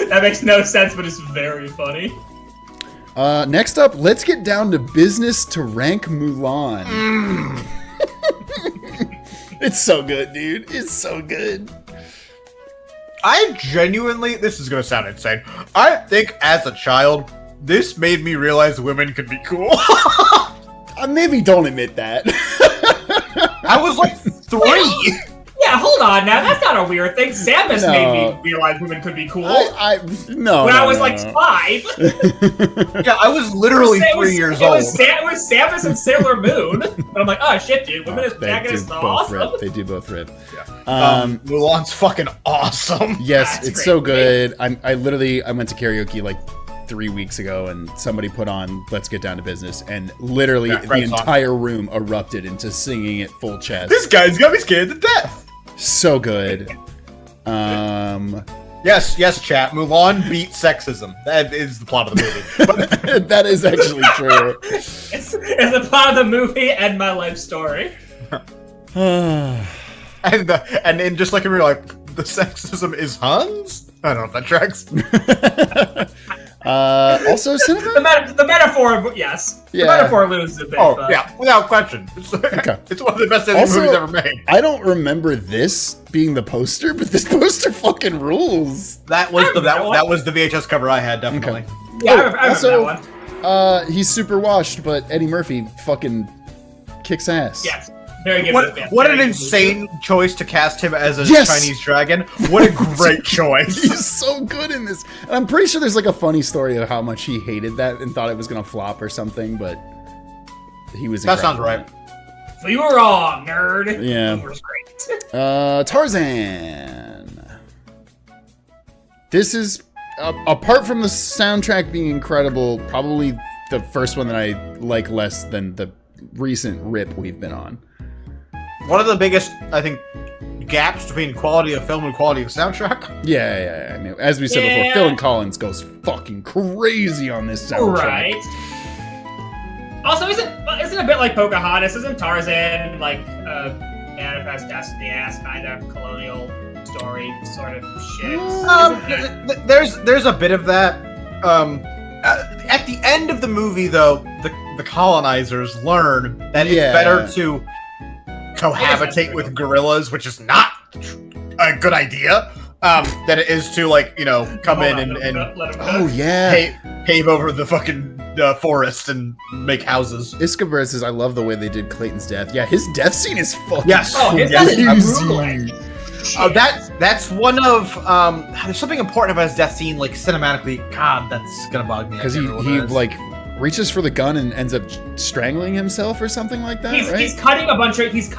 S2: That makes no sense, but it's very funny.
S1: Next up, let's get down to business to rank Mulan. It's so good, dude. It's so good.
S3: I genuinely, this is gonna sound insane. I think as a child, this made me realize women could be cool.
S1: Maybe don't admit that.
S3: I was like 3.
S2: Yeah, hold on now. That's not a weird thing. Samus
S1: No.
S2: made me realize women could be cool.
S1: No.
S2: when
S1: no,
S2: I was
S1: no,
S2: like
S1: no.
S2: 5.
S3: Yeah, I was literally
S2: It
S3: 3 years
S2: it
S3: old.
S2: was Samus and Sailor Moon. And I'm like, oh shit, dude, women as
S1: They
S2: protagonists
S1: do
S2: are
S1: both
S2: awesome.
S1: rip. They do both rip.
S3: Mulan's fucking awesome.
S1: Yes,
S2: That's
S1: it's
S2: great.
S1: so good. I went to karaoke like 3 weeks ago, and somebody put on "Let's Get Down to Business," and literally
S3: Yeah,
S1: the
S3: great song.
S1: entire room erupted into singing it full chest.
S3: This guy's got me scared to death.
S1: So good.
S3: Yes, chat. Mulan beat sexism. That is the plot of the movie. But
S1: That is actually true.
S2: It's a part of the movie and my life story.
S3: and just like in real life, the sexism is Huns? I don't know if that tracks.
S1: Also, cinema.
S2: The metaphor, yes.
S1: Yeah.
S2: The metaphor loses a bit.
S3: Oh,
S2: but
S3: yeah, without question. It's one of the best Disney
S1: Also-
S3: movies ever made.
S1: I don't remember this being the poster, but this poster fucking rules.
S3: That was
S2: I remember
S3: that was the VHS cover I had, definitely.
S2: Yeah, I remember
S1: also-
S2: that one.
S1: He's super washed, but Eddie Murphy fucking kicks ass.
S2: Yes. Very good.
S3: What
S2: Very
S3: an
S2: good
S3: insane choice to cast him as a
S1: Yes!
S3: Chinese dragon. What a great choice.
S1: He's so good in this. And I'm pretty sure there's like a funny story of how much he hated that and thought it was gonna flop or something, but he was
S3: That sounds
S1: incredible.
S3: right.
S2: So you were wrong, nerd.
S1: Yeah.
S2: It was great.
S1: Tarzan. This is, apart from the soundtrack being incredible, probably the first one that I like less than the recent rip we've been on.
S3: One of the biggest, I think, gaps between quality of film and quality of soundtrack.
S1: Yeah. I mean, as we said before,
S2: Yeah.
S1: Phil Collins goes fucking crazy on this soundtrack.
S2: Right. Also, isn't a bit like Pocahontas? Isn't Tarzan like Manifest Destiny-ass kind of colonial story sort of shit?
S3: There's a bit of that. At the end of the movie, though, the colonizers learn that it's better to cohabitate with gorillas, which is not a good idea, than it is to, like, you know, come in and
S1: Oh yeah.
S3: pave over the fucking forest and make houses.
S1: Iskaber says, I love the way they did Clayton's death. Yeah, his death scene is fucking
S3: Yes.
S2: Oh, his
S3: Yes.
S2: death is grueling.
S3: That's one of there's something important about his death scene, like cinematically. God, that's gonna bug me.
S1: because he like reaches for the gun and ends up strangling himself or something like that, right?
S2: He's cutting a bunch. He's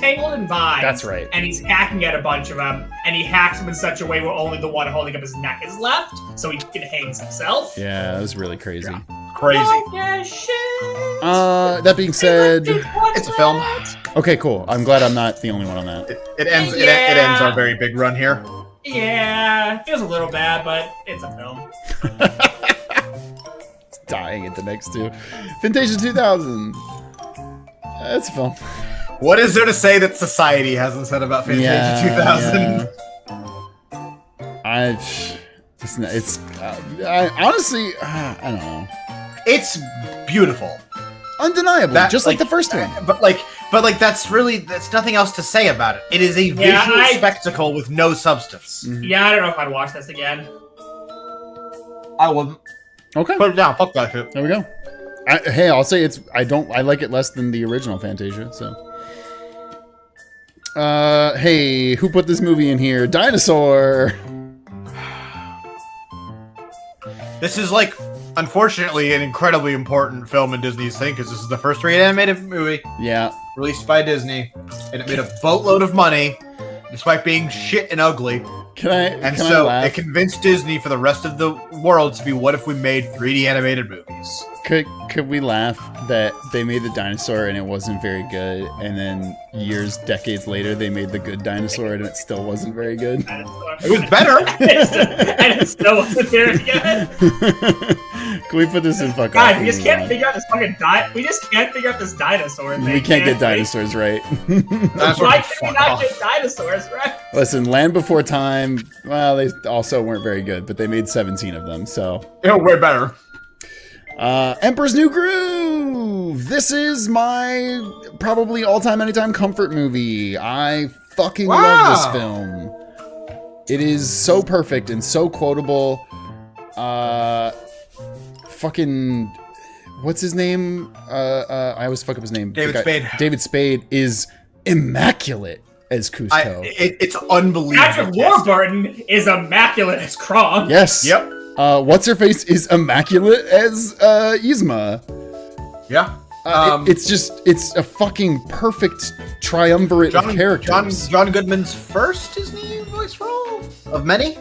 S2: tangled in vines.
S1: That's right.
S2: And he's hacking at a bunch of them, and he hacks them in such a way where only the one holding up his neck is left, so he can hang himself.
S1: Yeah, that was really crazy.
S3: crazy.
S1: That being said,
S3: It's a film.
S1: okay, cool. I'm glad I'm not the only one on that.
S3: It ends. It
S2: Yeah.
S3: ends our very big run here.
S2: Yeah, it feels a little bad, but it's a film.
S1: It's dying at the next two. Fantasia 2000. That's a film.
S3: What is there to say that society hasn't said about Fantasia 2000?
S1: Yeah. I honestly, I don't know.
S3: It's beautiful.
S1: Undeniably,
S3: That,
S1: just like the first one.
S3: But that's nothing else to say about it. It is a visual spectacle with no substance.
S1: Mhm.
S2: Yeah, I don't know if I'd watch this again.
S3: I wouldn't.
S1: Okay,
S3: Put it down. Fuck that shit.
S1: there we go. Hey, I'll say I like it less than the original Fantasia, so. Hey, who put this movie in here? Dinosaur!
S3: This is, like, unfortunately, an incredibly important film in Disney's thing, because this is the first rated animated movie
S1: Yeah.
S3: released by Disney, and it made a boatload of money, despite being shit and ugly.
S1: Can I laugh?
S3: It convinced Disney for the rest of the world to be, what if we made 3D animated movies?
S1: Could we laugh that they made the dinosaur and it wasn't very good, and then decades later, they made the good dinosaur and it still wasn't very good?
S3: It was better.
S2: And it still wasn't very good.
S1: Can we put this in fuck
S2: God,
S1: off?
S2: we just can't figure out this fucking We just can't figure out this dinosaur thing.
S1: We can't get
S2: we?
S1: dinosaurs right.
S2: Why can we not get dinosaurs right?
S1: Listen, Land Before Time, well, they also weren't very good, but they made 17 of them, so.
S3: Yeah, way better.
S1: Emperor's New Groove! This is my probably all-time, anytime comfort movie. I fucking love this film. It is so perfect and so quotable. Fucking... What's his name? I always fuck up his name.
S3: David Spade.
S1: David Spade is immaculate as Cusco.
S3: It's unbelievable.
S2: Patrick Warburton is immaculate as Krong.
S1: Yes.
S3: Yep.
S1: What's her face is immaculate as Yzma.
S3: Yeah.
S1: It's a fucking perfect triumvirate of characters.
S3: John Goodman's first Disney voice role of many.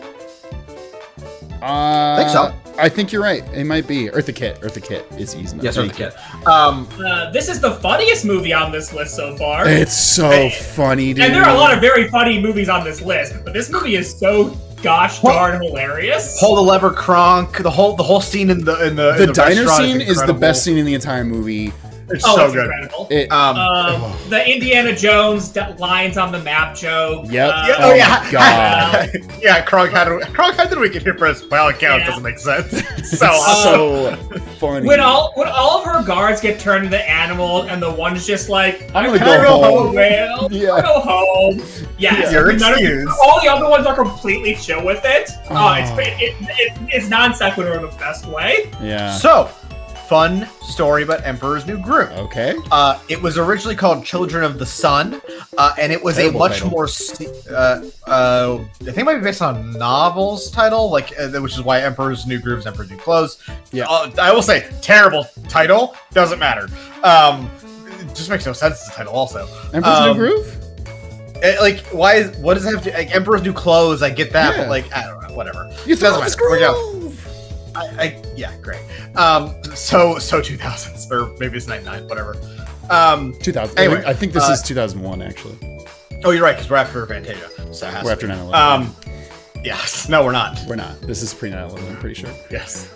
S1: I
S3: think so.
S1: I think you're right. It might be Eartha Kitt. Eartha Kitt is Yzma.
S3: Yes,
S1: Thank
S3: Eartha
S1: you.
S3: Kitt.
S2: This is the funniest movie on this list so far.
S1: It's so funny, dude.
S2: And there are a lot of very funny movies on this list, but this movie is so gosh darn hilarious.
S3: Pull the lever, Kronk. The whole scene in the
S1: diner
S3: restaurant
S1: scene is the best scene in the entire movie.
S3: It's so
S2: it's
S3: good.
S2: incredible.
S1: It,
S2: The Indiana Jones lines on the map joke.
S1: Yep.
S3: Oh yeah,
S1: my God.
S3: yeah. Kronk, how did we get here first? By all accounts,
S2: Yeah.
S3: doesn't make sense.
S1: so funny.
S2: When all of her guards get turned into animals, and the one's just like,
S1: I'm gonna
S2: "Can
S1: go
S2: I
S1: home."
S2: Well,
S1: Yeah.
S2: I'll go home. Yes,
S3: You're
S2: none of-
S3: excused.
S2: all the other ones are completely chill with it.
S1: Oh.
S2: It's non sequitur in the best way.
S1: Yeah.
S3: So, fun story about Emperor's New Groove.
S1: Okay.
S3: It was originally called Children of the Sun, and it was
S1: Terrible
S3: a much
S1: title.
S3: more, I think it might be based on a novel's title, like which is why Emperor's New Grooves, Emperor's New Clothes.
S1: Yeah.
S3: I will say, terrible title, doesn't matter. It just makes no sense as a title also.
S1: Emperor's New Groove?
S3: What does it have to, like, Emperor's New Clothes, I get that,
S1: Yeah.
S3: but like, I don't know, whatever.
S1: You
S3: Doesn't
S1: thought it was
S3: matter. We're going.
S1: Groove.
S3: Yeah, great. So 2000s, or maybe it's 99, whatever.
S1: 2000.
S3: Anyway,
S1: I think this is 2001, actually.
S3: Oh, you're right, because we're after Fantasia. So it has
S1: We're
S3: to
S1: after
S3: be.
S1: 9/11.
S3: Yes. No, we're not.
S1: We're not. This is pre 9/11. I'm pretty sure.
S3: Yes.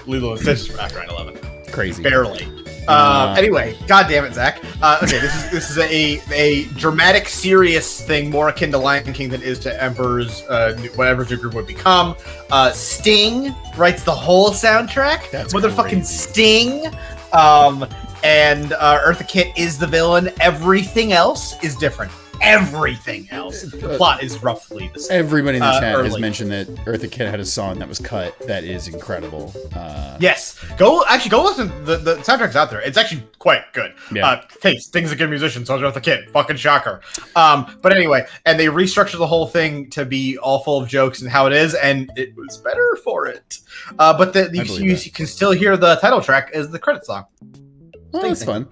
S3: Lilo and Stitch is after 9/11.
S1: Crazy.
S3: Barely. Anyway, god damn it, Zach. Okay, this is a dramatic, serious thing, more akin to Lion King than is to Emperor's whatever new group would become. Sting writes the whole soundtrack.
S1: That's
S3: motherfucking
S1: crazy.
S3: Sting. And Eartha Kitt is the villain. Everything else is different. Everything else. The plot is roughly the same.
S1: Everybody in the chat has
S3: early.
S1: mentioned that Eartha Kitt had a song that was cut. That is incredible.
S3: Yes, go listen. The soundtrack's out there. It's actually quite good.
S1: Yeah.
S3: Hey, Sting's a good musician, so is Eartha Kitt. Fucking shocker. But anyway, and they restructured the whole thing to be all full of jokes and how it is, and it was better for it. But you can still hear the title track as the credit song.
S1: Well, that's fun.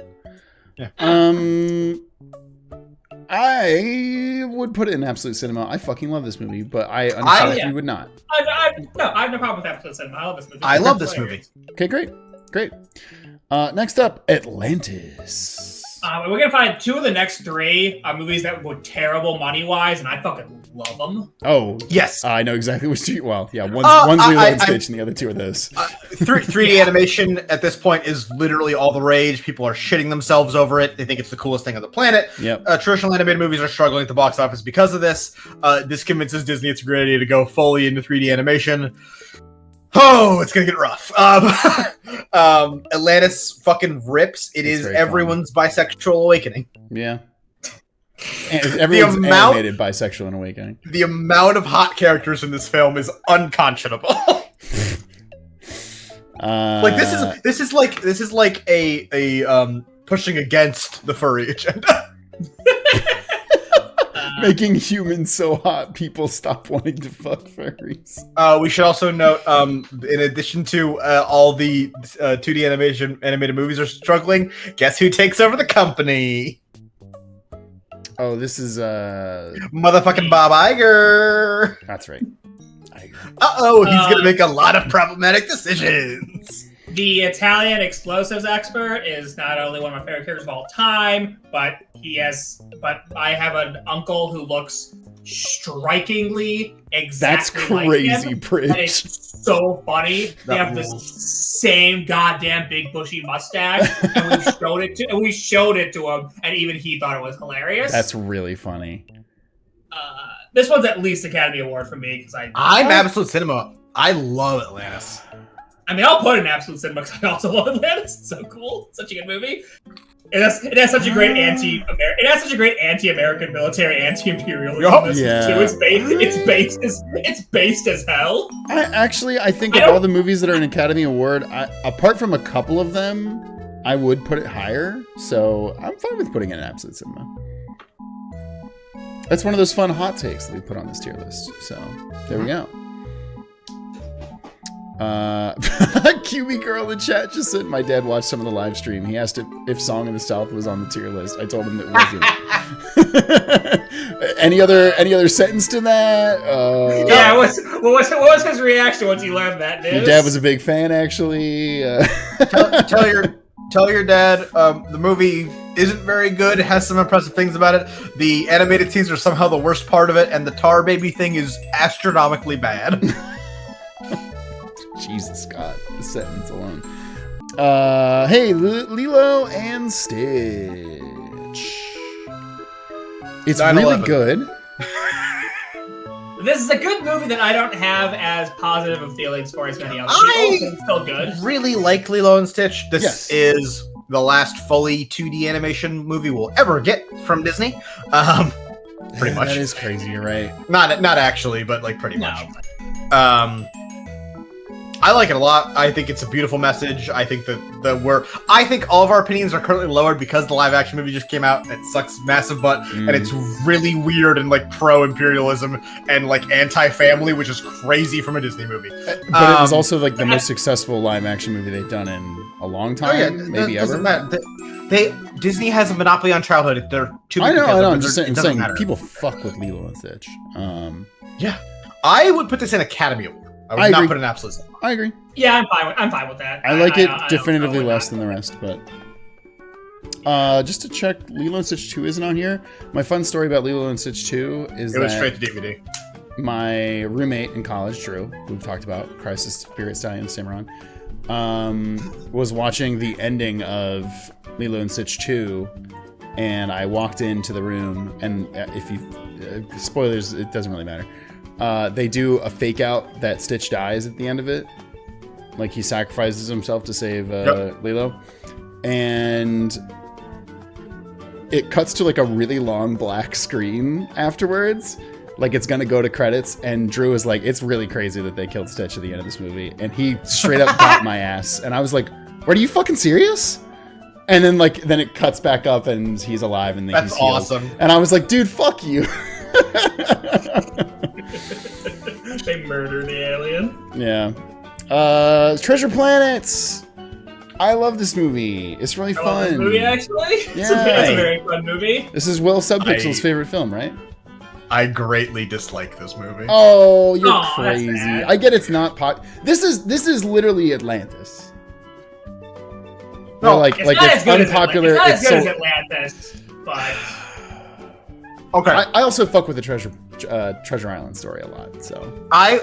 S3: Yeah.
S1: I would put it in absolute cinema. I fucking love this movie, but I understand if you would not.
S2: I have no problem with absolute cinema. I love this movie.
S3: I love this movie.
S1: Okay, great. Next up, Atlantis.
S2: We're gonna find two of the next three movies that were terrible money-wise, and I fucking love them.
S1: Oh,
S3: Yes.
S1: I know exactly which two. Well, yeah, one's Lilo and Stitch, and the other two are those.
S3: 3D animation at this point is literally all the rage. People are shitting themselves over it. They think it's the coolest thing on the planet.
S1: Yep.
S3: Traditional animated movies are struggling at the box office because of this. This convinces Disney it's a great idea to go fully into 3D animation. Oh, it's gonna get rough. Atlantis fucking rips. It is everyone's bisexual awakening.
S1: Yeah. And everyone's animated bisexual and awakening.
S3: The amount of hot characters in this film is unconscionable. Like this is like a pushing against the furry agenda.
S1: Making humans so hot, people stop wanting to fuck furries.
S3: We should also note, in addition to all the 2D animated movies are struggling, guess who takes over the company?
S1: Oh, this is
S3: Motherfucking Bob Iger.
S1: That's right.
S3: Uh-oh, he's gonna make a lot of problematic decisions.
S2: The Italian explosives expert is not only one of my favorite characters of all time, but I have an uncle who looks strikingly exactly like him.
S1: That's crazy, Bridge.
S2: And it's so funny. They have the same goddamn big bushy mustache, and we showed it to him, and even he thought it was hilarious.
S1: That's really funny.
S2: This one's at least Academy Award for me because
S3: I'm absolute cinema. I love Atlantis.
S2: I mean, I'll put it in absolute cinema because I also love Atlantis. It's so cool. It's such a good movie. It has such a great anti-American military, anti-imperialism.
S1: Yeah.
S2: Too. It's based as hell.
S1: I think of all the movies that are an Academy Award, apart from a couple of them, I would put it higher. So I'm fine with putting it in absolute cinema. That's one of those fun hot takes that we put on this tier list. So there we go. QB girl in the chat just said my dad watched some of the live stream. He asked if Song of the South was on the tier list. I told him it wasn't. Any other sentence to that?
S2: Yeah. What was his reaction once he learned that news?
S1: Your dad was a big fan, actually.
S3: Tell your dad the movie isn't very good. It has some impressive things about it. The animated scenes are somehow the worst part of it, and the tar baby thing is astronomically bad.
S1: Jesus, Scott, the sentence alone. Hey, Lilo and Stitch. It's
S3: 9/11.
S1: really good.
S2: This is a good movie that I don't have as positive of feelings for as many other people. But it's still good.
S3: Really like Lilo and Stitch. This is the last fully 2D animation movie we'll ever get from Disney. Pretty much.
S1: That is crazy. You're right.
S3: Not actually, but like pretty much. I like it a lot. I think it's a beautiful message. I think I think all of our opinions are currently lowered because the live action movie just came out and it sucks massive butt and it's really weird and like pro-imperialism and like anti-family, which is crazy from a Disney movie.
S1: But it was also like the most successful live action movie they've done in a long time, maybe ever.
S3: Disney has a monopoly on childhood. They're too big.
S1: I know. I'm
S3: just
S1: saying people fuck with Lilo and Stitch.
S3: Yeah, I would put this in Academy Award. I would not put an absolute.
S1: I agree.
S2: Yeah, I'm fine with that.
S1: I like it definitively less than the rest, but Just to check, Lilo and Stitch 2 isn't on here. My fun story about Lilo and Stitch 2 is
S3: It was
S1: that
S3: straight to DVD.
S1: my roommate in college, Drew, who we've talked about, Crisis, Spirit Stallion, Cimarron, was watching the ending of Lilo and Stitch 2, and I walked into the room, and if you spoilers, it doesn't really matter. They do a fake out that Stitch dies at the end of it, like he sacrifices himself to save Lilo, and it cuts to like a really long black screen afterwards. Like it's gonna go to credits, and Drew is like, "It's really crazy that they killed Stitch at the end of this movie," and he straight up got my ass, and I was like, "Are you fucking serious?" And then then it cuts back up, and he's alive, and
S3: That's
S1: he's healed.
S3: awesome.
S1: And I was like, "Dude, fuck you."
S2: They murdered the alien.
S1: Yeah. Treasure Planets. I love this movie. It's really
S2: I love this
S1: fun.
S2: movie, actually. It's a
S1: Yeah.
S2: very fun movie.
S1: This is Will Subpixel's favorite film, right?
S3: I greatly dislike this movie.
S1: Oh, you're
S2: Aw, that's
S1: crazy.
S2: bad.
S1: I get it's not pot. This is literally Atlantis.
S3: No,
S1: like
S2: It's not as
S1: it's
S2: good
S1: unpopular.
S2: As
S1: It's
S2: good as
S1: so.
S2: Atlantis, but
S3: Okay.
S1: I also fuck with the Treasure Island story a lot. So
S3: I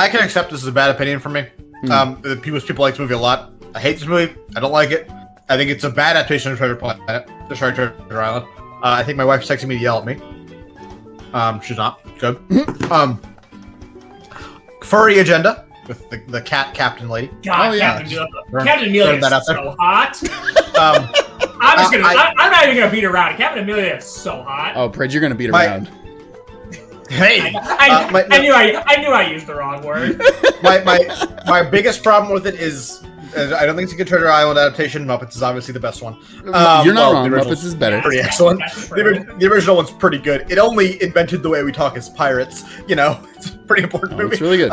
S3: can accept this is a bad opinion from me. People like this movie a lot. I hate this movie. I don't like it. I think it's a bad adaptation of Treasure Treasure Island. I think my wife's texting me to yell at me. She's not. Good. Furry agenda with the cat captain lady.
S2: God,
S1: Oh, yeah.
S2: Captain Amelia
S3: Turn that
S2: is
S3: out there.
S2: so hot.
S3: Um,
S2: I'm not even gonna beat around. Captain Amelia is so hot.
S1: oh, Pred, you're gonna beat
S3: My-
S1: around.
S3: hey,
S2: I knew I used the wrong word.
S3: my biggest problem with it is I don't think it's a good Treasure Island adaptation. Muppets is obviously the best one.
S1: You're not
S3: well,
S1: wrong.
S3: the original's
S1: Muppets is better.
S3: Pretty
S2: That's
S3: excellent.
S2: that's
S3: The original one's pretty good. It only invented the way we talk as pirates. You know, it's a pretty important
S1: Oh,
S3: movie.
S1: it's really good.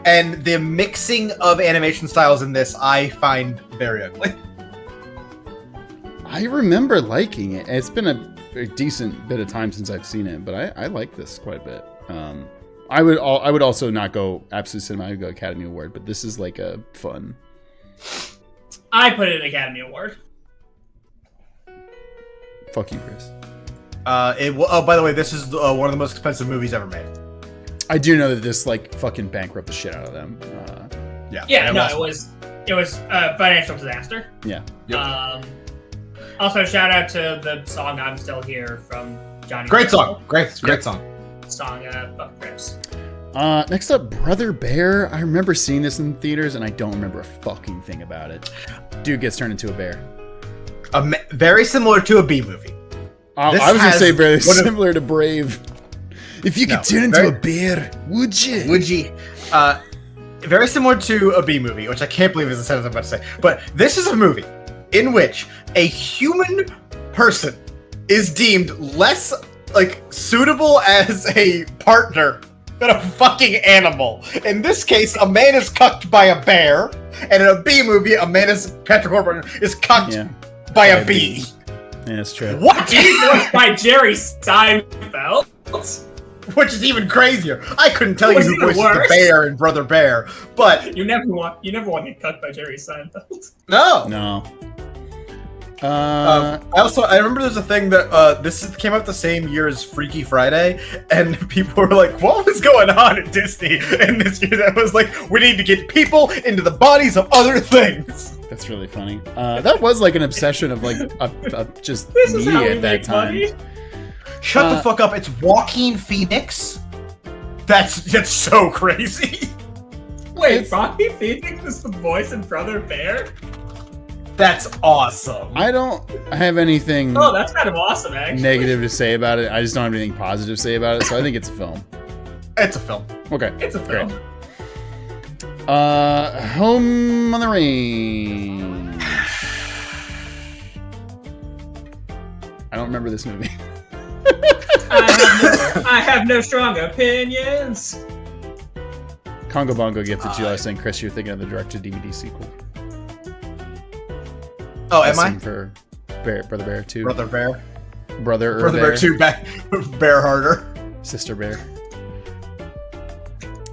S3: And the mixing of animation styles in this, I find very ugly.
S1: I remember liking it. It's been a decent bit of time since I've seen it, but I like this quite a bit. I would also not go absolute cinema. I would go Academy Award, but this is like a fun.
S2: I put it in Academy Award.
S1: Fuck you, Chris.
S3: By the way, this is one of the most expensive movies ever made.
S1: I do know that this like fucking bankrupt the shit out of them.
S2: Yeah, no, it was a financial disaster.
S1: Yeah.
S3: Yep.
S2: Also, shout out to the song "I'm Still Here" from Johnny.
S3: Great
S2: Mitchell.
S3: song. Great song.
S2: Song, Buck Crips.
S1: Next up, Brother Bear. I remember seeing this in theaters, and I don't remember a fucking thing about it. Dude gets turned into a bear.
S3: Very similar to a B movie.
S1: I
S3: This
S1: was gonna
S3: has
S1: say very
S3: one of-
S1: similar to Brave. If you could
S3: No,
S1: turn into
S3: very-
S1: a bear, would you?
S3: Would you? Very similar to a B movie, which I can't believe is the sentence I'm about to say. But this is a movie in which a human person is deemed less suitable as a partner than a fucking animal. In this case, a man is cucked by a bear, and in a B movie, a man is Patrick Warburton is cucked by a bee.
S1: Yeah, that's true.
S3: What?
S2: He's voiced by Jerry Seinfeld.
S3: Which is even crazier. I couldn't tell you
S2: What's
S3: who
S2: even
S3: voices the
S2: worse?
S3: bear in Brother Bear, but
S2: You never want to get cut by Jerry Seinfeld.
S3: no.
S1: No.
S3: I remember there's a thing that came out the same year as Freaky Friday, and people were like, "What was going on at Disney?" And this year, that was like, "We need to get people into the bodies of other things."
S1: That's really funny. That was like an obsession of like just
S2: This is how
S1: me
S2: we
S1: at that
S2: make
S1: time.
S2: money.
S3: Shut the fuck up! It's Joaquin Phoenix. That's so crazy.
S2: Wait, Rocky Phoenix is the voice in Brother Bear?
S3: That's awesome.
S1: I don't have anything
S2: Oh, that's kind of awesome, actually.
S1: negative to say about it. I just don't have anything positive to say about it, so I think it's a film.
S3: It's a film.
S1: Okay.
S2: It's a film.
S1: Great. Home on the Range. I don't remember this movie.
S2: I have no strong opinions.
S1: Congo Bongo gifted you last saying, Chris, you're thinking of the direct-to-DVD sequel.
S3: Oh, am I?
S1: Same for Brother Bear 2.
S3: Brother Bear.
S1: Brother
S3: Brother Bear 2 back. Bear harder.
S1: Sister Bear.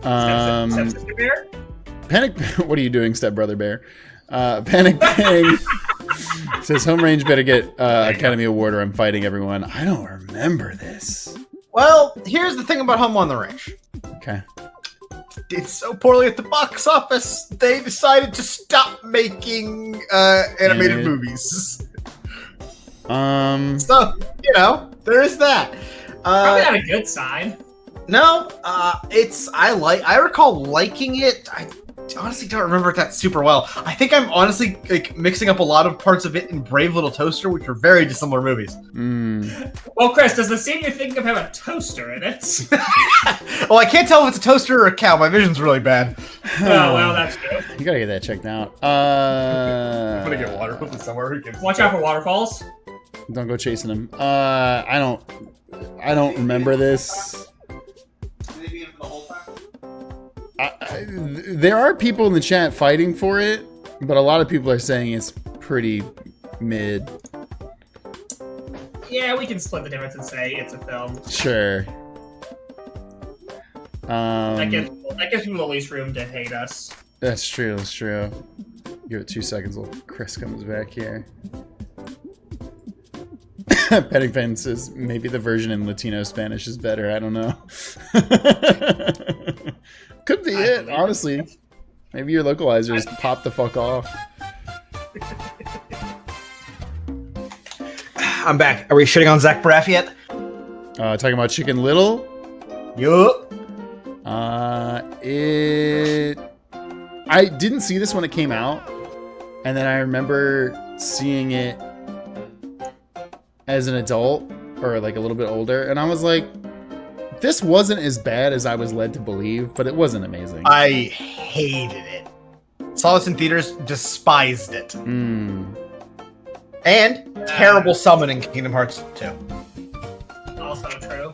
S2: Sister Bear?
S1: Panic. What are you doing, Step Brother Bear? Panic Bang. Says Home Range better get Academy Award or I'm fighting everyone. I don't remember this.
S3: Well, here's the thing about Home on the Range.
S1: Okay.
S3: Did so poorly at the box office, they decided to stop making animated movies. So, there is that.
S2: Probably not a good sign.
S3: No, I recall liking it. I honestly don't remember it that super well. I think I'm honestly mixing up a lot of parts of it in Brave Little Toaster, which are very dissimilar movies.
S2: Well, Chris, does the scene you're thinking of have a toaster in it?
S3: Well, I can't tell if it's a toaster or a cow. My vision's really bad.
S2: Oh, well, that's true.
S1: You gotta get that checked out.
S3: I'm gonna get water with it somewhere. Who gives
S2: Watch out for waterfalls.
S1: Don't go chasing him. I don't remember this. There are people in the chat fighting for it, but a lot of people are saying it's pretty mid.
S2: Yeah, we can split the difference and say it's a film.
S1: Sure.
S2: That gives people the least room to hate us.
S1: That's true. That's true. Give it 2 seconds while Chris comes back here. Petting Pen says maybe the version in Latino Spanish is better. I don't know. Could be it, honestly. Maybe your localizers pop the fuck off.
S3: I'm back. Are we shitting on Zach Braff yet?
S1: Talking about Chicken Little?
S3: Yup.
S1: I didn't see this when it came out, and then I remember seeing it as an adult, or like a little bit older, and I was like, this wasn't as bad as I was led to believe, but it wasn't amazing.
S3: I hated it. Saw this in theaters, despised it. And terrible summon in Kingdom Hearts 2.
S2: Also true.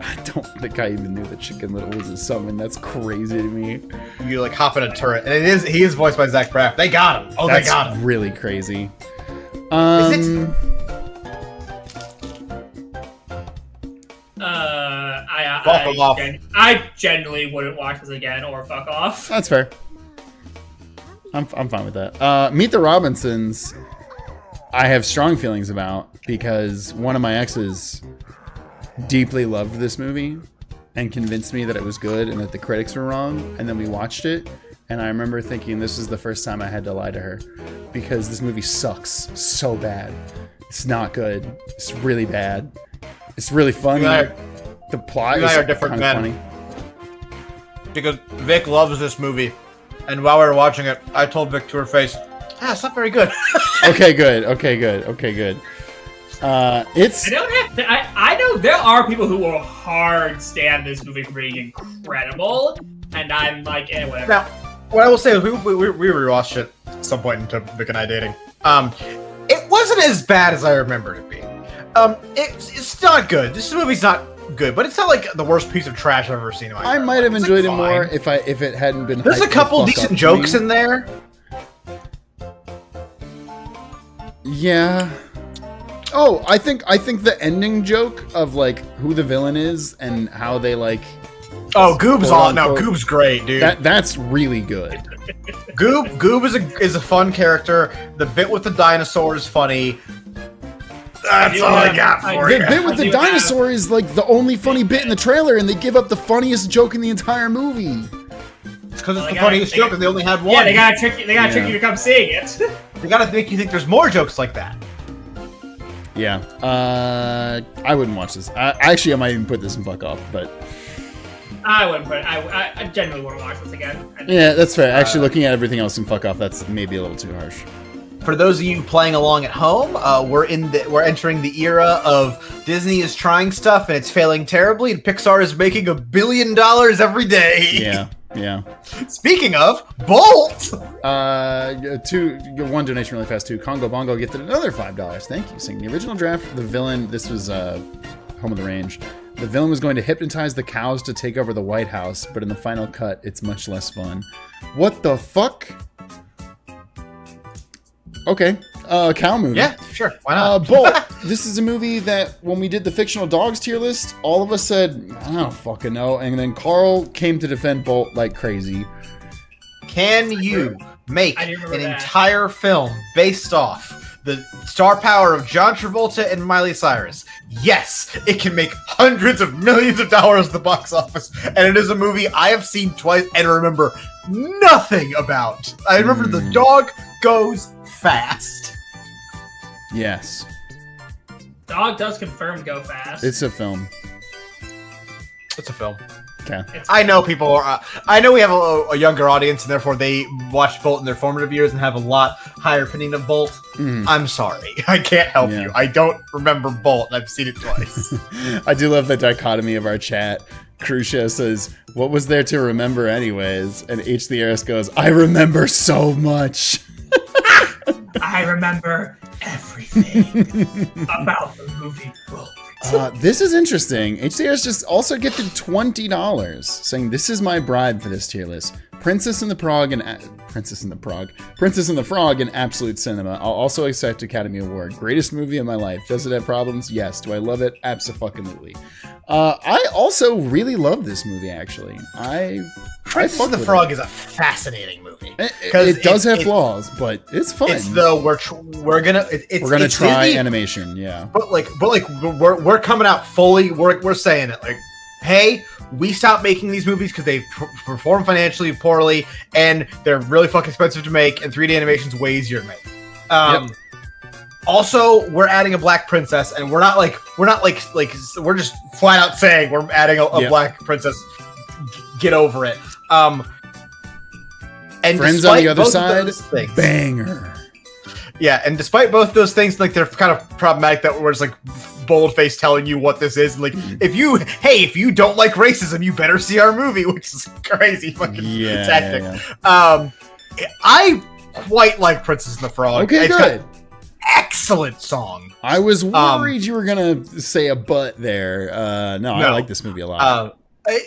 S1: I don't think I even knew that Chicken Little was a summon. That's crazy to me.
S3: You like hop in a turret, and he is voiced by Zach Braff. They got him. Oh,
S1: That's
S3: they got him.
S1: Really crazy.
S3: Is it?
S2: I genuinely wouldn't watch this again or fuck off.
S1: That's fair. I'm fine with that. Meet the Robinsons, I have strong feelings about because one of my exes deeply loved this movie and convinced me that it was good and that the critics were wrong. And then we watched it, and I remember thinking this is the first time I had to lie to her because this movie sucks so bad. It's not good. It's really bad. It's really funny. The plot is
S3: are different men.
S1: funny.
S3: Because Vic loves this movie, and while we were watching it, I told Vic to her face, it's not very good.
S1: Okay, good. It's.
S2: I know there are people who will hard stand this movie for being incredible, and I'm like, whatever.
S3: Now, what I will say is we rewatched it at some point into Vic and I dating. It wasn't as bad as I remembered it being. It's not good. This movie's not good, but it's not like the worst piece of trash I've ever seen in my life.
S1: I might have enjoyed it more if it hadn't been.
S3: There's a couple decent jokes in there.
S1: Yeah. Oh, I think the ending joke of like who the villain is and how they like.
S3: Oh, Goob's on. No, Goob's great, dude.
S1: That's really good.
S3: Goob is a fun character. The bit with the dinosaur is funny. That's all I got for you.
S1: The bit with the dinosaur is like the only funny bit in the trailer, and they give up the funniest joke in the entire movie.
S3: It's because it's the funniest joke, and they only had one.
S2: Yeah, they gotta trick you. They gotta trick you to come seeing it.
S3: They gotta make you think there's more jokes like that.
S1: Yeah. I wouldn't watch this. I might even put this in fuck off, but.
S2: I wouldn't put it. I genuinely wouldn't watch this again.
S1: Yeah, that's fair. Actually, looking at everything else in fuck off, that's maybe a little too harsh.
S3: For those of you playing along at home, we're entering the era of Disney is trying stuff and it's failing terribly, and Pixar is making $1 billion every day.
S1: Yeah.
S3: Speaking of, Bolt!
S1: One donation really fast too. Congo Bongo gifted another $5. Thank you. Saying the original draft, the villain, this was Home of the Range. The villain was going to hypnotize the cows to take over the White House, but in the final cut, it's much less fun. What the fuck? Okay, cow movie.
S3: Yeah, sure. Why not?
S1: Bolt. This is a movie that when we did the fictional dogs tier list, all of us said, I don't fucking know. And then Carl came to defend Bolt like crazy.
S3: Can you make an entire film based off the star power of John Travolta and Miley Cyrus. Yes, it can make hundreds of millions of dollars at the box office, and it is a movie I have seen twice and remember nothing about. I remember the dog goes fast.
S1: Yes.
S2: Dog does confirm go fast.
S1: It's a film.
S3: It's a film.
S1: Okay.
S3: I know people are. I know we have a younger audience, and therefore they watched Bolt in their formative years and have a lot higher opinion of Bolt. I'm sorry, I can't help you. I don't remember Bolt, and I've seen it twice.
S1: I do love the dichotomy of our chat. Crucia says, "What was there to remember, anyways?" And H. the Heiress goes, "I remember so much."
S2: I remember everything about the movie Bolt.
S1: This is interesting. HCR's just also gifted $20, saying this is my bribe for this tier list. Princess and the Frog and Absolute Cinema. I'll also accept Academy Award. Greatest movie of my life. Does it have problems? Yes. Do I love it? Abso-fucking-lutely. I also really love this movie, actually.
S3: Princess and the Frog is a fascinating movie.
S1: It does have flaws, but it's fun.
S3: It's we're gonna
S1: try
S3: Disney,
S1: animation, yeah.
S3: But we're coming out fully. We're saying it like, hey, we stopped making these movies because they perform financially poorly and they're really fucking expensive to make, and 3D animation's way easier to make. Also, we're adding a black princess, and we're just flat out saying we're adding a black princess. Get over it. And
S1: Friends on the Other Side, banger.
S3: Yeah, and despite both those things, like they're kind of problematic that we're just like bold-faced telling you what this is. And, like, if you don't like racism, you better see our movie, which is crazy fucking tactic. I quite like Princess and the Frog.
S1: Okay,
S3: it's
S1: good.
S3: Excellent song.
S1: I was worried you were gonna say a but there. No, I like this movie a lot.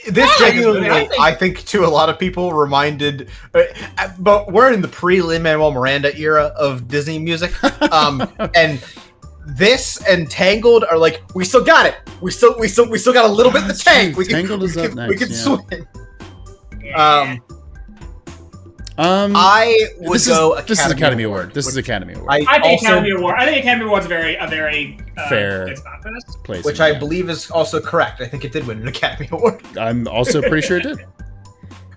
S3: This genuinely, I think, to a lot of people, reminded. But we're in the pre-Lin-Manuel Miranda era of Disney music, and this and Tangled are like, we still got it. We still got a little bit in the tank.
S1: Tangled is up next.
S3: We can swing.
S1: I would
S3: go.
S1: This is Academy Award. This is Academy Award.
S2: I think Academy Award. I think Academy Award's a very
S1: fair
S2: place,
S3: which I believe is also correct. I think it did win an Academy Award.
S1: I'm also pretty sure it did.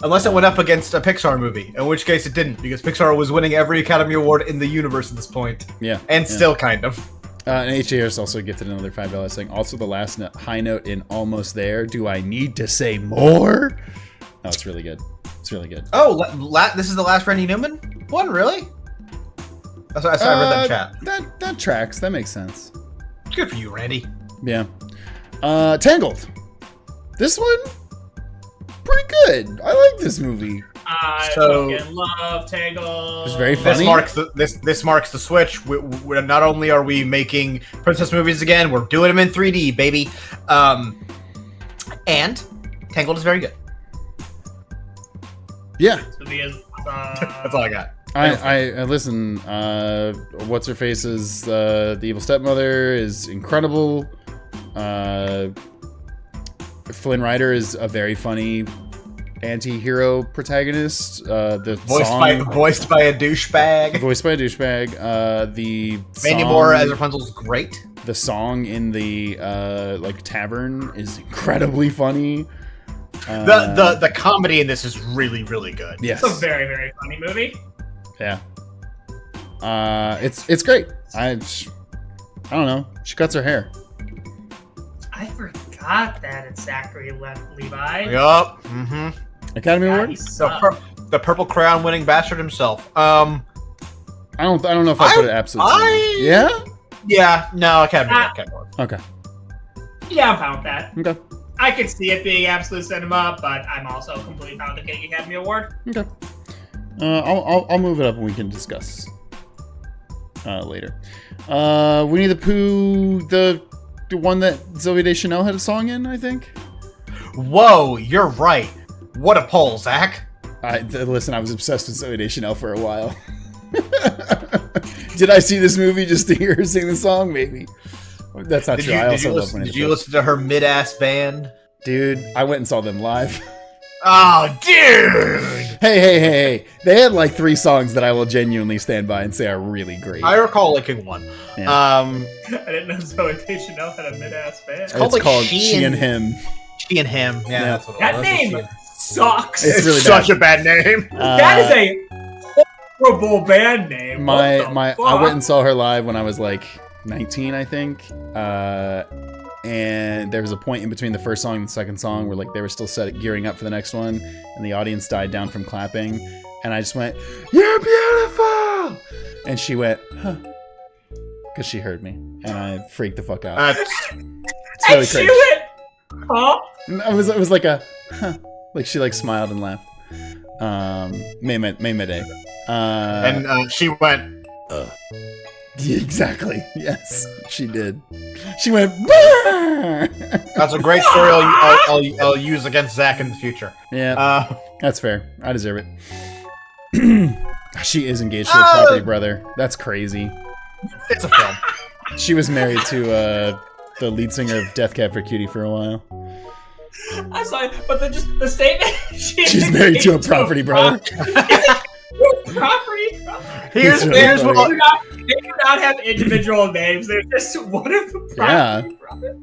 S3: Unless it went up against a Pixar movie, in which case it didn't, because Pixar was winning every Academy Award in the universe at this point.
S1: Yeah,
S3: and still kind of.
S1: And HAR's also gifted another $5 saying, also the last high note in Almost There. Do I need to say more? Oh, it's really good. It's really good.
S3: Oh, this is the last Randy Newman one, really? I read that in chat.
S1: That tracks. That makes sense.
S3: Good for you, Randy.
S1: Yeah. Tangled. This one, pretty good. I like this movie.
S2: I fucking love Tangled.
S1: It's very funny.
S3: This marks the switch. We're not only are we making princess movies again, we're doing them in 3D, baby. And Tangled is very good.
S1: Yeah.
S3: That's all I got.
S1: I listen. What's her face's the evil stepmother is incredible. Flynn Rider is a very funny anti-hero protagonist.
S3: Voiced by a douchebag.
S1: Voiced by a douchebag. The
S3: Mandy Moore as Rapunzel is great.
S1: The song in the tavern is incredibly funny.
S3: The comedy in this is really, really good.
S1: Yes.
S2: It's a very, very funny movie.
S1: Yeah. It's great. I don't know. She cuts her hair.
S2: I forgot that it's Zachary Levi.
S3: Yup. Mm-hmm.
S1: Academy Award.
S3: The Purple Crayon winning bastard himself.
S1: I don't know if I put it absolutely. Yeah.
S3: Yeah. No. Academy Award.
S1: Okay.
S2: Yeah, I'm fine with that.
S1: Okay.
S2: I could see it being absolute cinema, but I'm also completely fine with getting Academy Award.
S1: Okay. I'll move it up and we can discuss later. Winnie the Pooh, the one that Zooey Deschanel had a song in, I think.
S3: Whoa, you're right. What a poll, Zach.
S1: Listen, I was obsessed with Zooey Deschanel for a while. Did I see this movie just to hear her sing the song? Maybe. That's not true. I also love Winnie the Pooh.
S3: Did you listen to her mid-ass band?
S1: Dude, I went and saw them live.
S3: Oh, dude!
S1: Hey. They had like 3 songs that I will genuinely stand by and say are really great.
S3: I recall liking one.
S1: Yeah.
S2: I didn't know Zoe Deschanel had a mid-ass band.
S1: It's
S3: called, like,
S1: called
S3: She
S1: She and
S3: and-
S1: Him.
S3: She and Him. Yeah, that's what it
S2: That
S3: was.
S2: name sucks.
S1: It's really
S3: such a bad name.
S2: That is a horrible band name.
S1: I went and saw her live when I was like 19, I think. And there was a point in between the first song and the second song where like they were still gearing up for the next one, and the audience died down from clapping, and I just went, "You're beautiful," and she went, "Huh," because she heard me, and I freaked the fuck out. It's really
S2: and she
S1: cringe.
S2: went, huh?
S1: It was like a, huh, like she like smiled and laughed. Made my day.
S3: And she went.
S1: Yeah, exactly. Yes, she did. She went. "Brr!"
S3: That's a great story. I'll use against Zach in the future.
S1: Yeah, that's fair. I deserve it. She is engaged to a property brother. That's crazy.
S3: It's a film.
S1: She was married to the lead singer of Death Cab for Cutie for a while.
S2: I'm sorry, but the statement.
S1: She's married to a property brother.
S2: Property.
S3: Here's what.
S2: They do not have individual names. They're just one of the property brothers.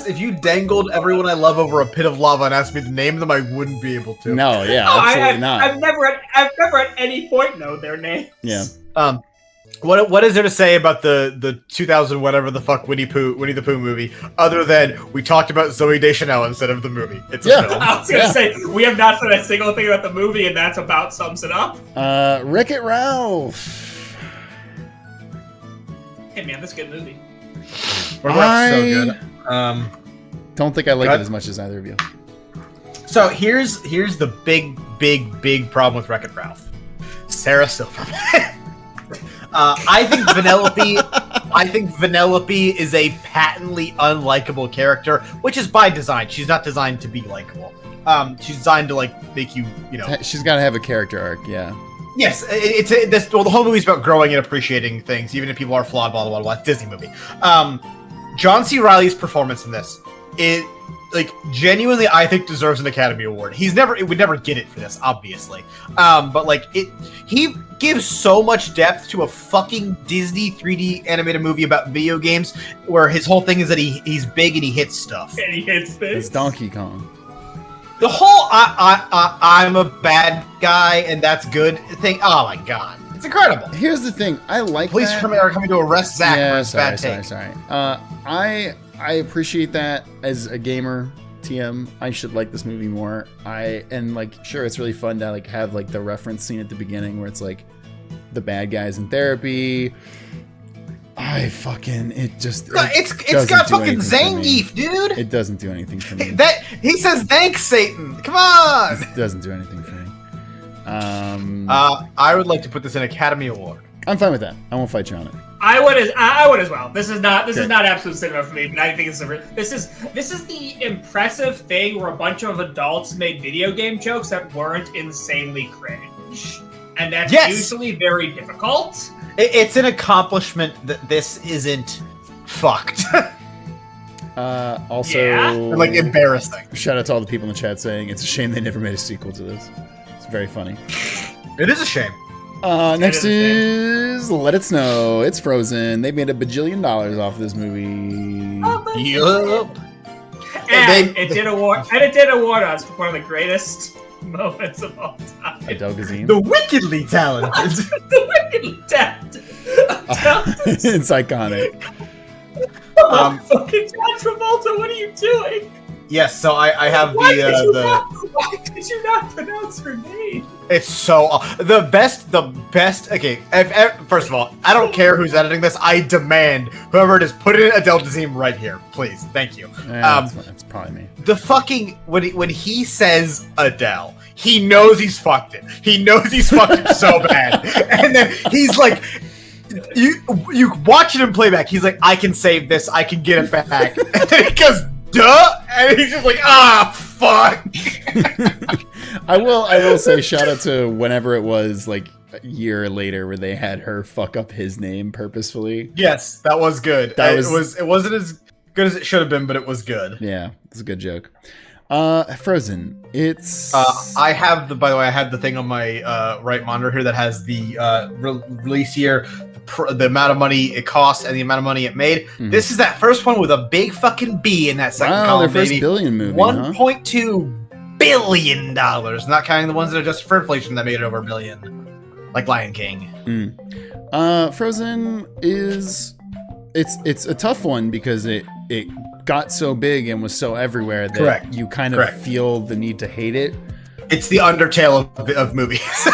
S3: If you dangled everyone I love over a pit of lava and asked me to name them, I wouldn't be able to.
S1: No, yeah,
S2: No,
S1: absolutely not.
S2: I've never at any point known their names.
S1: Yeah.
S3: What is there to say about the 2000 whatever the fuck Winnie the Pooh movie other than we talked about Zoe Deschanel instead of the movie? It's a film.
S2: I was gonna say we have not said a single thing about the movie, and that's about sums it up.
S1: Wreck-It Ralph.
S2: Hey man, this is a good movie.
S3: So good.
S1: Don't think I like it as much as either of you.
S3: So here's the big problem with Wreck-It Ralph. Sarah Silverman. I think Vanellope is a patently unlikable character, which is by design. She's not designed to be likable. She's designed to like make you know.
S1: She's got to have a character arc, yeah.
S3: Yes, the whole movie's about growing and appreciating things, even if people are flawed. Blah blah blah. It's a Disney movie. John C. Reilly's performance in this, it like genuinely, I think deserves an Academy Award. Would never get it for this, obviously. But like he gives so much depth to a fucking Disney 3D animated movie about video games, where his whole thing is that he's big and he hits stuff.
S2: And he hits things.
S1: It's Donkey Kong.
S3: The whole I'm a bad guy and that's good thing. Oh my god, it's incredible.
S1: Here's the thing, I like
S3: Police
S1: that.
S3: are coming to arrest Zach for his bad take.
S1: Sorry. I appreciate that as a gamer. TM, I should like this movie more. Sure, it's really fun to like have like the reference scene at the beginning where it's like the bad guys in therapy. It's got fucking
S3: Zangief, dude.
S1: It doesn't do anything for me.
S3: That he says thanks, Satan. Come on.
S1: It doesn't do anything for me.
S3: I would like to put this in Academy Award.
S1: I'm fine with that. I won't fight you on it.
S2: I would as well. This is not absolute cinema for me, but I think this is the impressive thing where a bunch of adults made video game jokes that weren't insanely cringe, and that's usually very difficult.
S3: It's an accomplishment that this isn't fucked. Like embarrassing.
S1: Shout out to all the people in the chat saying it's a shame they never made a sequel to this. It's very funny.
S3: It is a shame.
S1: Next is Let It Snow. It's Frozen. They made $1 bajillion off this movie.
S3: Yup.
S2: And it did award us for one of the greatest moments of all time.
S1: Adele Gazine.
S3: The wickedly talented.
S2: The wickedly talented.
S1: It's iconic.
S2: Fucking John Travolta, what are you doing?
S3: Yes, so I have
S2: Why did you not pronounce her name?
S3: It's so the best. Okay, first of all, I don't care who's editing this. I demand whoever it is put in Adele Dazeem right here, please. Thank you.
S1: That's probably me.
S3: The fucking when he says Adele, he knows he's fucked it. He knows he's fucked it so bad, and then he's like. You watching him play back, he's like, I can save this, I can get it back. And then he goes, duh! And he's just like, fuck!
S1: I will say shout out to whenever it was like a year later where they had her fuck up his name purposefully.
S3: Yes, that was good. It wasn't as good as it should have been, but it was good.
S1: Yeah, it's a good joke. Frozen. It's.
S3: I have the. By the way, I have the thing on my right monitor here that has the release year, the amount of money it cost, and the amount of money it made.
S1: Mm-hmm.
S3: This is that first one with a big fucking B in that second
S1: Wow,
S3: column.
S1: their first
S3: baby.
S1: billion movie.
S3: $1.2 billion, not counting the ones that are just for inflation that made it over $1 billion, like Lion King.
S1: Frozen is. It's a tough one because it got so big and was so everywhere that
S3: Correct.
S1: you kind of
S3: Correct.
S1: feel the need to hate it.
S3: It's the Undertale of movies.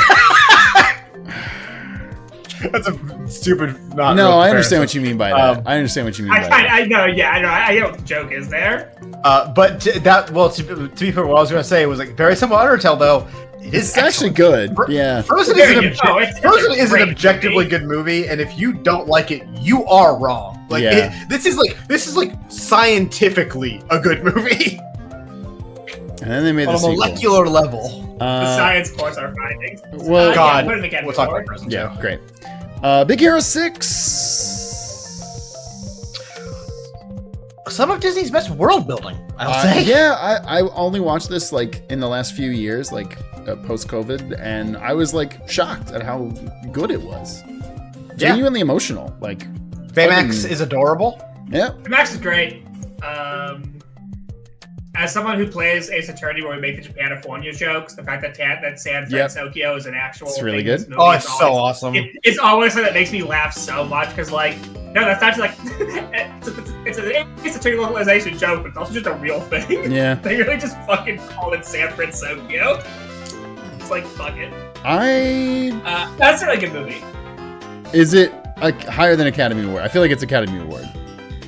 S3: That's a stupid.
S1: No, I understand what you mean by that. I understand what you mean by that.
S2: I know. Yeah, I know. I know what the joke is there.
S3: But to be fair, what I was going to say was like very similar to Undertale, though.
S1: It's actually good. Yeah.
S3: Frozen is an objectively good movie, and if you don't like it, you are wrong. Like this is like scientifically a good movie.
S1: And then they made
S3: on
S1: the
S3: a
S1: sequel.
S3: molecular level.
S2: The science supports our findings.
S1: Well,
S3: God,
S2: put it again.
S3: we'll talk about Frozen.
S1: Yeah, great. Big Hero 6.
S3: Some of Disney's best world building, I'll say.
S1: Yeah, I only watched this like in the last few years, like post-COVID, and I was like shocked at how good it was. Genuinely emotional. Like
S3: Baymax is adorable.
S1: Yeah.
S2: Max is great. As someone who plays Ace Attorney, where we make the Japanifornia jokes, the fact that San Francisco is an actual
S1: it's really
S2: thing
S1: good.
S2: in this movie,
S3: Oh, it's so awesome.
S2: It's always something that makes me laugh so much because, like, no, that's not just like it's an Ace Attorney localization joke, but it's also just a real thing.
S1: Yeah.
S2: They really just fucking call it San Francisco. It's like, fuck it. That's a really good movie.
S1: Is it higher than Academy Award? I feel like it's Academy Award.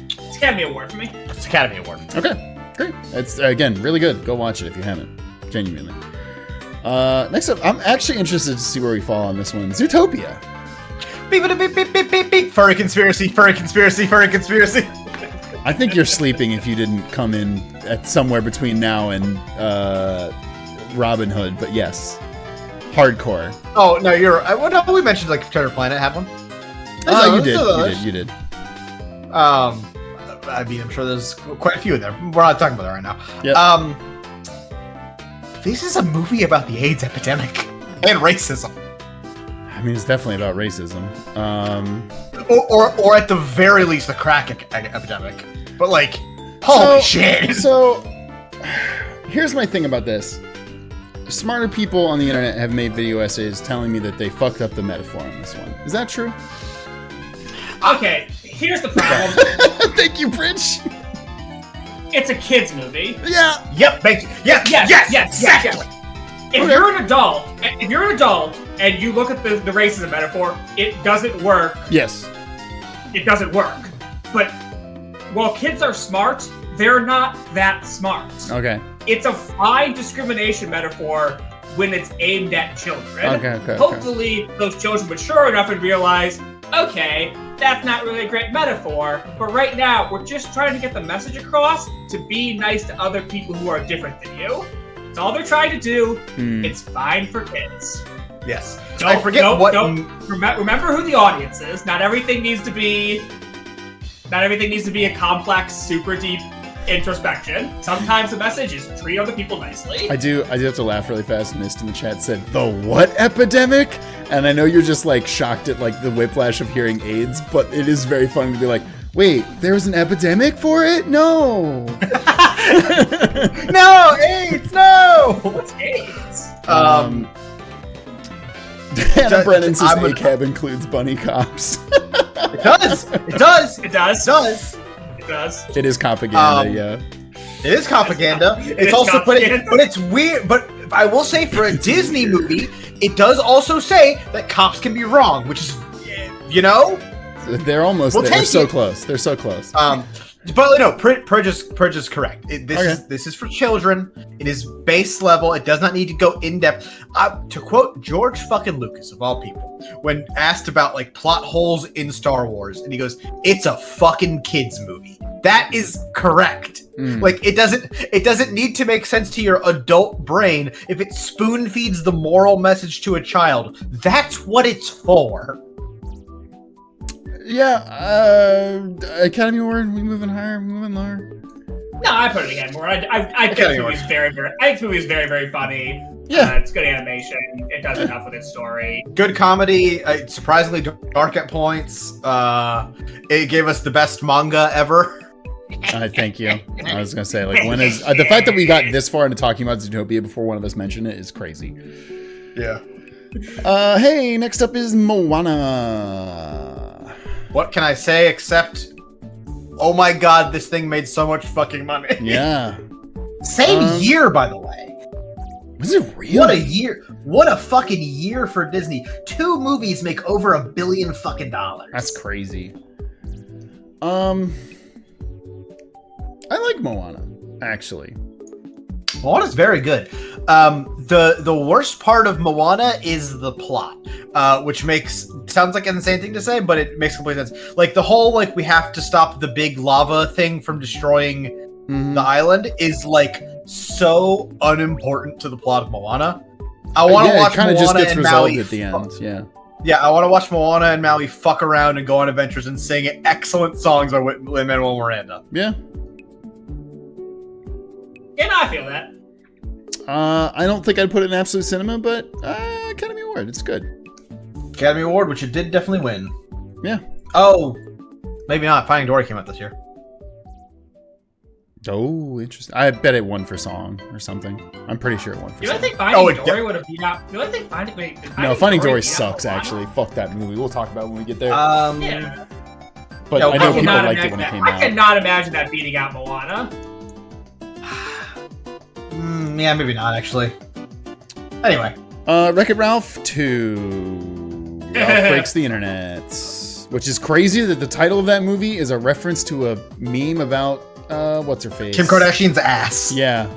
S2: It's Academy Award for me.
S3: It's Academy Award.
S1: Okay. Great. It's again really good. Go watch it if you haven't. Genuinely. Next up, I'm actually interested to see where we fall on this one. Zootopia.
S3: Beep, beep, beep, beep, beep, beep. Furry conspiracy, furry conspiracy, furry conspiracy.
S1: I think you're sleeping if you didn't come in at somewhere between now and Robin Hood, but yes, hardcore.
S3: Oh no, you're. What we mentioned like Treasure Planet had one.
S1: Oh, you did.
S3: I mean, I'm sure there's quite a few in there. We're not talking about that right now.
S1: Yep.
S3: This is a movie about the AIDS epidemic and racism.
S1: I mean, it's definitely about racism.
S3: Or at the very least, the crack epidemic. But like, holy shit!
S1: So, here's my thing about this. Smarter people on the internet have made video essays telling me that they fucked up the metaphor on this one. Is that true?
S2: Okay, here's the problem.
S1: Thank you, Bridge.
S2: It's a kids movie.
S1: Yeah.
S3: Yep. Thank you. Yes. Exactly.
S2: If you're an adult, and you look at the racism metaphor, it doesn't work.
S1: Yes.
S2: It doesn't work. But while kids are smart, they're not that smart.
S1: Okay.
S2: It's a fine discrimination metaphor when it's aimed at children.
S1: Okay.
S2: Hopefully, those children mature enough and realize, okay, that's not really a great metaphor, but right now, we're just trying to get the message across to be nice to other people who are different than you. That's all they're trying to do. It's fine for kids.
S3: Yes. I forget what.
S2: Remember who the audience is. Not everything needs to be a complex, super deep introspection. Sometimes the message is treat other people nicely.
S1: I do have to laugh really fast. Mist in the chat said, "The what epidemic?" And I know you're just like shocked at like the whiplash of hearing AIDS, but it is very funny to be like, wait, there was an epidemic for it? No.
S3: No, AIDS, no!
S2: What's AIDS?
S1: Hannah Brennan says ACAB includes bunny cops.
S3: It does.
S1: It is propaganda, yeah.
S3: It is propaganda. It's also but it's weird. But I will say for a Disney movie, it does also say that cops can be wrong, which is, you know,
S1: they're almost there. They're so close. They're so close.
S3: But no, Purge is correct. This is for children. It is base level. It does not need to go in depth. To quote George fucking Lucas of all people, when asked about like plot holes in Star Wars, and he goes, "It's a fucking kids movie." That is correct. Like it doesn't need to make sense to your adult brain if it spoon feeds the moral message to a child. That's what it's for.
S1: Yeah, Academy Award, we moving higher, we moving lower?
S2: No, I put it again more. I think the movie's very, very. I think the movie's very, very funny.
S1: Yeah.
S2: It's good animation. It does enough with its story.
S3: Good comedy. Surprisingly dark at points. It gave us the best manga ever.
S1: Thank you. I was gonna say, like, when is the fact that we got this far into talking about Zootopia before one of us mentioned it is crazy.
S3: Yeah.
S1: Hey, next up is Moana.
S3: What can I say except, oh my god, this thing made so much fucking money.
S1: Yeah.
S3: Same year, by the way.
S1: Was it real?
S3: What a year! What a fucking year for Disney. 2 movies make over $1 billion fucking dollars.
S1: That's crazy. I like Moana, actually.
S3: Moana's very good. The worst part of Moana is the plot, which sounds like an insane thing to say, but it makes complete sense. Like the whole we have to stop the big lava thing from destroying the island is so unimportant to the plot of Moana. I want to watch Moana
S1: just gets
S3: and
S1: resolved
S3: Maui
S1: at the end. Yeah.
S3: Yeah, I want to watch Moana and Maui fuck around and go on adventures and sing excellent songs by Lin-Manuel Miranda.
S1: Yeah.
S2: Yeah, no, I feel that.
S1: I don't think I'd put it in absolute cinema, but Academy Award. It's good.
S3: Academy Award, which it did definitely win.
S1: Yeah.
S3: Oh, maybe not. Finding Dory came out this year.
S1: Oh, interesting. I bet it won for song or something. I'm pretty sure it won for
S2: Do I
S1: song.
S2: think Finding Dory would have beat out? Do I think
S1: Finding Dory sucks, actually. Fuck that movie. We'll talk about it when we get there.
S2: Yeah.
S1: But
S3: no,
S1: I know
S2: I
S1: people
S2: cannot
S1: liked it
S2: imagine
S1: when it
S2: that.
S1: came
S2: I
S1: out.
S2: cannot imagine that beating out Moana.
S3: Yeah, maybe not, actually. Anyway.
S1: Wreck-It Ralph 2. Ralph Breaks the Internet. Which is crazy that the title of that movie is a reference to a meme about, what's her face?
S3: Kim Kardashian's ass.
S1: Yeah.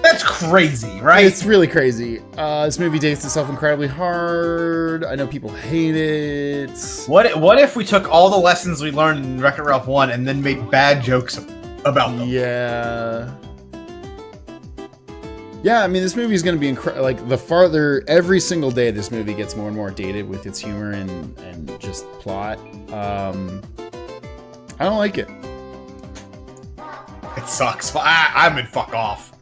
S3: That's crazy, right?
S1: It's really crazy. This movie dates itself incredibly hard. I know people hate it.
S3: What if we took all the lessons we learned in Wreck-It Ralph 1 and then made bad jokes about them?
S1: Yeah. Yeah, I mean, this movie is going to be incredible. Every single day, this movie gets more and more dated with its humor and just plot. I don't like it.
S3: It sucks. I'm in fuck off.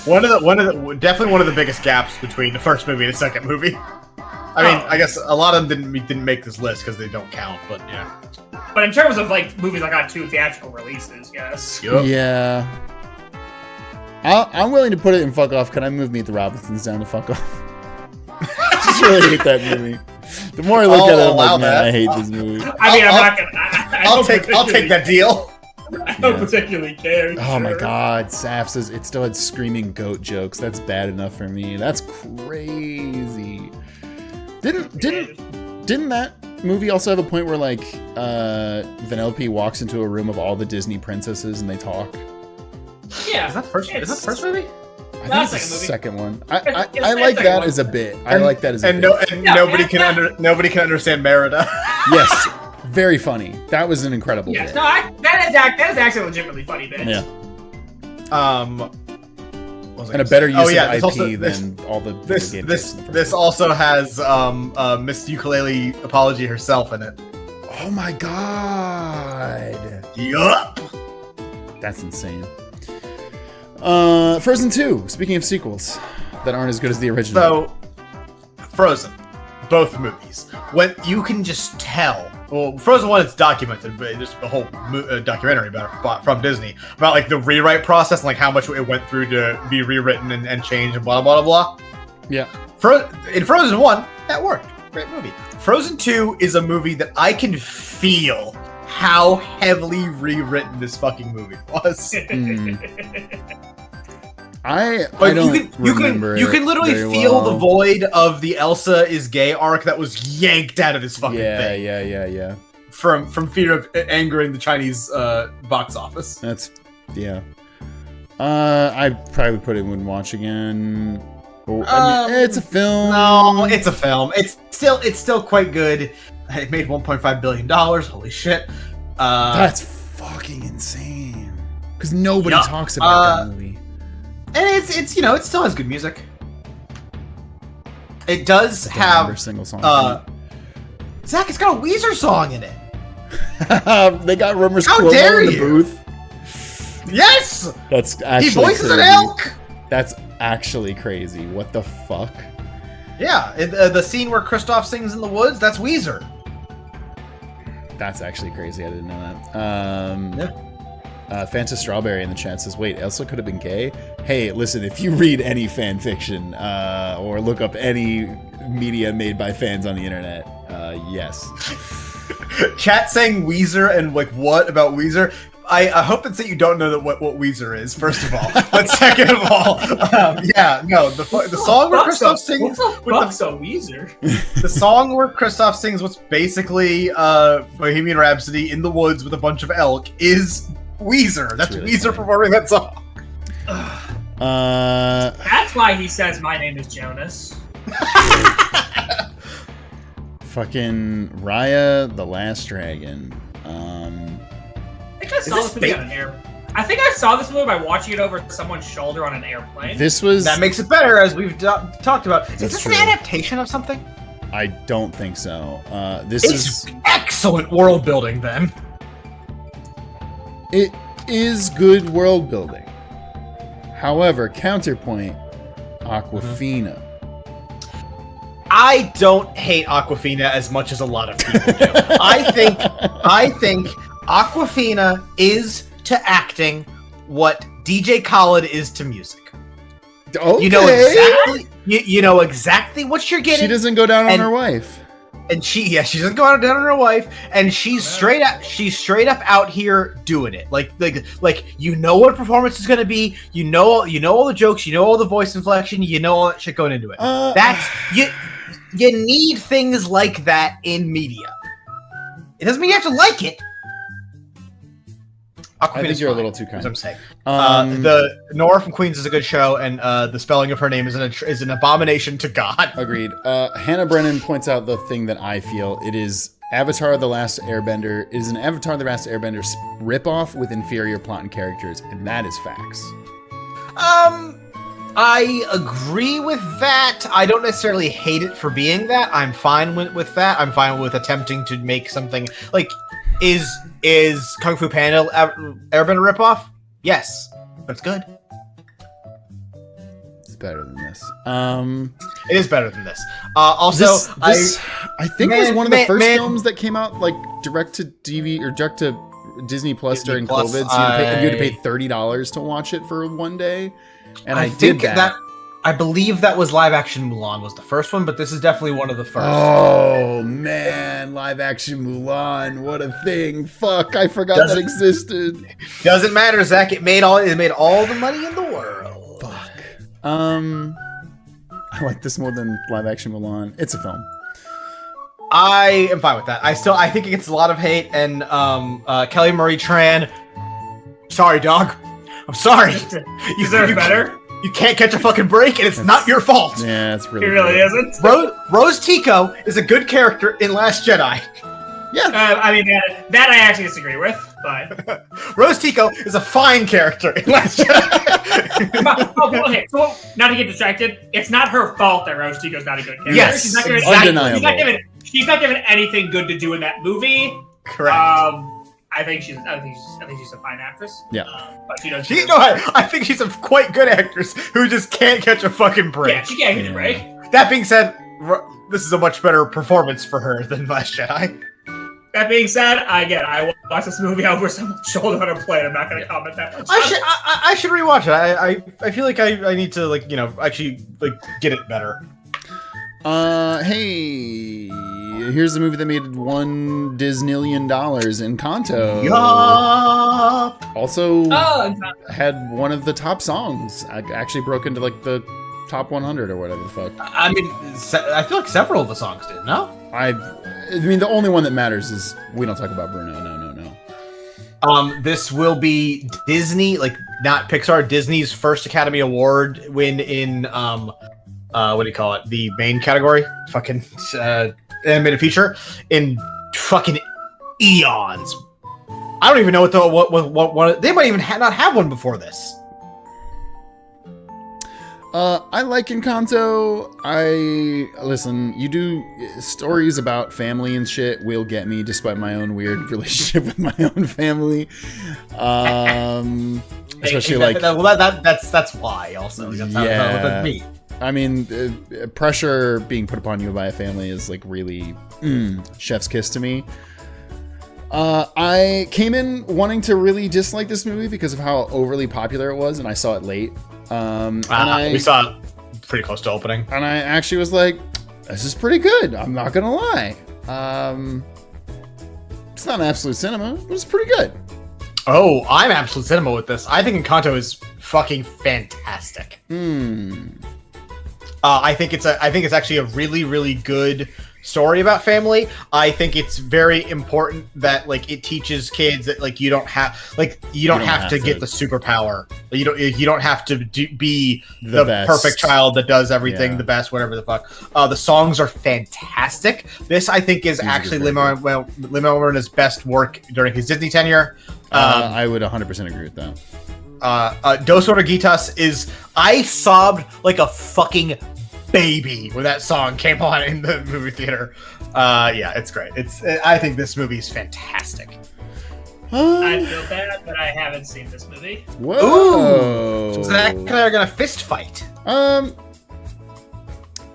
S3: Definitely one of the biggest gaps between the first movie and the second movie. I mean, I guess a lot of them didn't make this list because they don't count, but yeah.
S2: But in terms of movies that got 2 theatrical releases, yes.
S3: Yep.
S1: Yeah. I'm willing to put it in fuck off. Can I move Meet the Robinsons down to fuck off? I just really hate that movie. The more I look at it, I'm like, man, I hate this movie.
S2: I mean, I'm not gonna.
S3: I'll take that deal.
S2: I don't particularly care.
S1: Oh my god, Saf says it still had screaming goat jokes. That's bad enough for me. That's crazy. Didn't that movie also have a point where Vanellope walks into a room of all the Disney princesses and they talk?
S2: Yeah.
S3: Is that the first movie?
S1: I think it's the second one. I like that as a bit. Nobody can understand Merida. Yes, very funny. That was an incredible bit.
S2: No, that is actually a legitimately funny bit.
S1: Yeah.
S3: And
S1: a better use of IP than all the
S3: this also has Miss Ukulele Apology herself in it.
S1: Oh my god.
S3: Yup.
S1: That's insane. Frozen 2. Speaking of sequels that aren't as good as the original.
S3: So, Frozen, both movies. When you can just tell. Well, Frozen 1 is documented, but there's a whole documentary from Disney about the rewrite process and how much it went through to be rewritten and changed and blah blah blah blah.
S1: Yeah.
S3: In Frozen 1, that worked. Great movie. Frozen 2 is a movie that I can feel how heavily rewritten this fucking movie was.
S1: I don't remember.
S3: You can literally feel the void of the Elsa is gay arc that was yanked out of this fucking thing.
S1: Yeah.
S3: From fear of angering the Chinese box office.
S1: I probably put it in watch again. I mean, it's a film.
S3: No, it's a film. It's still quite good. It made $1.5 billion. Holy shit.
S1: That's fucking insane. Because nobody talks about that movie.
S3: And it still has good music. It does have
S1: a single song.
S3: Zach, it's got a Weezer song in it.
S1: They got rumors
S3: How
S1: Cuomo
S3: dare
S1: in the
S3: you?
S1: booth.
S3: Yes!
S1: That's actually
S3: He voices
S1: crazy.
S3: an elk!
S1: That's actually crazy. What the fuck?
S3: Yeah, the scene where Kristoff sings in the woods, that's Weezer.
S1: That's actually crazy. I didn't know that. Fanta Strawberry in the chat says, wait, Elsa could have been gay? Hey, listen, if you read any fan fiction or look up any media made by fans on the internet, yes.
S3: Chat saying Weezer and like what about Weezer? I hope it's that you don't know that what Weezer is, first of all. But second of all, the song where Kristoff sings
S2: What's a Weezer?
S3: the song where Kristoff sings what's basically Bohemian Rhapsody in the woods with a bunch of elk is Weezer. That's
S1: really
S3: Weezer
S1: funny.
S3: performing that song.
S2: That's why he says my name is Jonas.
S1: Fucking Raya the Last Dragon.
S2: I think I saw this movie on an air. I think I saw this movie by watching it over someone's shoulder on an airplane.
S1: This was...
S3: That makes it better, as we've talked about. Is
S1: That's
S3: this
S1: true.
S3: an adaptation of something?
S1: I don't think so. This
S3: It's
S1: is...
S3: excellent world building, then.
S1: It is good world building. However, counterpoint, Aquafina.
S3: I don't hate Aquafina as much as a lot of people do. I think Aquafina is to acting what DJ Khaled is to music.
S1: Okay.
S3: You know exactly. You know exactly what you're getting.
S1: She doesn't go down on
S3: and-
S1: her wife.
S3: And she doesn't go out down on her wife, and she's straight up out here doing it. Like you know what performance is gonna be. You know all the jokes. You know all the voice inflection. You know all that shit going into it. That's you. You need things like that in media. It doesn't mean you have to like it.
S1: I think you're a little too kind.
S3: As I'm saying.
S1: Um,
S3: The Nora from Queens is a good show, and the spelling of her name is an abomination to God.
S1: Agreed. Hannah Brennan points out the thing that I feel. It is Avatar: The Last Airbender. It is an Avatar: The Last Airbender ripoff with inferior plot and characters, and that is facts.
S3: I agree with that. I don't necessarily hate it for being that. I'm fine with that. I'm fine with attempting to make something like is Kung Fu Panda Airbender ripoff? Yes, but it's good.
S1: It's better than this.
S3: It is better than this. Also,
S1: this I think was one of the
S3: man-
S1: first
S3: man-
S1: films that came out like direct to DVD or direct to Disney Plus
S3: Disney
S1: during
S3: Plus,
S1: COVID. So you had to pay $30 to watch it for one day, and I
S3: think
S1: did that.
S3: I believe that was live action Mulan was the first one, but this is definitely one of the first.
S1: Oh man, live action Mulan, what a thing! Fuck, I forgot that existed.
S3: Doesn't matter, Zach. It made all the money in the world.
S1: Fuck. I like this more than live action Mulan. It's a film.
S3: I am fine with that. I think it gets a lot of hate, and Kelly Marie Tran. Sorry, dog. I'm sorry.
S2: You deserve better.
S3: You can't catch a fucking break, and it's not your fault.
S1: Yeah, it's really.
S2: It really
S1: good.
S2: isn't.
S3: Rose Tico is a good character in Last Jedi.
S1: Yeah.
S2: I mean, that I actually disagree with, but...
S3: Rose Tico is a fine character in Last Jedi.
S2: Okay, so not to get distracted, it's not her fault that Rose Tico's not a good character.
S3: Yes,
S2: she's not given,
S1: undeniable.
S2: She's not given anything good to do in that movie.
S3: Correct.
S2: I think she's a fine actress.
S1: Yeah.
S2: But she does.
S3: I think she's a quite good actress who just can't catch a fucking break.
S2: Yeah, she can't get a break.
S3: That being said, this is a much better performance for her than Last Jedi.
S2: That being said, I watched this movie over someone's shoulder on a plane. I'm not going to comment that much.
S3: I should rewatch it. I feel like I need to actually get it better.
S1: Hey, here's a movie that made $1 Disneyillion in Encanto.
S3: Yup.
S1: Also
S2: Oh,
S1: had one of the top songs. Actually broke into like the top 100 or whatever the fuck.
S3: I mean, I feel like several of the songs did. No.
S1: I mean, the only one that matters is We Don't Talk About Bruno. No.
S3: This will be Disney, not Pixar, Disney's first Academy Award win in what do you call it? The main category, fucking animated feature in fucking eons. I don't even know what they might even not have one before this.
S1: I like Encanto. Listen, you do stories about family and shit will get me, despite my own weird relationship with my own family. Especially
S3: that's why also. That's how me.
S1: I mean, pressure being put upon you by a family is like really chef's kiss to me. I came in wanting to really dislike this movie because of how overly popular it was, and I saw it late.
S3: We saw it pretty close to opening.
S1: And I actually was like, this is pretty good. I'm not going to lie. It's not an absolute cinema, but it's pretty good.
S3: Oh, I'm absolute cinema with this. I think Encanto is fucking fantastic. I think it's actually a really, really good story about family. I think it's very important that like it teaches kids that like you don't have to get the superpower. You don't have to be the perfect child that does everything the best, whatever the fuck. The songs are fantastic. This I think is actually Lin-Manuel Miranda's best work during his Disney tenure.
S1: I would 100% agree with that.
S3: Dos Oruguitas is, I sobbed like a fucking baby when that song came on in the movie theater. Yeah, it's great. I think this movie is fantastic.
S2: I feel bad that I haven't seen this movie.
S1: Whoa!
S3: Ooh. Zach and I are gonna fist fight.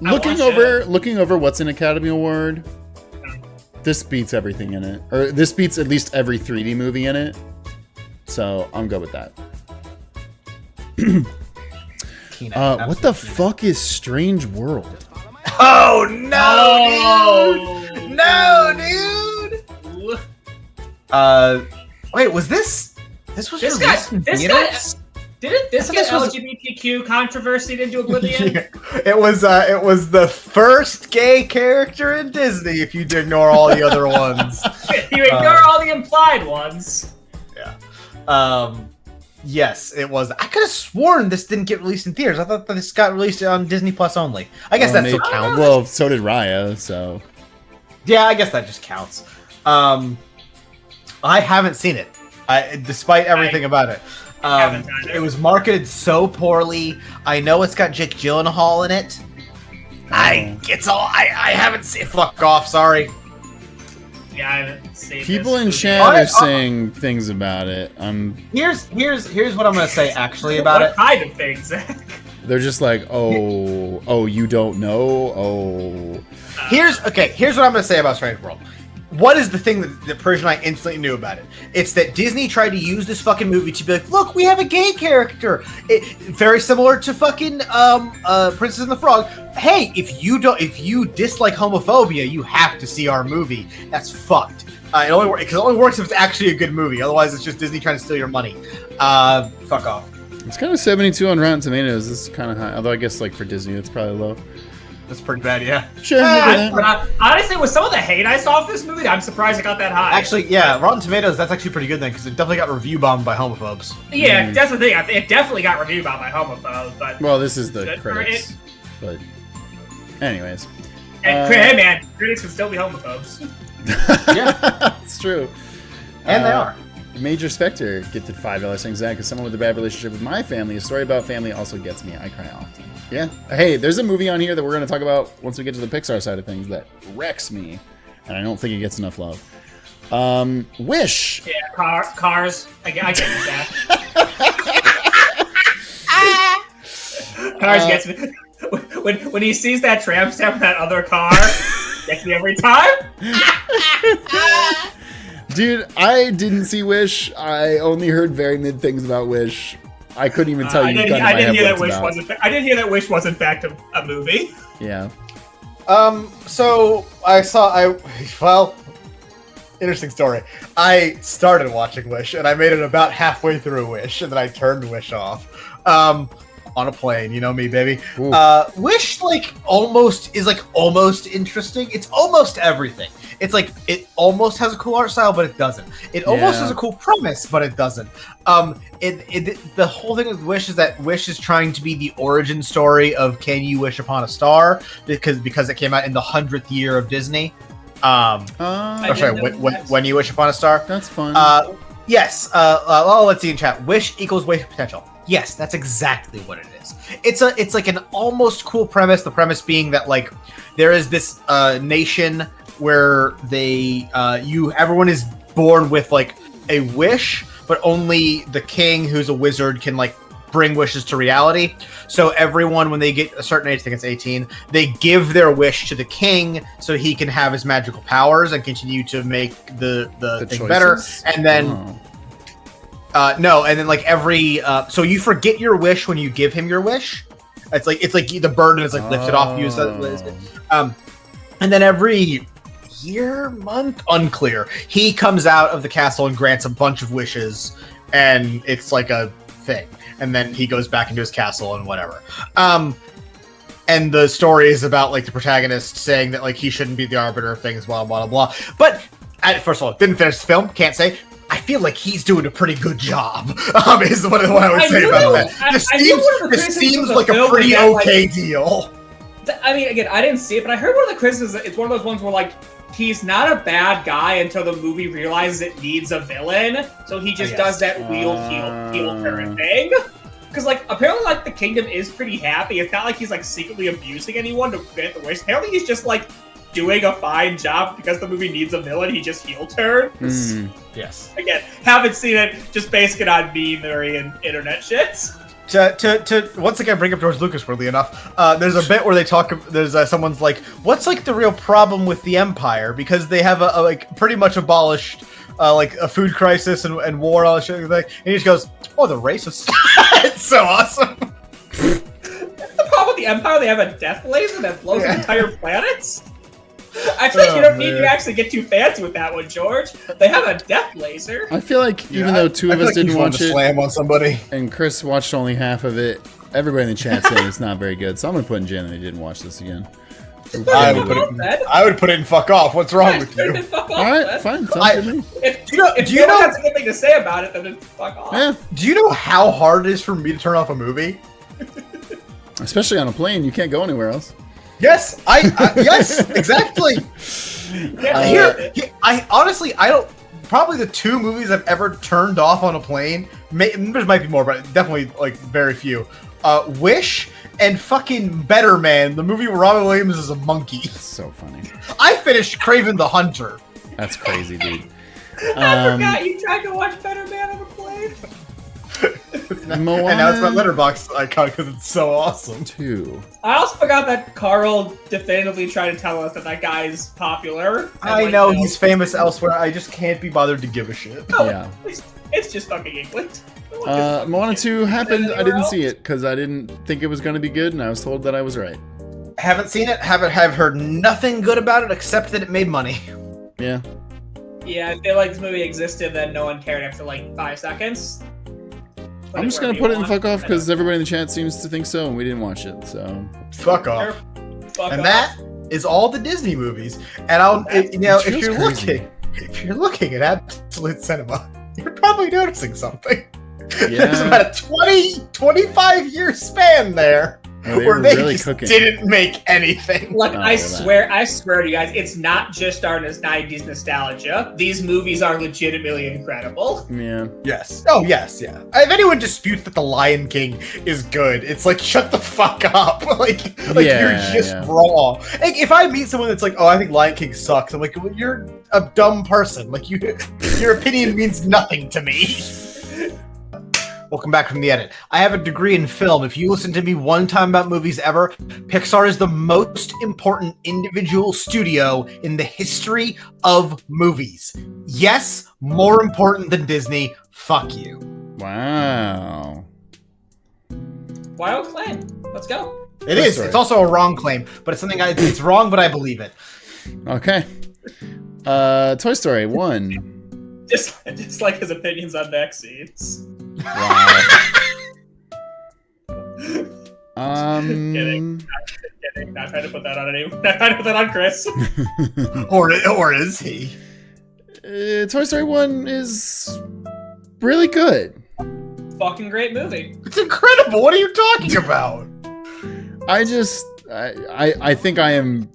S1: Looking over what's an Academy Award, this beats everything in it, or this beats at least every 3D movie in it. So I'm good with that. What the fuck is Strange World?
S3: Oh no, dude! No, dude! Wait, was this? This was released in theaters?
S2: Didn't this get LGBTQ controversy into oblivion?
S3: Yeah. It was the first gay character in Disney. If you ignore all the other ones,
S2: you ignore all the implied ones.
S3: Yeah. Yes, it was. I could have sworn this didn't get released in theaters. I thought that this got released on Disney Plus only. I guess that still counts.
S1: Well, so did Raya, so...
S3: Yeah, I guess that just counts. I haven't seen it, despite everything about it. It was marketed so poorly. I know it's got Jake Gyllenhaal in it. I haven't seen it. Fuck off, sorry.
S2: Yeah, I haven't seen
S1: People in chat are saying things about it.
S3: Here's what I'm gonna say actually about it.
S2: What kind of things, Zach?
S1: They're just like, oh, you don't know? Oh.
S3: Here's what I'm gonna say about Strange World. What is the thing that Persian and I instantly knew about it? It's that Disney tried to use this fucking movie to be like, look, we have a gay character. Very similar to fucking Princess and the Frog. Hey, if you dislike homophobia, you have to see our movie. That's fucked. It only works if it's actually a good movie. Otherwise, it's just Disney trying to steal your money. Fuck off.
S1: It's kind of 72 on Rotten Tomatoes. This is kind of high. Although I guess like for Disney, it's probably low.
S3: That's pretty bad, yeah.
S1: Sure.
S2: Honestly, with some of the hate I saw for this movie, I'm surprised it got that high.
S3: Actually, yeah, Rotten Tomatoes, that's actually pretty good then, because it definitely got review bombed by homophobes.
S2: Yeah, that's the thing. It definitely got review bombed by homophobes, but...
S1: Well, this is the critics. But anyways.
S2: And, hey, man, critics can still be homophobes.
S1: Yeah. It's true.
S3: And they are.
S1: Major Spectre gifted $5 saying, Zach, as someone with a bad relationship with my family, a story about family also gets me. I cry often. Yeah. Hey, there's a movie on here that we're going to talk about once we get to the Pixar side of things that wrecks me, and I don't think it gets enough love. Wish.
S2: Yeah, Cars. I get that. Cars gets me. When he sees that tramp stamp in that other car, gets me every time.
S1: Dude, I didn't see Wish. I only heard very mid things about Wish. I couldn't even tell you.
S2: I didn't hear that Wish wasn't. I didn't hear that Wish was in fact a movie.
S1: Yeah.
S3: So interesting story. I started watching Wish, and I made it about halfway through Wish, and then I turned Wish off. On a plane, you know me, baby. Wish almost interesting. It's almost everything. It's like it almost has a cool art style, but it doesn't. It almost has a cool premise, but it doesn't. The whole thing with Wish is that Wish is trying to be the origin story of Can You Wish Upon a Star because it came out in the 100th year of Disney. When You Wish Upon a Star.
S1: That's fun.
S3: Yes. Let's see in chat. Wish equals waste potential. Yes, that's exactly what it is. It's like an almost cool premise. The premise being that like there is this nation where everyone is born with like a wish, but only the king, who's a wizard, can like bring wishes to reality. So everyone, when they get a certain age, I think it's 18, they give their wish to the king so he can have his magical powers and continue to make the thing better. And then no, and then like every so you forget your wish when you give him your wish. It's like the burden is like lifted off you. And then every year, month, unclear, he comes out of the castle and grants a bunch of wishes, and it's like a thing. And then he goes back into his castle and whatever. And the story is about like the protagonist saying that like he shouldn't be the arbiter of things, blah blah blah. But first of all, didn't finish the film. Can't say. I feel like he's doing a pretty good job. Is what I would say about that. This seems like a pretty okay deal.
S2: I mean, again, I didn't see it, but I heard one of the criticisms. It's one of those ones where like he's not a bad guy until the movie realizes it needs a villain, so he just does that heel turn thing. Because like apparently like the kingdom is pretty happy. It's not like he's like secretly abusing anyone to grant the wish. Apparently he's just like doing a fine job because the movie needs a villain. He just heel turns.
S3: Yes.
S2: Again, haven't seen it. Just base it on memery and internet shit.
S3: To once again bring up George Lucas, weirdly enough, there's a bit where they talk. There's someone's like, "What's like the real problem with the Empire?" Because they have a like pretty much abolished like a food crisis and war and all that shit. And he just goes, "Oh, the racists." It's so awesome.
S2: The problem with the Empire, they have a death laser that blows entire planets. I feel like you don't need to actually get too fancy with that one, George. They have a death laser.
S1: I feel like even though two of us didn't watch it,
S3: slam on somebody,
S1: and Chris watched only half of it, everybody in the chat saying it's not very good. So I'm gonna put in Jen and they didn't watch this again.
S3: I would put it in fuck off. What's wrong with you?
S2: Fuck off,
S1: all right, fine. Sounds good to me.
S2: If you know has a good thing to say about it, then fuck off.
S1: Yeah.
S3: Do you know how hard it is for me to turn off a movie?
S1: Especially on a plane, you can't go anywhere else.
S3: Yes, yes, exactly. I honestly, I don't. Probably the two movies I've ever turned off on a plane. There might be more, but definitely like very few. Wish and fucking Better Man, the movie where Robin Williams is a monkey.
S1: That's so funny.
S3: I finished Kraven the Hunter.
S1: That's crazy, dude.
S2: I forgot you tried to watch Better Man on a plane.
S3: And now it's my letterbox icon because it's so awesome.
S1: 2.
S2: I also forgot that Carl definitively tried to tell us that guy's popular.
S3: I know he's famous elsewhere. I just can't be bothered to give a shit.
S2: No,
S1: Yeah.
S2: It's just fucking England.
S1: Moana 2 happened. I didn't see it because I didn't think it was going to be good, and I was told that I was right.
S3: Haven't seen it. Have heard nothing good about it except that it made money.
S1: Yeah.
S2: Yeah, I feel like this movie existed, then no one cared after like 5 seconds.
S1: I'm just gonna put it in fuck off because everybody in the chat seems to think so, and we didn't watch it. So
S3: fuck off. That is all the Disney movies. And if you're looking at absolute cinema, you're probably noticing something.
S1: Yeah.
S3: There's about a 25 year span there where they really just didn't make anything.
S2: Look, I swear to you guys, it's not just our 90s nostalgia. These movies are legitimately incredible.
S1: Yeah.
S3: Yes. Oh, yes, yeah. If anyone disputes that The Lion King is good, it's like, shut the fuck up. like you're just wrong. Like, if I meet someone that's like, oh, I think Lion King sucks, I'm like, well, you're a dumb person. Like, your opinion means nothing to me. Welcome back from the edit. I have a degree in film. If you listen to me one time about movies ever, Pixar is the most important individual studio in the history of movies. Yes, more important than Disney. Fuck you.
S1: Wow.
S2: Wild claim. Let's go.
S3: It is. It's also a wrong claim, but it's something it's wrong, but I believe it.
S1: Okay. Toy Story 1.
S2: Just like his opinions on vaccines.
S1: Wow.
S2: Kidding. Not trying to put that on anyone. Not trying to put that on Chris.
S3: or is he?
S1: Toy Story 1 is really good.
S2: Fucking great movie.
S3: It's incredible. What are you talking about?
S1: I think I am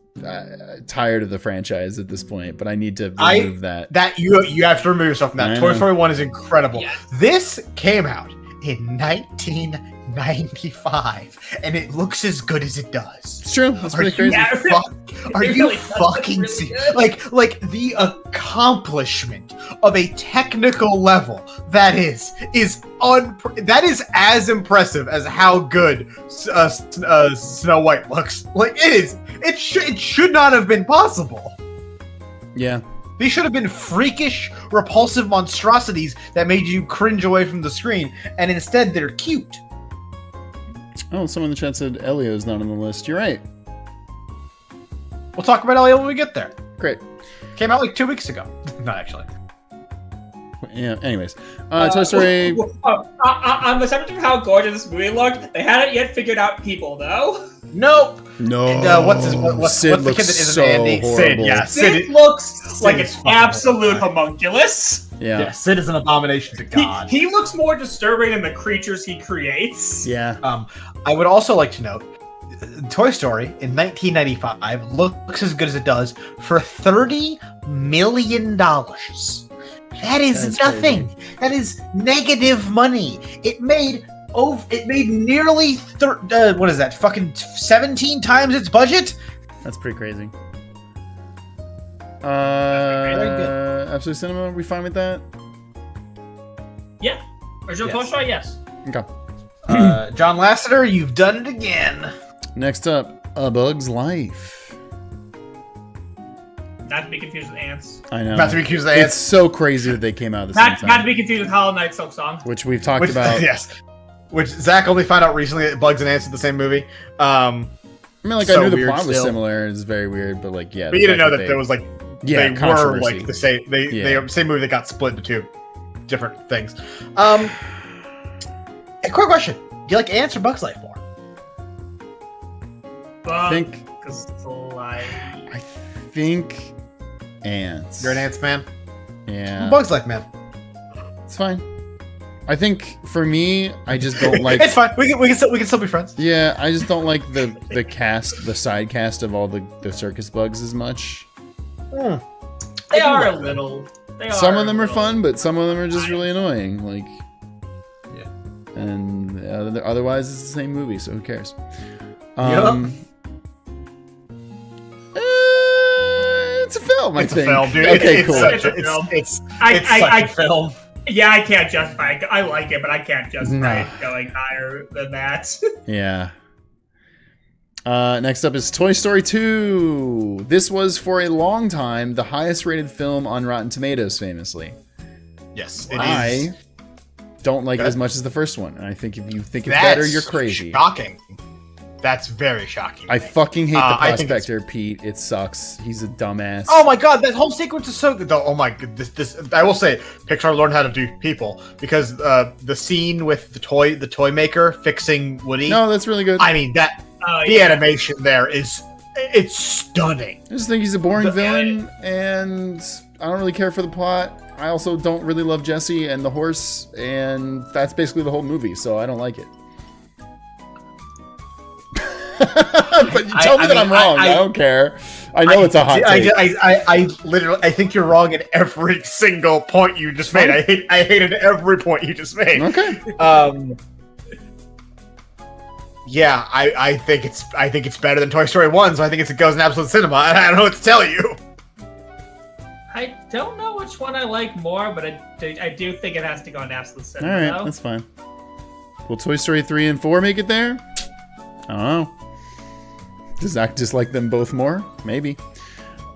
S1: tired of the franchise at this point, but I need to remove that.
S3: You have to remove yourself from that. Toy Story 1 is incredible. Yes. This came out in 1995, and it looks as good as it does.
S1: It's true. That's pretty crazy.
S3: Are
S2: It
S3: you
S2: really does look
S3: fucking
S2: really
S3: serious?
S2: good.
S3: Like the accomplishment of a technical level that is as impressive as how good Snow White looks. Like it is. It should not have been possible.
S1: Yeah.
S3: These should have been freakish, repulsive monstrosities that made you cringe away from the screen, and instead they're cute.
S1: Oh, someone in the chat said Elio's not on the list. You're right.
S3: We'll talk about Elio when we get there.
S1: Great.
S3: Came out like 2 weeks ago. Not actually.
S1: Yeah. Anyways, Toy Story.
S2: On the subject of how gorgeous this movie looked, they hadn't yet figured out people, though.
S3: Nope.
S1: No.
S3: And what's the kid that isn't
S1: so
S3: Andy?
S1: horrible.
S3: Sid. Yeah.
S2: Sid looks like an
S3: is fucking
S2: absolute
S3: horrifying.
S2: homunculus.
S1: Yeah.
S3: Sid is an abomination to God.
S2: He looks more disturbing than the creatures he creates.
S1: Yeah.
S3: I would also like to note, Toy Story in 1995 looks as good as it does for $30 million. That is nothing.
S1: Crazy.
S3: That is negative money. It made nearly what is that? Fucking 17 times its budget.
S1: That's pretty crazy.
S3: Very good.
S1: Absolute Cinema. Are we fine with that?
S2: Yeah. Original
S3: Yes.
S2: Toy Story, yes.
S1: Okay.
S3: John Lasseter, you've done it again.
S1: Next up, A Bug's Life.
S2: Not to be confused with Ants.
S1: I know.
S3: Not to be accused of
S1: It's so crazy that they came out at the same
S2: Not to
S1: time,
S2: be confused with Hollow Knight Silk Song.
S1: which we've talked about.
S3: Yes. Which Zach only found out recently that Bugs and Ants are the same movie.
S1: I mean, like
S3: So
S1: I knew the
S3: weird
S1: plot was
S3: still.
S1: similar. It's very weird, but like, yeah.
S3: But
S1: the
S3: you didn't
S1: fact
S3: know that there was like
S1: yeah,
S3: they were
S1: controversy.
S3: like the same. They
S1: Yeah.
S3: same movie that got split into two different things. A quick question: do you like Ants or Bugs Life more?
S1: I think
S2: Life.
S1: I think Ants.
S3: You're an Ants man.
S1: Yeah.
S3: Bugs Life man.
S1: It's fine. I think for me, I just don't like.
S3: It's fine. We can still be friends.
S1: Yeah, I just don't like the cast, the side cast of all the circus bugs as much.
S2: They are a little.
S1: Some of them are fun, but some of them are just really annoying. Like,
S3: Yeah.
S1: And otherwise, it's the same movie, so who cares? It's a film. I
S3: It's
S1: think.
S3: a film, dude.
S1: Okay,
S3: it's
S1: cool.
S3: Such
S2: It's a film.
S3: it's
S2: I-
S3: such a film.
S2: Yeah, I can't justify it. I like it, but I can't justify
S1: Nah.
S2: it going higher than that.
S1: Yeah. Next up is Toy Story 2. This was for a long time the highest rated film on Rotten Tomatoes, famously.
S3: Yes, it is.
S1: I don't like it
S3: Good.
S1: as much as the first one. And I think if you think it's
S3: That's
S1: better, you're crazy.
S3: Shocking. That's very shocking.
S1: I fucking hate the
S3: I think
S1: prospector, Pete. It sucks. He's a dumbass.
S3: Oh my god, that whole sequence is so good. Though. Oh my god, this I will say, Pixar learned how to do people because the scene with the toy maker fixing Woody.
S1: No, that's really good.
S3: I mean that the animation there it's stunning.
S1: I just think he's a boring
S3: The-
S1: villain, and I don't really care for the plot. I also don't really love Jesse and the horse, and that's basically the whole movie, so I don't like it. But you tell me that I'm wrong. I don't care. I know it's a hot take.
S3: I literally I think you're wrong at every single point you just made. I hated every point you just made.
S1: Okay.
S3: Yeah, I think it's better than Toy Story 1, so I think it goes in absolute cinema. I don't know what to tell you.
S2: I don't know which one I like more, but I do think it has to go in absolute
S1: All
S2: cinema.
S1: right,
S2: though.
S1: that's fine. Will Toy Story 3 and 4 make it there? I don't know. Does Zach dislike them both more? Maybe.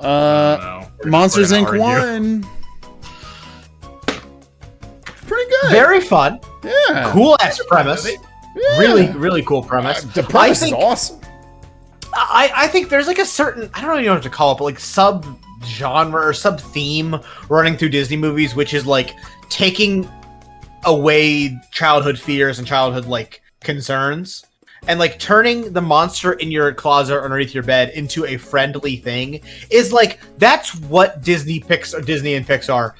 S1: Monsters
S3: We're
S1: Inc.
S3: gonna argue.
S1: 1. Pretty good.
S3: Very fun,
S1: Yeah.
S3: cool ass premise.
S1: Yeah.
S3: Really cool premise.
S1: The premise
S3: I
S1: is
S3: think,
S1: awesome.
S3: I think there's like a certain, I don't even know what to call it, but like sub genre or sub theme running through Disney movies, which is like taking away childhood fears and childhood like concerns and like turning the monster in your closet or underneath your bed into a friendly thing is like, that's what Disney and Pixar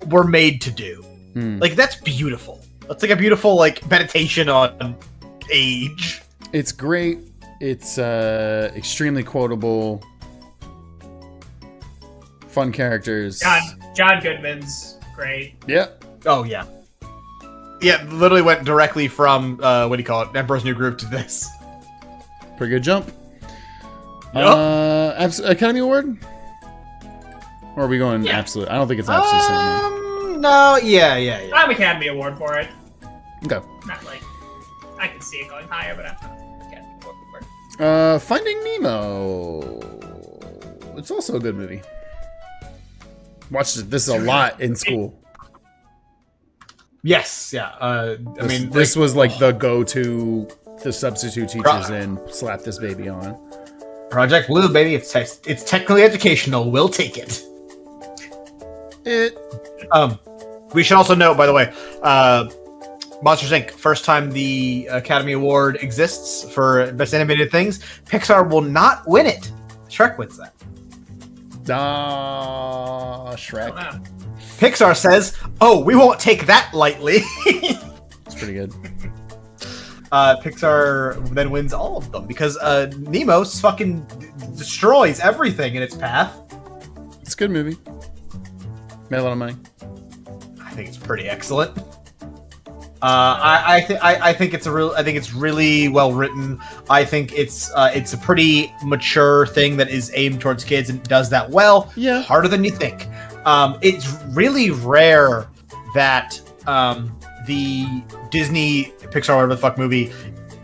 S3: were made to do. Like, that's beautiful. That's like a beautiful like meditation on age.
S1: It's great. It's extremely quotable. Fun characters.
S2: John Goodman's great.
S1: Yeah.
S3: Oh yeah. Yeah, literally went directly from what do you call it, Emperor's New Groove to this.
S1: Pretty good jump.
S3: Yep.
S1: Academy Award? Or are we going absolute? I don't think it's absolute cinema.
S3: No, yeah.
S2: I'm Academy Award for it.
S1: Okay.
S2: Not like I can see it going higher, but I'm not Academy Award for it.
S1: Finding Nemo. It's also a good movie. Watched this a lot in school.
S3: Yes, yeah. I mean,
S1: this was like the go-to. The substitute teachers in slap this baby on.
S3: Project Blue, baby. It's technically educational. We'll take it. We should also note, by the way, Monsters Inc. First time the Academy Award exists for Best Animated Things. Pixar will not win it. Shrek wins that.
S1: Shrek.
S2: Oh, wow.
S3: Pixar says, "Oh, we won't take that lightly."
S1: It's pretty good.
S3: Pixar then wins all of them because Nemo fucking destroys everything in its path.
S1: It's a good movie. Made a lot of money.
S3: I think it's pretty excellent. I think it's really well written. I think it's a pretty mature thing that is aimed towards kids and does that well.
S1: Yeah.
S3: Harder than you think. It's really rare that the Disney Pixar whatever the fuck movie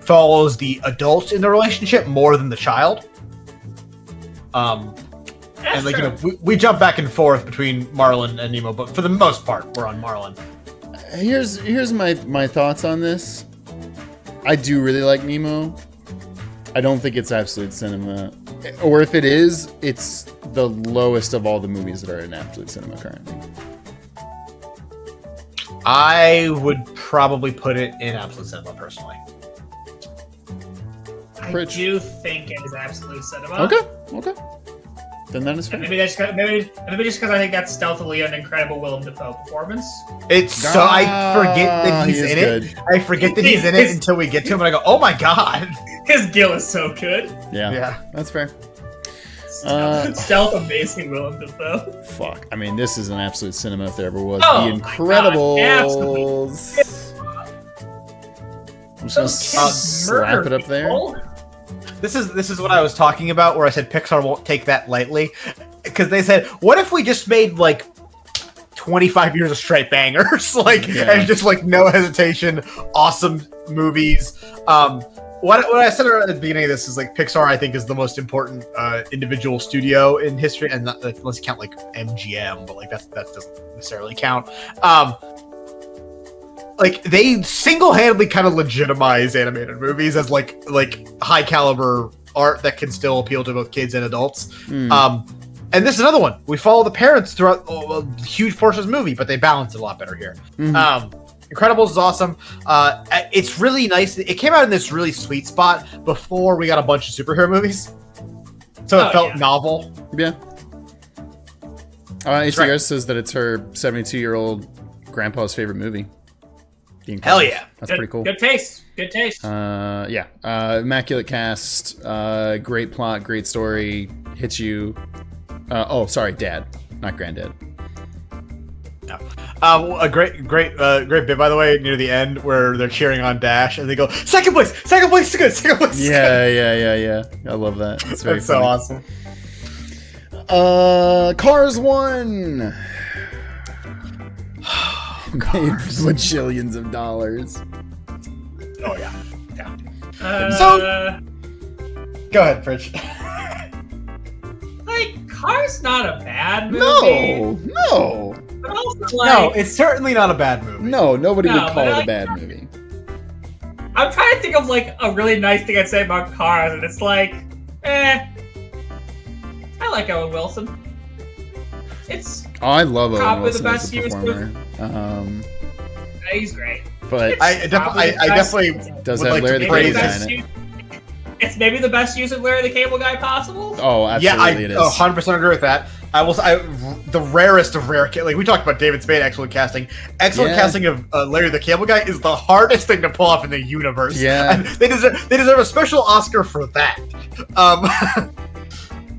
S3: follows the adult in the relationship more than the child. And like, you know, we jump back and forth between Marlin and Nemo, but for the most part, we're on Marlin.
S1: Here's my thoughts on this. I do really like Nemo. I don't think it's absolute cinema, or if it is, it's the lowest of all the movies that are in absolute cinema currently.
S3: I would probably put it in absolute cinema personally.
S2: I
S1: Rich.
S2: do think it is absolute cinema.
S1: Okay. Then that is fair.
S2: And maybe just because I think that's stealthily an incredible Willem Dafoe performance.
S3: It's so I forget that he's in
S1: good.
S3: it. I forget that he's in it until we get to him, and I go, "Oh my god!"
S2: His Gil is so good.
S1: Yeah, that's fair.
S2: Stealth amazing Willem Dafoe.
S1: Fuck. I mean, this is an absolute cinema if there ever was.
S2: Oh
S1: The
S2: my God,
S1: Incredibles. I'm just gonna slap it up there.
S3: This is what I was talking about, where I said Pixar won't take that lightly, because they said, "What if we just made like 25 years of straight bangers, and just like no hesitation, awesome movies?" What I said at the beginning of this is like Pixar, I think, is the most important individual studio in history, and not, unless you count like MGM, but like that doesn't necessarily count. Like they single-handedly kind of legitimize animated movies as like high caliber art that can still appeal to both kids and adults. And this is another one. We follow the parents throughout a huge portion of the movie, but they balance it a lot better here. Incredibles is awesome. It's really nice. It came out in this really sweet spot before we got a bunch of superhero movies, so it felt novel.
S1: Yeah. HCR says that it's her 72-year-old grandpa's favorite movie.
S3: Hell yeah.
S1: That's pretty cool.
S2: Good taste.
S1: Yeah. Immaculate cast, great plot, great story, hits you. Dad, not granddad.
S3: No. A great bit, by the way, near the end where they're cheering on Dash and they go, second place is good, second place is good.
S1: Yeah. I love that. It's very
S3: so
S1: funny.
S3: awesome.
S1: Cars 1. Made bajillions of dollars.
S3: Oh yeah.
S2: So,
S3: Go ahead, Fridge.
S2: like, Cars not a bad movie.
S1: No.
S2: But also,
S3: No, it's certainly not a bad movie.
S1: No, nobody would call
S2: but
S1: it a
S2: like,
S1: bad movie.
S2: I'm trying to think of like a really nice thing I'd say about Cars, and it's like, I like Owen Wilson. It's
S1: I love Owen
S2: probably the
S1: Wilson
S2: best
S1: as a
S2: use
S1: performer.
S2: he's great.
S1: But
S3: I definitely
S1: does
S3: would
S1: have
S3: like
S1: Larry
S3: to
S1: the
S3: praise
S1: Cable
S3: it.
S1: Guy in it.
S2: It's maybe the best use of Larry the Cable Guy possible.
S1: Oh, absolutely it is.
S3: 100% agree with that. The rarest of rare, like we talked about David Spade, excellent casting. Excellent casting of Larry the Cable Guy is the hardest thing to pull off in the universe.
S1: Yeah.
S3: And they deserve a special Oscar for that.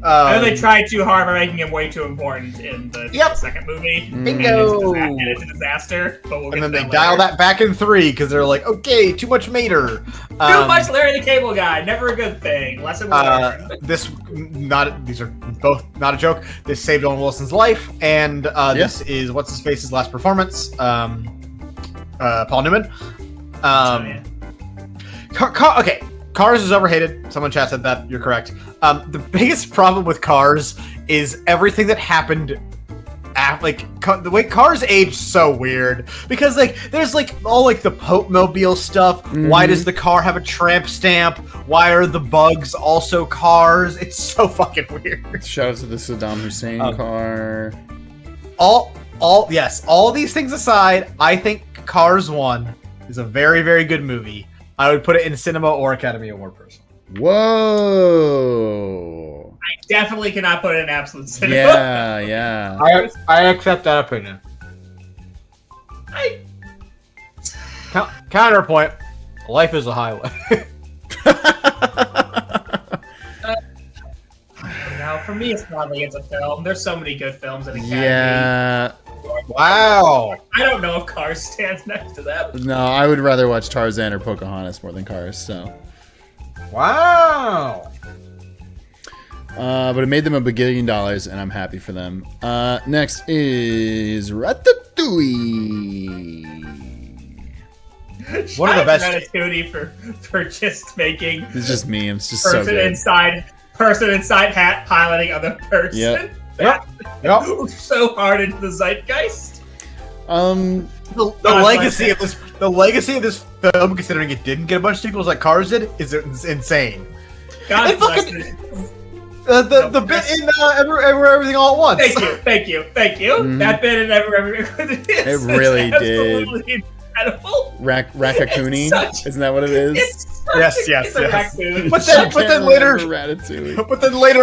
S2: I know they tried too hard by making him way too important in the second movie.
S3: Bingo!
S2: And it's a disaster. But we'll
S3: And
S2: get
S3: then
S2: to
S3: they dial that back in 3 because they're like, okay, too much Mater.
S2: Too much Larry the Cable Guy. Never a good thing. Lesson learned.
S3: These are both not a joke. This saved Owen Wilson's life, and this is what's his face's last performance. Paul Newman. Okay, Cars is overhated. Someone chat said that. You're correct. The biggest problem with Cars is everything that happened. The way Cars aged so weird because there's all the Pope Mobile stuff. Why does the car have a tramp stamp? Why are the bugs also cars? It's so fucking weird.
S1: Shout out to the Saddam Hussein car.
S3: All these things aside, I think Cars 1 is a very, very good movie. I would put it in cinema or Academy Award person.
S1: Whoa.
S2: I definitely cannot put it in absolute cinema.
S1: Yeah.
S3: I accept that opinion. Counterpoint. Life is a highway.
S2: Now, for me, it's not like it's a film. There's so many good films in Academy.
S1: Yeah.
S3: Wow.
S2: I don't know if Cars stands next to that.
S1: No, I would rather watch Tarzan or Pocahontas more than Cars, so.
S3: Wow.
S1: But it made them $1 billion, and I'm happy for them. Next is Ratatouille.
S3: One of the best.
S2: Ratatouille for just making.
S1: It's just memes. It's just so good.
S2: Person inside hat piloting other person.
S3: Yep.
S2: So hard into the zeitgeist.
S3: The legacy of this film, considering it didn't get a bunch of sequels like Cars did, is insane.
S2: God bless
S3: the bit in Everything All at Once.
S2: Thank you. Mm-hmm. That bit in Everything.
S1: It really did.
S2: Incredible.
S1: Raccacoonie? Isn't that what it is?
S3: Yes. But then later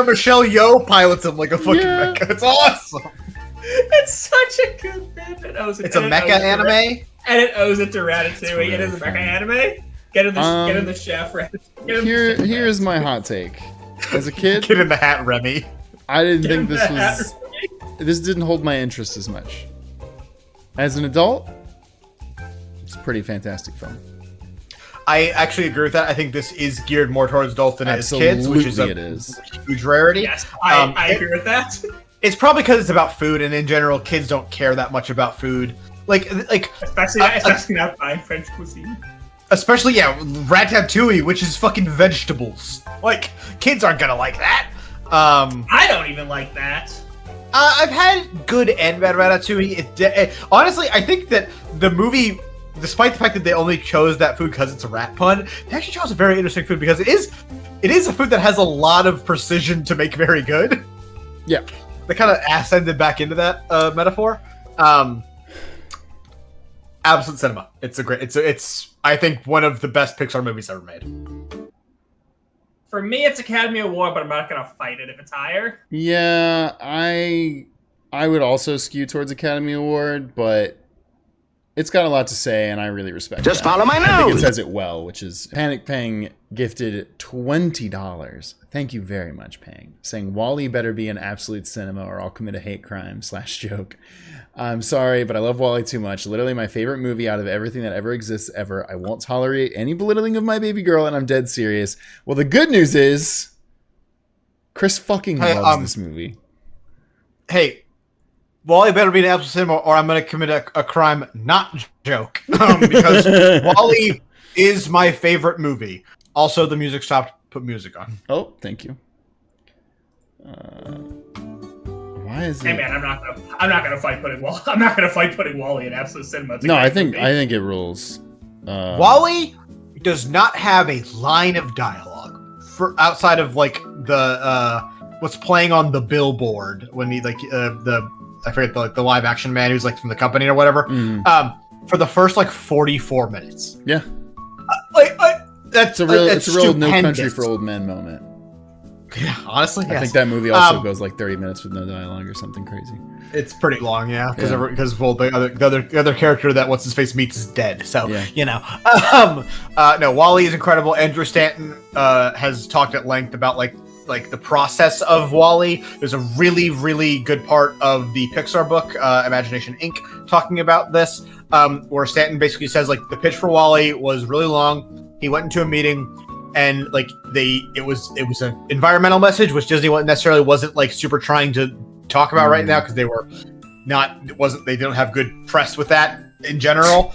S3: Michelle Yeoh pilots him like a fucking mecha. It's awesome.
S2: It's such a good bit.
S3: It's a mecha anime?
S2: And it owes it to Ratatouille. It is a mecha anime. Get in the chef, Ratatouille.
S1: Here's my hot take. As a kid,
S3: get in the hat, Remy.
S1: I didn't think this didn't hold my interest as much. As an adult, it's a pretty fantastic film.
S3: I actually agree with that. I think this is geared more towards adults than it is kids, which is a huge rarity.
S2: Yes, I agree with that.
S3: It's probably because it's about food, and in general, kids don't care that much about food. Especially
S2: not buying French cuisine.
S3: Especially, ratatouille, which is fucking vegetables. Kids aren't gonna like that.
S2: I don't even like that.
S3: I've had good and bad ratatouille. Honestly, I think that the movie, despite the fact that they only chose that food because it's a rat pun, they actually chose a very interesting food because it is a food that has a lot of precision to make very good.
S1: Yeah.
S3: They kind of ascended back into that metaphor. Absolute cinema. It's I think one of the best Pixar movies ever made.
S2: For me, it's Academy Award, but I'm not gonna fight it if it's higher.
S1: Yeah, I would also skew towards Academy Award, but it's got a lot to say, and I really respect it.
S8: Just follow my nose!
S1: I think it says it well, which is Panic Pang gifted $20. Thank you very much, Pang. Saying, Wall-E better be an absolute cinema or I'll commit a hate crime / joke. I'm sorry, but I love Wall-E too much. Literally my favorite movie out of everything that ever exists ever. I won't tolerate any belittling of my baby girl, and I'm dead serious. Well, the good news is Chris fucking loves this movie.
S3: Hey, Wall-E better be an absolute cinema or I'm going to commit a crime, not joke. Because Wall-E is my favorite movie. Also, the music stopped. Put music on.
S1: Oh, thank you. Why is
S2: Hey
S1: it?
S2: man, I'm not gonna fight putting Wall-E in absolute cinema.
S1: No, I think it rules.
S3: Wall-E does not have a line of dialogue for outside of the what's playing on the billboard when he I forget the live action man who's from the company or whatever. For the first 44 minutes.
S1: Yeah.
S3: It's
S1: a real No Country for Old Men moment.
S3: Yeah, honestly, yes.
S1: I think that movie also goes 30 minutes with no dialogue or something crazy.
S3: It's pretty long, yeah, because the other character that what's his face meets is dead. So no, Wall-E is incredible. Andrew Stanton has talked at length about like the process of Wall-E. There's a really, really good part of the Pixar book, Imagination Inc., talking about this, where Stanton basically says like the pitch for Wall-E was really long. He went into a meeting, and like it was an environmental message, which Disney necessarily wasn't like super trying to talk about right now because they didn't have good press with that in general.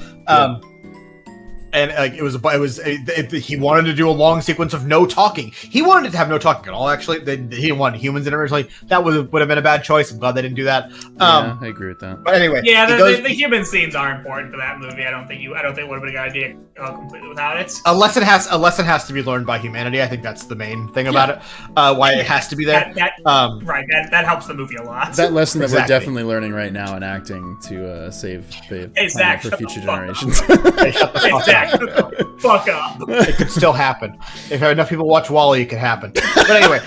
S3: And like he wanted to do a long sequence of no talking. He wanted to have no talking at all. Actually, he didn't want humans in it originally. That would have been a bad choice. I'm glad they didn't do that.
S1: Yeah, I agree with that.
S3: But anyway,
S2: yeah, the human scenes are important for that movie. I don't think it would have been a good idea completely without it.
S3: A lesson has to be learned by humanity. I think that's the main thing about it. Why it has to be there.
S2: That helps the movie a lot.
S1: That lesson that we're definitely learning right now in acting to save the planet for future generations.
S2: Exactly. Fuck up.
S3: It could still happen. If enough people watch Wall-E, it could happen. But anyway,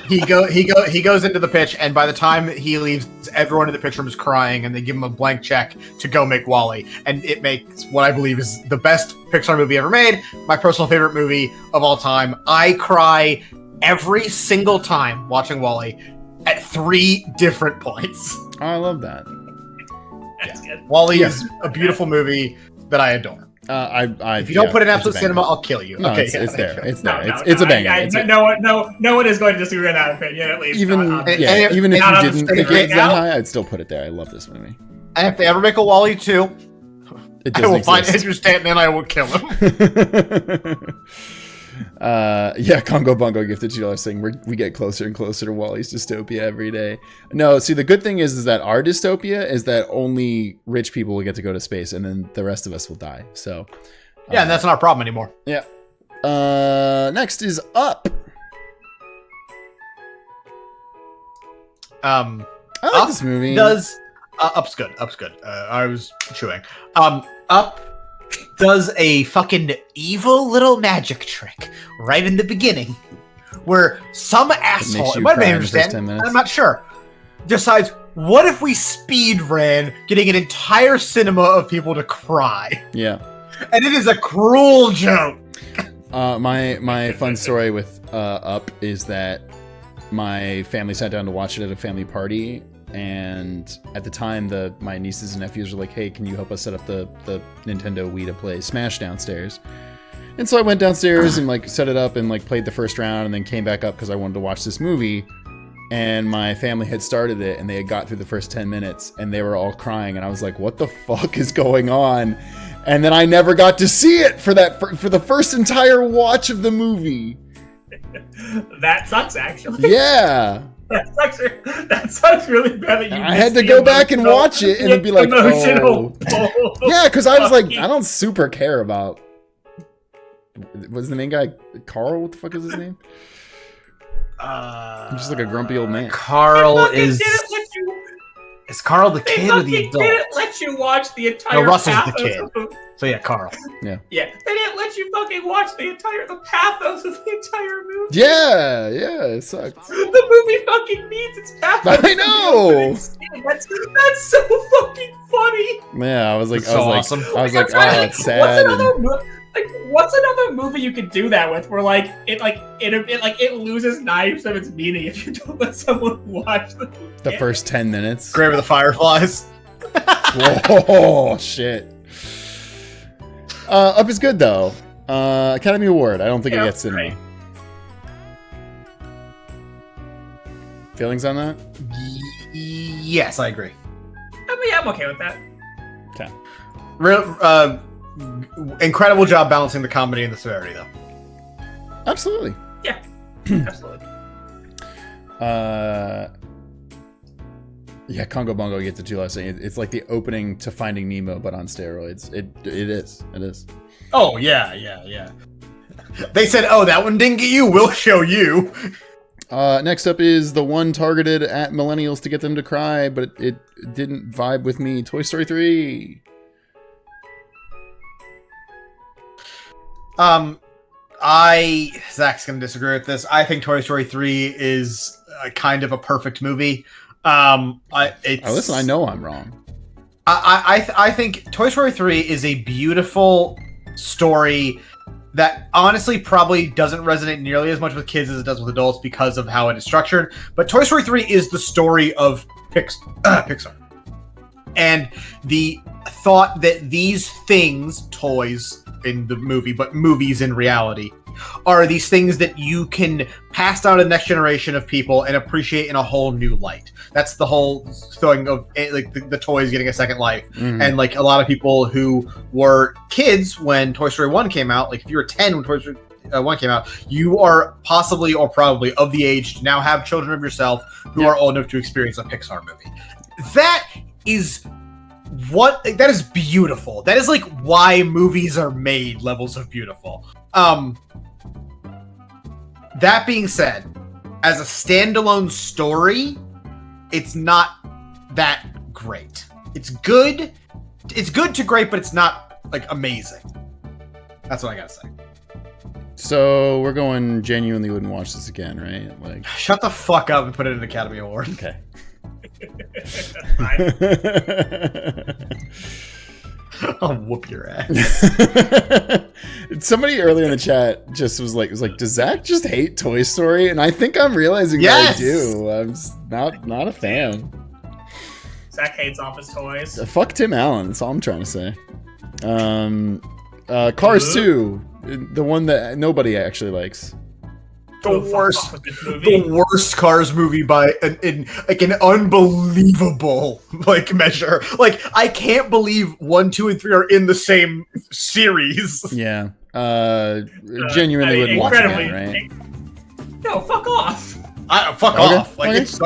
S3: he goes into the pitch, and by the time he leaves, everyone in the pitch room is crying, and they give him a blank check to go make Wall-E, and it makes what I believe is the best Pixar movie ever made. My personal favorite movie of all time. I cry every single time watching Wall-E at 3 different points.
S1: Oh, I love that.
S2: That's good.
S3: Wall-E is a beautiful movie that I adore.
S1: If
S3: you don't put it in absolute cinema, I'll kill you.
S1: No,
S3: okay,
S1: it's there. It's there.
S2: No,
S1: it's a banger.
S2: No one is going to disagree on that opinion, at least.
S1: Even if you didn't think it's that high, I'd still put it there. I love this movie.
S3: And if they ever make a Wall-E 2, I will find
S1: exist.
S3: Andrew Stanton and I will kill him.
S1: Congo Bongo gifted $2 saying we get closer and closer to Wall-E's dystopia every day. No, see, the good thing is that our dystopia is that only rich people will get to go to space, and then the rest of us will die. So
S3: yeah, and that's not our problem anymore.
S1: Yeah. Next is Up. I like this movie.
S3: Up's good. I was chewing. Up does a fucking evil little magic trick right in the beginning where some asshole, it might have been understand, I'm not sure, decides, what if we speed ran getting an entire cinema of people to cry?
S1: Yeah.
S3: And it is a cruel joke.
S1: My fun story with Up is that my family sat down to watch it at a family party, and at the time my nieces and nephews were like, hey, can you help us set up the Nintendo Wii to play Smash downstairs? And so I went downstairs and like set it up and like played the first round, and then came back up because I wanted to watch this movie. And my family had started it, and they had got through the first 10 minutes, and they were all crying, and I was like, what the fuck is going on? And then I never got to see it for the first entire watch of the movie.
S2: That sucks, actually.
S1: Yeah.
S2: That sucks really bad that you
S1: I had to go back and watch it and be like, oh. Yeah, because I was like, I don't super care about. Was the main guy Carl? What the fuck is his name? He's just like a grumpy old man.
S5: Carl is. Is Carl the kid or the adult?
S2: They didn't let you watch the entire.
S3: No, Russell's the kid. So yeah, Carl.
S1: Yeah.
S2: Yeah, they didn't let you fucking watch the pathos of the entire movie.
S1: Yeah, it sucks.
S2: The movie fucking needs its pathos.
S1: I know.
S2: That's so fucking funny.
S1: Yeah, I was like,
S3: awesome.
S1: oh, it's sad.
S2: What's another movie you could do that with, where it loses 90% of its meaning if you don't let someone watch the movie?
S1: The first 10 minutes.
S3: Grave of the Fireflies.
S1: Whoa, shit. Up is good though. Academy Award. I don't think it gets cinema.
S2: Right.
S1: Feelings on that?
S3: Yes, I agree.
S2: I'm okay with that.
S1: Okay.
S3: Incredible job balancing the comedy and the severity, though.
S1: Absolutely.
S2: Yeah, absolutely.
S1: Yeah, Congo Bongo gets the $2 saying it's like the opening to Finding Nemo, but on steroids. It is.
S3: Oh yeah. They said, "Oh, that one didn't get you. We'll show you."
S1: Next up is the one targeted at millennials to get them to cry, but it didn't vibe with me. Toy Story 3.
S3: Zach's gonna disagree with this. I think Toy Story 3 is kind of a perfect movie.
S1: Listen, I know I'm wrong.
S3: I think Toy Story 3 is a beautiful story that honestly probably doesn't resonate nearly as much with kids as it does with adults because of how it is structured. But Toy Story 3 is the story of Pixar. And the thought that these things, toys in the movie, but movies in reality, are these things that you can pass down to the next generation of people and appreciate in a whole new light. That's the whole thing of like the toys getting a second life. And like a lot of people who were kids when Toy Story 1 came out, like if you were 10 when Toy Story 1 came out, you are possibly or probably of the age to now have children of yourself who are old enough to experience a Pixar movie. That is beautiful. That is like why movies are made, levels of beautiful. That being said, as a standalone story, it's not that great. It's good. It's good to great, but it's not like amazing. That's what I gotta say.
S1: So we're going genuinely wouldn't watch this again, right? Like,
S3: shut the fuck up and put it in an Academy Award.
S1: Okay.
S3: I'll whoop your ass.
S1: Somebody earlier in the chat just was like, does Zach just hate Toy Story? And I think I'm realizing that I do. I'm just not a fan.
S2: Zach hates Office Toys.
S1: Fuck Tim Allen. That's all I'm trying to say. Cars 2, the one that nobody actually likes.
S3: The worst Cars movie by an unbelievable like measure. Like I can't believe 1, 2, and 3 are in the same series.
S1: Yeah. Genuinely wouldn't watch it, right?
S2: No, fuck off.
S3: Fuck off. Like it's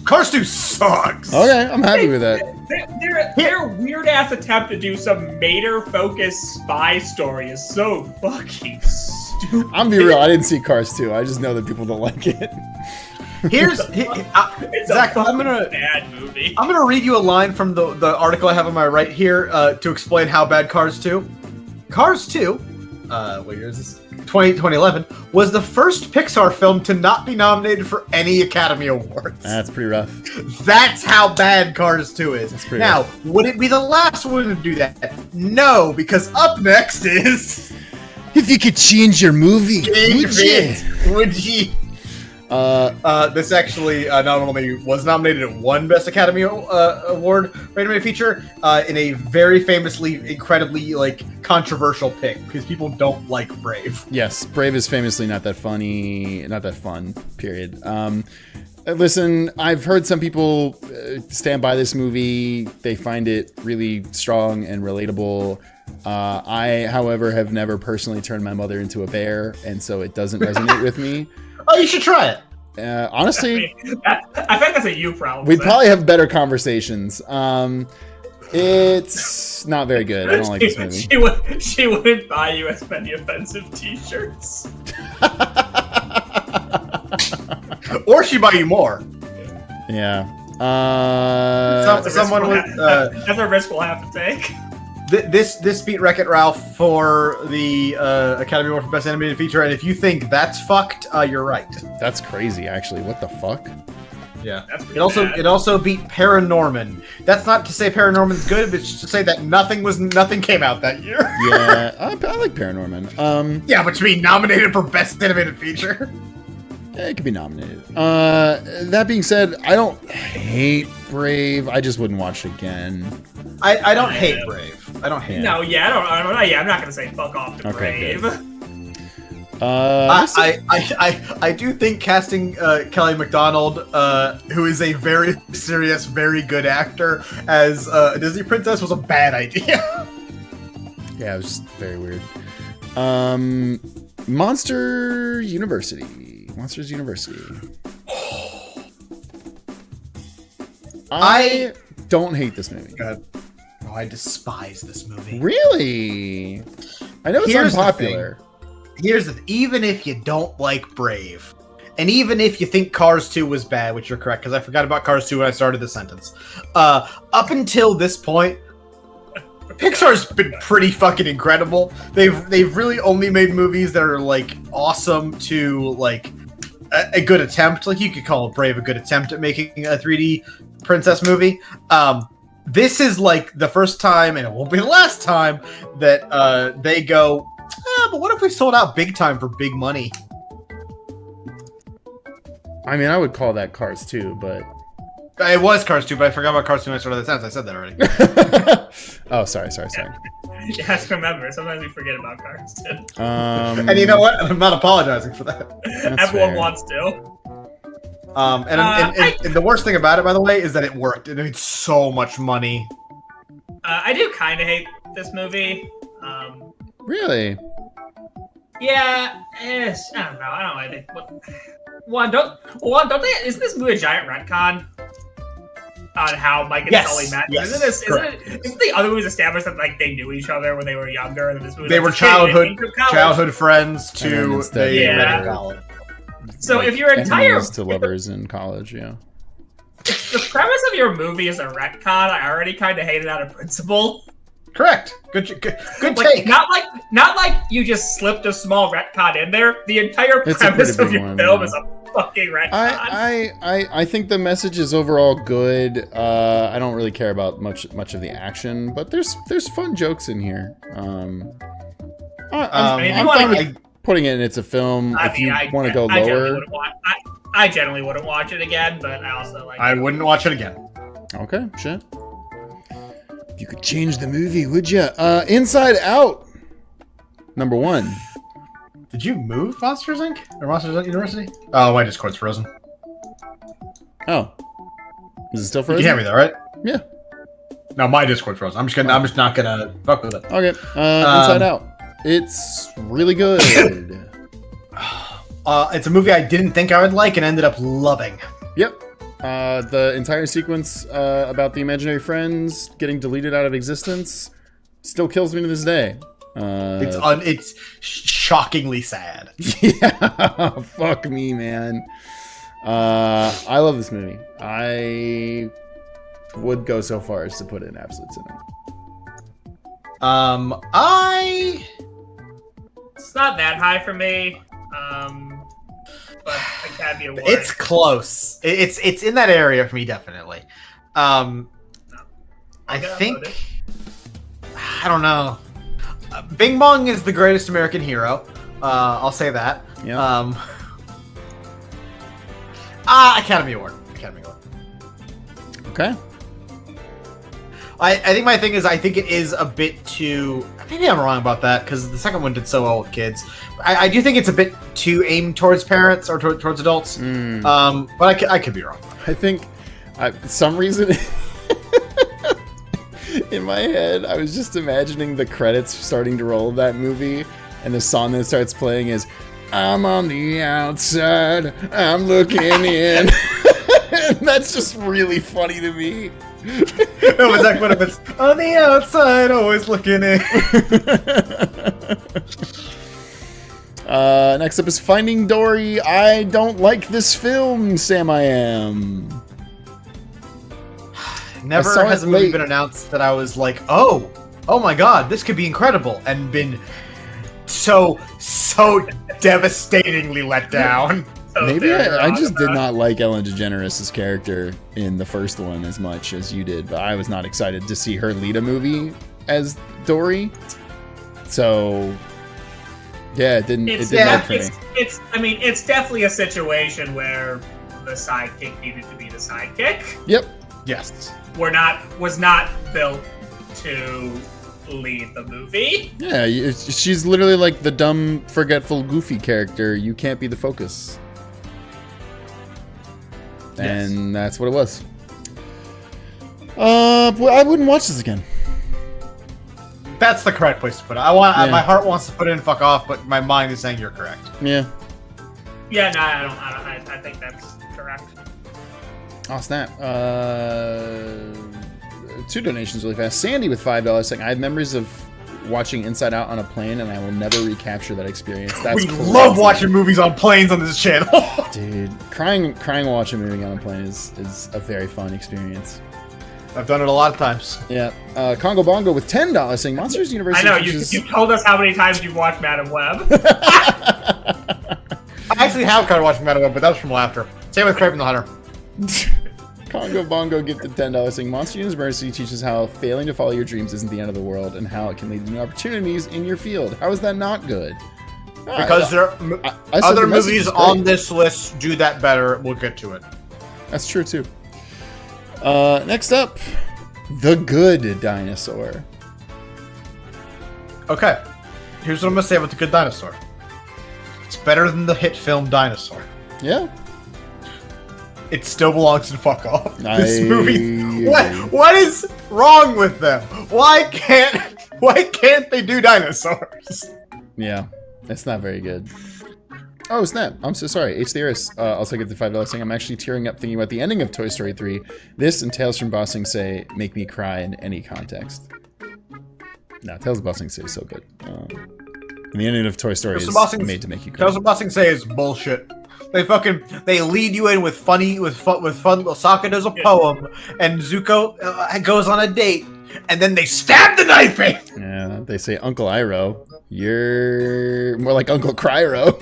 S3: Cars 2 sucks.
S1: Okay, I'm happy with that.
S2: Their weird ass attempt to do some Mater-focused spy story is so fucking stupid.
S1: I'm gonna be real, I didn't see Cars 2. I just know that people don't like it.
S2: Zach, I'm gonna bad movie.
S3: I'm gonna read you a line from the article I have on my right here to explain how bad Cars 2. Cars 2, what year is this? 2011 was the first Pixar film to not be nominated for any Academy Awards.
S1: That's pretty rough.
S3: That's how bad Cars 2 is.
S1: That's pretty
S3: now,
S1: rough.
S3: Would it be the last one to do that? No, because up next is...
S1: If you could change your movie,
S3: would you? This actually not only was nominated at one Best Academy Award for animated feature in a very famously, incredibly like controversial pick because people don't like Brave.
S1: Yes, Brave is famously not that funny, not that fun. Period. Listen, I've heard some people stand by this movie. They find it really strong and relatable. I, however, have never personally turned my mother into a bear, and so it doesn't resonate with me.
S3: Oh, you should try it.
S1: Honestly,
S2: I think that's a you problem.
S1: We'd probably have better conversations. It's not very good. I don't like this movie.
S2: She wouldn't buy you as many offensive t-shirts.
S3: Or she'd buy you more.
S1: Yeah.
S2: Someone would. That's a risk we'll have to take.
S3: This beat Wreck-It Ralph for the Academy Award for Best Animated Feature, and if you think that's fucked, you're right.
S1: That's crazy, actually. What the fuck?
S3: Yeah. It also beat Paranorman. That's not to say Paranorman's good, but it's just to say that nothing came out that year.
S1: Yeah, I like Paranorman.
S3: Yeah, but to be nominated for Best Animated Feature.
S1: Yeah, it could be nominated. That being said, I don't hate Brave. I just wouldn't watch it again.
S3: I don't hate Brave. I don't hate.
S2: No, yeah, I don't know. Yeah, I'm not gonna say fuck off to Brave.
S1: Good.
S3: I do think casting Kelly MacDonald, who is a very serious, very good actor, as a Disney princess was a bad idea.
S1: Yeah, it was just very weird. Monsters University. I don't hate this movie.
S3: God. Oh, I despise this movie.
S1: Really? I know it's unpopular.
S3: Here's the thing. Even if you don't like Brave, and even if you think Cars 2 was bad, which you're correct, because I forgot about Cars 2 when I started the sentence, up until this point, Pixar's been pretty fucking incredible. They've really only made movies that are like awesome to like a good attempt. Like you could call Brave a good attempt at making a 3D princess movie. This is like the first time, and it won't be the last time, that they go, but what if we sold out big time for big money?
S1: I mean, I would call that Cars 2, but...
S3: It was Cars 2, but I forgot about Cars 2 when I started the sentence. I said that already.
S1: Oh, sorry.
S2: You have to remember, sometimes we forget about Cars too.
S3: And you know what? I'm not apologizing for that.
S2: Everyone wants to.
S3: And the worst thing about it, by the way, is that it worked. It made so much money.
S2: I do kind of hate this movie.
S1: Really?
S2: Yeah, I don't know. I think don't they? Isn't this movie a giant retcon on how Mike and Sully met?
S3: Yes,
S2: isn't the other movies established that like they knew each other when they were younger, and this movie
S3: they were childhood friends to they met in college.
S2: So if your entire
S1: to lovers in college, yeah.
S2: If the premise of your movie is a retcon, I already kind of hate it out of principle.
S3: Correct. Good
S2: like,
S3: take.
S2: Not like you just slipped a small retcon in there. The entire premise of your film is a fucking retcon.
S1: I think the message is overall good. I don't really care about much of the action, but there's fun jokes in here. I'm fine with putting it in It's a Film. If you want to go lower.
S2: I generally wouldn't watch it again, but I also like.
S3: I wouldn't watch it again.
S1: Okay, shit. You could change the movie, would you? Inside Out, number 1.
S3: Did you move Monsters Inc. or Monsters Inc. University? Oh, my Discord's frozen.
S1: Oh, is it still frozen?
S3: You can hear me though, right?
S1: Yeah.
S3: No, my Discord's frozen. I'm just not gonna fuck with it.
S1: Okay. Inside Out. It's really good.
S3: It's a movie I didn't think I would like and ended up loving.
S1: Yep. The entire sequence about the imaginary friends getting deleted out of existence still kills me to this day.
S3: It's shockingly sad.
S1: Yeah, fuck me, man. I love this movie. I would go so far as to put it in absolute cinema.
S2: It's not that high for me. But Academy Award.
S3: It's close. It's in that area for me, definitely. I think. I don't know. Bing Bong is the greatest American hero. I'll say that.
S1: Yeah.
S3: Academy Award.
S1: Okay.
S3: I think my thing is I think it is a bit too. Maybe I'm wrong about that because the second one did so well with kids. I do think it's a bit too aimed towards parents or towards adults. But I could be wrong.
S1: I think, for some reason, in my head, I was just imagining the credits starting to roll of that movie, and the song that starts playing is "I'm on the outside, I'm looking in," and that's just really funny to me.
S3: No, it's like what if it's on the outside, always looking in.
S1: Next up is Finding Dory. I don't like this film, Sam I Am.
S3: Never has a movie been announced that I was like, oh my god, this could be incredible, and been so devastatingly let down.
S1: Maybe I just did not like Ellen DeGeneres' character in the first one as much as you did, but I was not excited to see her lead a movie as Dory. So, yeah, it didn't work for me.
S2: It's definitely a situation where the sidekick needed to be the sidekick.
S1: Yep.
S3: Yes.
S2: Was not built to lead the movie.
S1: Yeah, she's literally like the dumb, forgetful, goofy character. You can't be the focus. And that's what it was. I wouldn't watch this again.
S3: That's the correct place to put it. My heart wants to put it in fuck off, but my mind is saying you're correct.
S1: Yeah.
S2: Yeah, no, I think that's correct.
S1: Oh, snap. 2 donations really fast. Sandy with $5 saying, I have memories of watching Inside Out on a plane, and I will never recapture that experience. That's crazy.
S3: Love watching movies on planes on this channel.
S1: Dude, crying watching a movie on a plane is a very fun experience.
S3: I've done it a lot of times.
S1: Yeah. Congo Bongo with $10 saying Monsters University.
S2: I know, you told us how many times you've watched Madam Web.
S3: I actually have kind of watched Madam Web, but that was from laughter. Same with Craven the Hunter.
S1: Congo Bongo gifted $10 saying Monster University teaches how failing to follow your dreams isn't the end of the world and how it can lead to new opportunities in your field. How is that not good?
S3: Because there
S1: I said
S3: other
S1: the message
S3: movies
S1: is
S3: on
S1: great.
S3: this list do that better. We'll get to it.
S1: That's true too. Next up, The Good Dinosaur.
S3: Okay, here's what I'm gonna say about The Good Dinosaur. It's better than the hit film Dinosaur.
S1: Yeah.
S3: It still belongs in Fuck Off. This
S1: I
S3: movie.
S1: agree.
S3: What is wrong with them? Why can't they do dinosaurs?
S1: Yeah, it's not very good. Oh, snap. I'm so sorry. H. Theorist also get the $5 saying, I'm actually tearing up thinking about the ending of Toy Story 3. This and Tales from Bossing Say make me cry in any context. No, Tales of Bossing Say is so good. And the ending of Toy Story is made to make you cry.
S3: Tales of Bossing Say is bullshit. They lead you in with fun. Sokka does a poem, and Zuko goes on a date, and then they stab the knife in.
S1: Yeah, they say, Uncle Iroh, you're more like Uncle Cryro.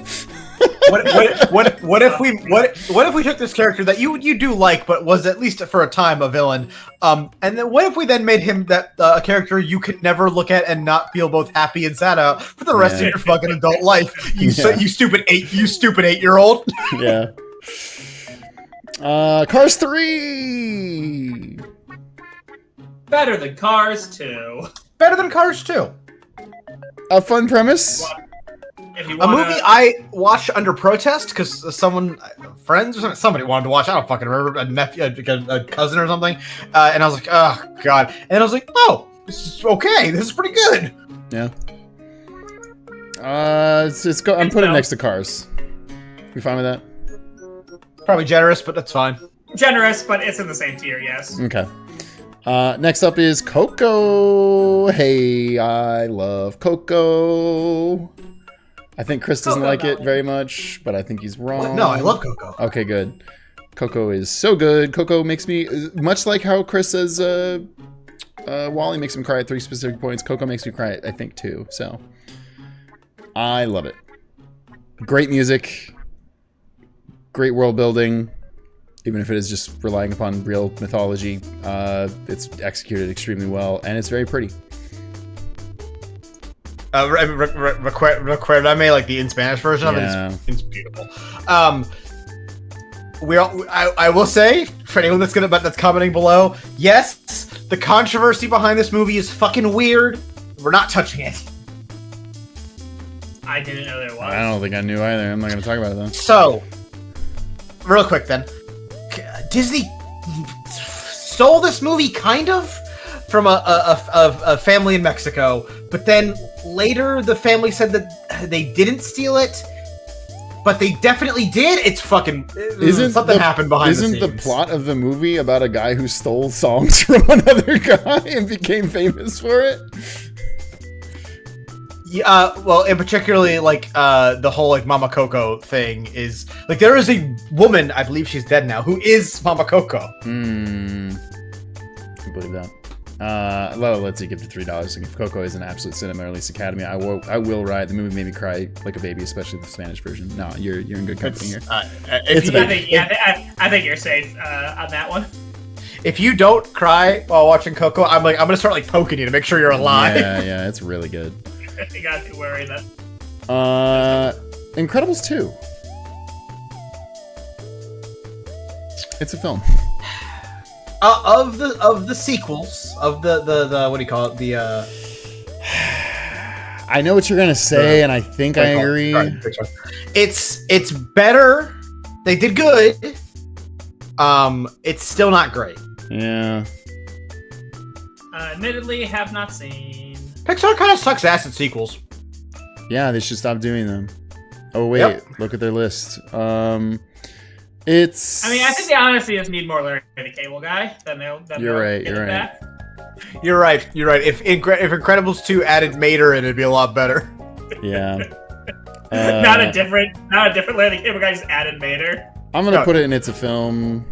S3: What if we took this character that you do like, but was at least for a time a villain, and then what if we then made him that a character you could never look at and not feel both happy and sad about for the rest of your fucking adult life? You stupid 8-year-old.
S1: Yeah. Cars 3.
S2: Better than Cars 2.
S3: Better than Cars 2.
S1: A fun premise.
S2: If you
S3: A
S2: wanna,
S3: movie I watched under protest because friends or somebody wanted to watch. I don't fucking remember, a nephew, a cousin or something. And I was like, oh god. And I was like, oh, this is okay. This is pretty good.
S1: Yeah. Let's go. I'm putting it next to Cars. We fine with that?
S3: Probably generous, but that's fine.
S2: generous, but it's in the same tier, yes.
S1: Okay. Next up is Coco. Hey, I love Coco. I think Chris doesn't like it very much, but I think he's wrong.
S3: No, I love Coco.
S1: Okay, good. Coco is so good. Coco makes me, much like how Chris says Wally makes him cry at 3 specific points, Coco makes me cry, I think, too. So, I love it. Great music. Great world building. Even if it is just relying upon real mythology, it's executed extremely well, and it's very pretty.
S3: Recuérdame, like the in Spanish version of it. It's beautiful. I will say, for anyone that's commenting below, yes, the controversy behind this movie is fucking weird. We're not touching it.
S2: I didn't know there was.
S1: I don't think I knew either. I'm not going to talk about it though.
S3: So, real quick then, Disney stole this movie kind of from a family in Mexico, but then later the family said that they didn't steal it, but they definitely did. It's fucking something happened behind the scenes.
S1: Isn't the plot of the movie about a guy who stole songs from another guy and became famous for it?
S3: Yeah, well, and particularly like the whole like Mama Coco thing is like there is a woman, I believe she's dead now, who is Mama Coco.
S1: I believe that. Let's see, give it $3. And if Coco is an absolute cinema release academy, I will ride. The movie made me cry like a baby, especially the Spanish version. No, you're in good company here.
S2: I think you're safe on that one.
S3: If you don't cry while watching Coco, I'm gonna start like poking you to make sure you're alive.
S1: Yeah, it's really good.
S2: You gotta be worried that.
S1: Incredibles 2. It's a film.
S3: Of the sequels, of the what do you call it?
S1: I know what you're gonna say, and I think I agree.
S3: It's better. They did good. It's still not great.
S1: Yeah.
S2: Admittedly, have not seen.
S3: Pixar kind of sucks ass at sequels.
S1: Yeah, they should stop doing them. Oh wait, Look at their list. It's.
S2: I mean, I think they honestly just need more Larry the Cable Guy.
S1: You're right.
S3: You're right. If Incredibles 2 added Mater in, it'd be a lot better.
S1: Yeah.
S2: Not a different Larry the Cable Guy, just added Mater.
S1: I'm gonna put it in It's a Film.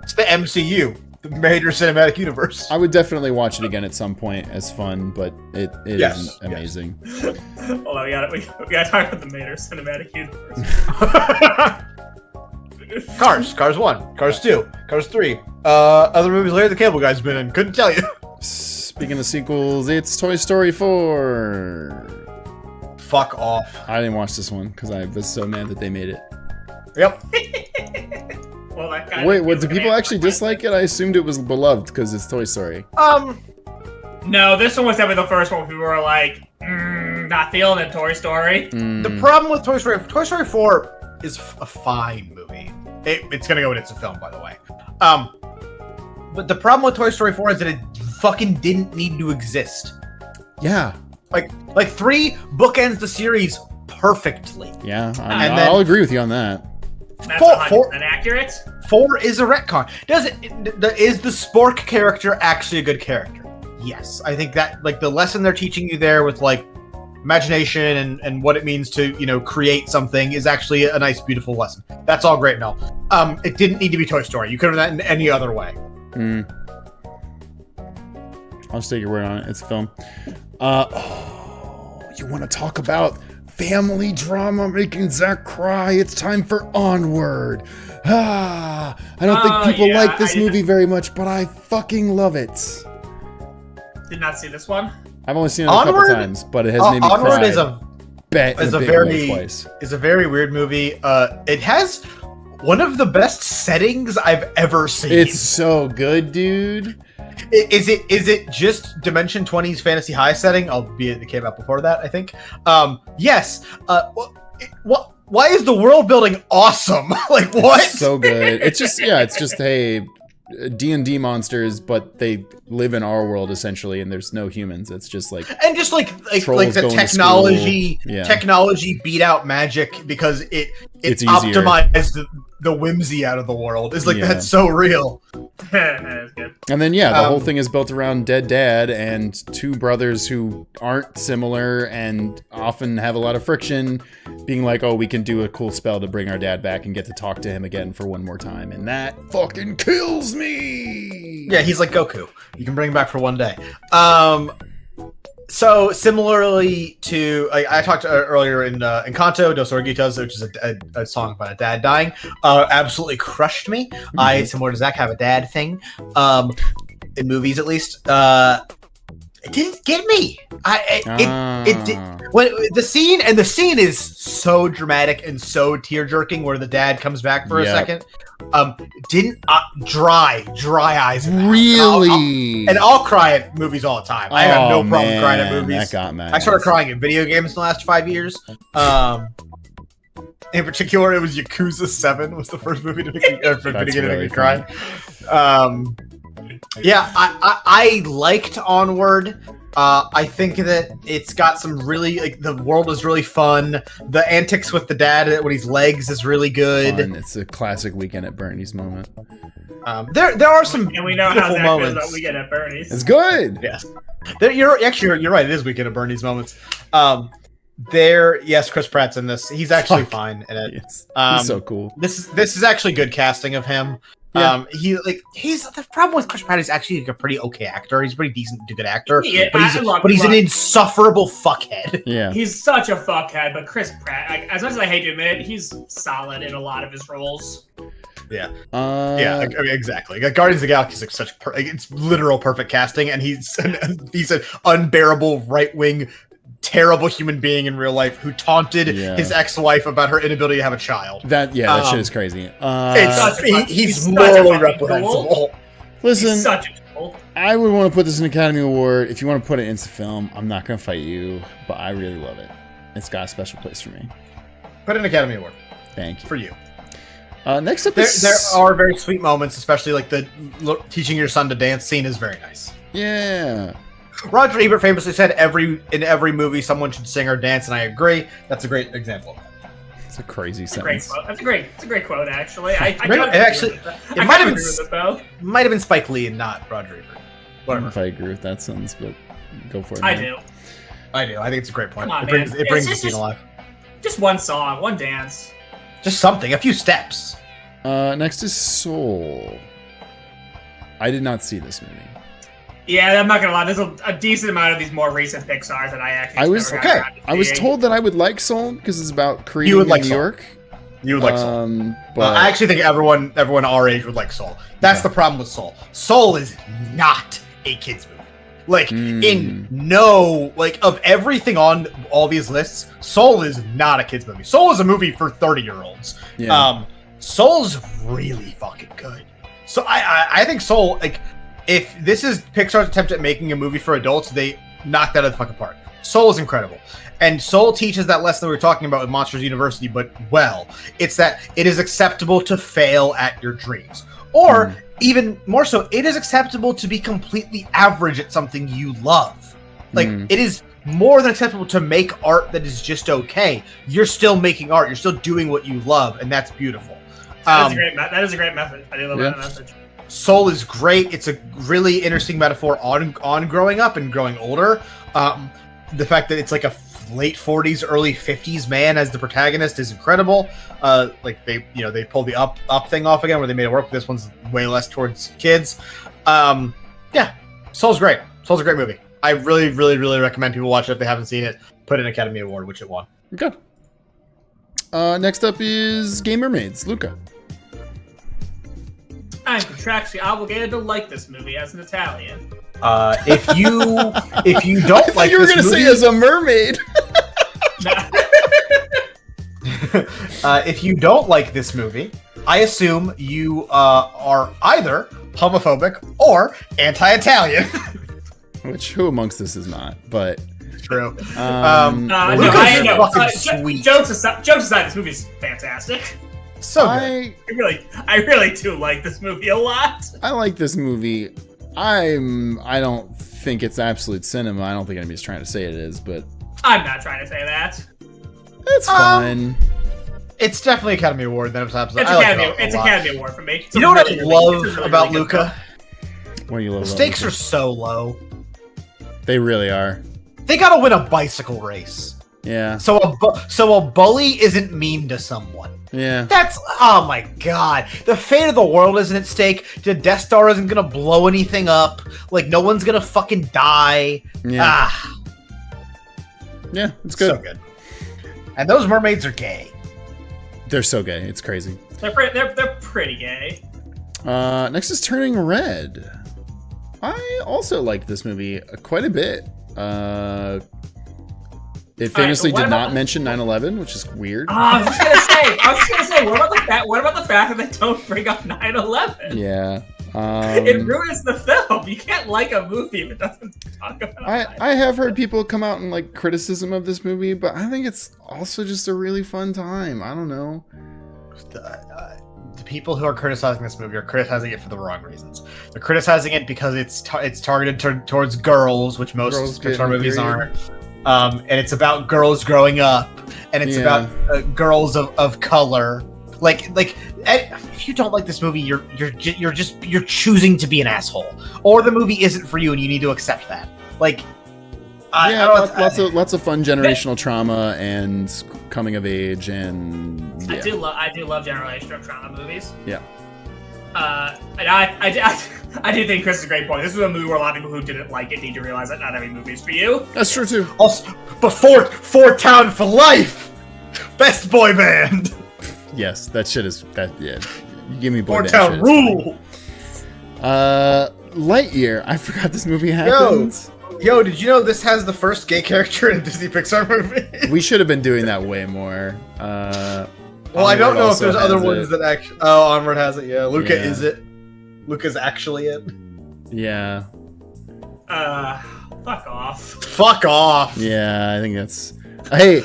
S3: It's the MCU, the Mater Cinematic Universe.
S1: I would definitely watch it again at some point as fun, but it isn't amazing.
S2: Hold on, we gotta talk about the Mater Cinematic Universe.
S3: Cars 1, Cars 2, Cars 3, Other movies Larry the Cable Guy's been in. Couldn't tell you.
S1: Speaking of sequels, it's Toy Story 4.
S3: Fuck off.
S1: I didn't watch this one because I was so mad that they made it.
S3: Yep.
S2: Well, that guy
S1: Wait, what? Do people actually dislike it? I assumed it was beloved because it's Toy Story.
S2: No, this one was definitely the first one we were like, not feeling it, Toy Story.
S3: The problem with Toy Story 4 is a fine movie. It's gonna go when it's a film, by the way. But the problem with Toy Story 4 is that it fucking didn't need to exist.
S1: Yeah.
S3: Like 3 bookends the series perfectly.
S1: Yeah,
S3: And
S1: I'll
S3: then-
S1: agree with you on that.
S2: That's
S3: Four-
S2: 100% accurate.
S3: 4 is a retcon. Is the Spork character actually a good character? Yes. I think that, like, the lesson they're teaching you there with, like, imagination and what it means to, you know, create something is actually a nice, beautiful lesson. That's all great and all. It didn't need to be Toy Story. You could have done that in any other way.
S1: I'll just take your word on it. It's a film. You want to talk about family drama making Zach cry? It's time for Onward. I don't think people like this movie very much, but I fucking love it.
S2: Did not see this one.
S1: I've only seen it a couple times, but it has made me
S3: Onward
S1: cry.
S3: is a
S1: Twice.
S3: very weird movie. It has one of the best settings I've ever seen.
S1: It's so good, dude.
S3: Is it just Dimension 20's Fantasy High setting? Albeit it came out before that, I think. Yes. Why is the world building awesome? Like, what?
S1: It's so good. It's just hey, D&D monsters, but they live in our world essentially, and there's no humans. It's just like
S3: the
S1: going to
S3: technology
S1: school. Yeah.
S3: technology beat out magic because it's
S1: easier.
S3: optimized the whimsy out of the world. It's like that's so real.
S2: That is good.
S1: And then the whole thing is built around dead dad and 2 brothers who aren't similar and often have a lot of friction, being like, oh, we can do a cool spell to bring our dad back and get to talk to him again for one more time, and that fucking kills me.
S3: Yeah, he's like Goku. You can bring him back for one day. So similarly to I talked earlier in Encanto dos Oruguitas, which is a song about a dad dying, absolutely crushed me. I, similar to Zach, have a dad thing, in movies at least. It didn't get me. It did. When the scene is so dramatic and so tear jerking, where the dad comes back for a second. Didn't dry eyes. In that.
S1: Really?
S3: And I'll cry at movies all the time. I have no problem crying at movies.
S1: That got mad.
S3: I started crying at video games in the last 5 years. In particular, it was Yakuza 7 was the first movie to make me cry. Yeah, I liked Onward. I think that it's got some really, like, the world is really fun. The antics with the dad when he's legs is really good.
S1: Fun. It's a classic Weekend at Bernie's moment.
S3: There are some
S2: And we know how
S3: beautiful
S2: that
S3: moments.
S2: goes about Weekend at Bernie's.
S1: It's good.
S3: Yes, you're right. It is Weekend at Bernie's moments. Yes, Chris Pratt's in this. He's actually fine in it.
S1: Yes. He's so cool.
S3: This is actually good casting of him.
S1: Yeah.
S3: He's the problem with Chris Pratt. He's actually like a pretty okay actor. He's a pretty decent to good actor.
S2: Yeah,
S3: but he's an insufferable fuckhead.
S1: Yeah.
S2: He's such a fuckhead, but Chris Pratt, as much as I hate to admit it, he's solid in a lot of his roles.
S3: Yeah. I mean, exactly. Like, Guardians of the Galaxy is like such it's literal perfect casting, and he's an unbearable right-wing terrible human being in real life who taunted his ex-wife about her inability to have a child.
S1: That shit is crazy.
S3: He's morally reprehensible.
S1: Listen,
S2: He's such a tool.
S1: I would want to put this in Academy Award. If you want to put it into film, I'm not going to fight you, but I really love it. It's got a special place for me.
S3: Put an Academy Award.
S1: Thank you.
S3: For you.
S1: Next up
S3: There
S1: is...
S3: are very sweet moments, especially like the teaching your son to dance scene is very nice.
S1: Yeah.
S3: Roger Ebert famously said in every movie someone should sing or dance, and I agree. That's a great example.
S1: It's a crazy
S2: It's a great
S1: sentence.
S2: quote. It's a great quote, actually.
S3: It might have been Spike Lee and not Roger Ebert.
S1: I don't know if I agree with that sentence, but go for it.
S2: I
S1: man.
S2: do.
S3: I do. I think it's a great point.
S2: Come on,
S3: It brings the
S2: It's
S3: scene alive.
S2: Just one song, one dance.
S3: Just something, a few steps.
S1: Next is Soul. I did not see this movie.
S2: Yeah, I'm not gonna lie. There's a decent amount of these more recent Pixars that I actually.
S1: I was told that I would like Soul because it's about Korea and New York.
S3: You would like Soul.
S1: But
S3: I actually think everyone our age would like Soul. That's the problem with Soul. Soul is not a kids movie. Like in no, like of everything on all these lists, Soul is not a kids movie. Soul is a movie for 30-year-olds.
S1: Yeah.
S3: Soul's really fucking good. So I think Soul, like, if this is Pixar's attempt at making a movie for adults, they knocked that out of the fucking park. Soul is incredible. And Soul teaches that lesson that we were talking about with Monsters University, but well, it's that it is acceptable to fail at your dreams. Or even more so, it is acceptable to be completely average at something you love. Like, it is more than acceptable to make art that is just okay. You're still making art. You're still doing what you love, and that's beautiful.
S2: That is a great message. I do love that message.
S3: Soul is great. It's a really interesting metaphor on growing up and growing older. The fact that it's like a late 40s, early 50s man as the protagonist is incredible. Like they pulled the up thing off again, where they made it work. This one's way less towards kids. Yeah, Soul's great. Soul's a great movie. I really, really, really recommend people watch it if they haven't seen it. Put an Academy Award, which it won.
S1: Okay. Next up is Gay Mermaids. Luca.
S2: I'm contractually obligated to like this movie as an Italian.
S3: If you don't like
S1: you were
S3: this
S1: gonna
S3: movie,
S1: say as a mermaid.
S3: If you don't like this movie, I assume you are either homophobic or anti-Italian.
S1: Which, who amongst us is not? But
S3: True.
S2: Lucas
S3: is fucking sweet.
S2: Jokes aside, this movie's fantastic.
S3: So good.
S2: I really do like this movie a lot.
S1: I like this movie. I don't think it's absolute cinema. I don't think anybody's trying to say it is, but
S2: I'm not trying to say that.
S1: it's fun.
S3: It's definitely Academy Award. Then it's absolutely.
S2: It's Academy Award for me. It's
S3: You know what I
S2: really,
S3: love
S2: it's a really
S3: about
S2: good
S3: Luca?
S1: What do you love?
S3: The
S1: about
S3: stakes
S1: Luca?
S3: are so low.
S1: They really are.
S3: They gotta win a bicycle race.
S1: Yeah.
S3: So a bully isn't mean to someone.
S1: Yeah.
S3: That's, oh my god. The fate of the world isn't at stake. The Death Star isn't gonna blow anything up. Like, no one's gonna fucking die.
S1: Yeah. Yeah, it's good.
S3: So good. And those mermaids are gay.
S1: They're so gay. It's crazy.
S2: They're pretty gay.
S1: Next is Turning Red. I also liked this movie quite a bit. It famously did not mention 9/11, which is weird.
S2: I was just gonna say, what about the fact that they don't bring up 9/11?
S1: Yeah.
S2: It ruins the film. You can't like a movie if it doesn't talk about it.
S1: I have heard people come out and like criticism of this movie, but I think it's also just a really fun time. I don't know.
S3: The people who are criticizing this movie are criticizing it for the wrong reasons. They're criticizing it because it's targeted towards girls, which most Pixar movies aren't. And it's about girls growing up, and it's about girls of color. Like, if you don't like this movie, you're choosing to be an asshole, or the movie isn't for you, and you need to accept that. Like,
S1: lots of fun generational trauma and coming of age, and yeah.
S2: I do love generational trauma movies.
S1: Yeah.
S2: And I do think Chris is a great point. This is a movie where a lot of people who didn't like it need to realize that not every movie is for you.
S1: That's true too.
S3: Also, before Town for Life, best boy band.
S1: Yes, that shit is that. Yeah, you give me boy band
S3: Town
S1: shit.
S3: rule.
S1: Lightyear. I forgot this movie happened.
S3: Yo, did you know this has the first gay character in a Disney Pixar movie?
S1: We should have been doing that way more.
S3: Well, I don't know if there's other ones that actually. Oh, Onward has it. Yeah, Luca is it. Luca's actually it.
S1: Yeah.
S2: Fuck off.
S3: Fuck off.
S1: Yeah, I think that's. Hey!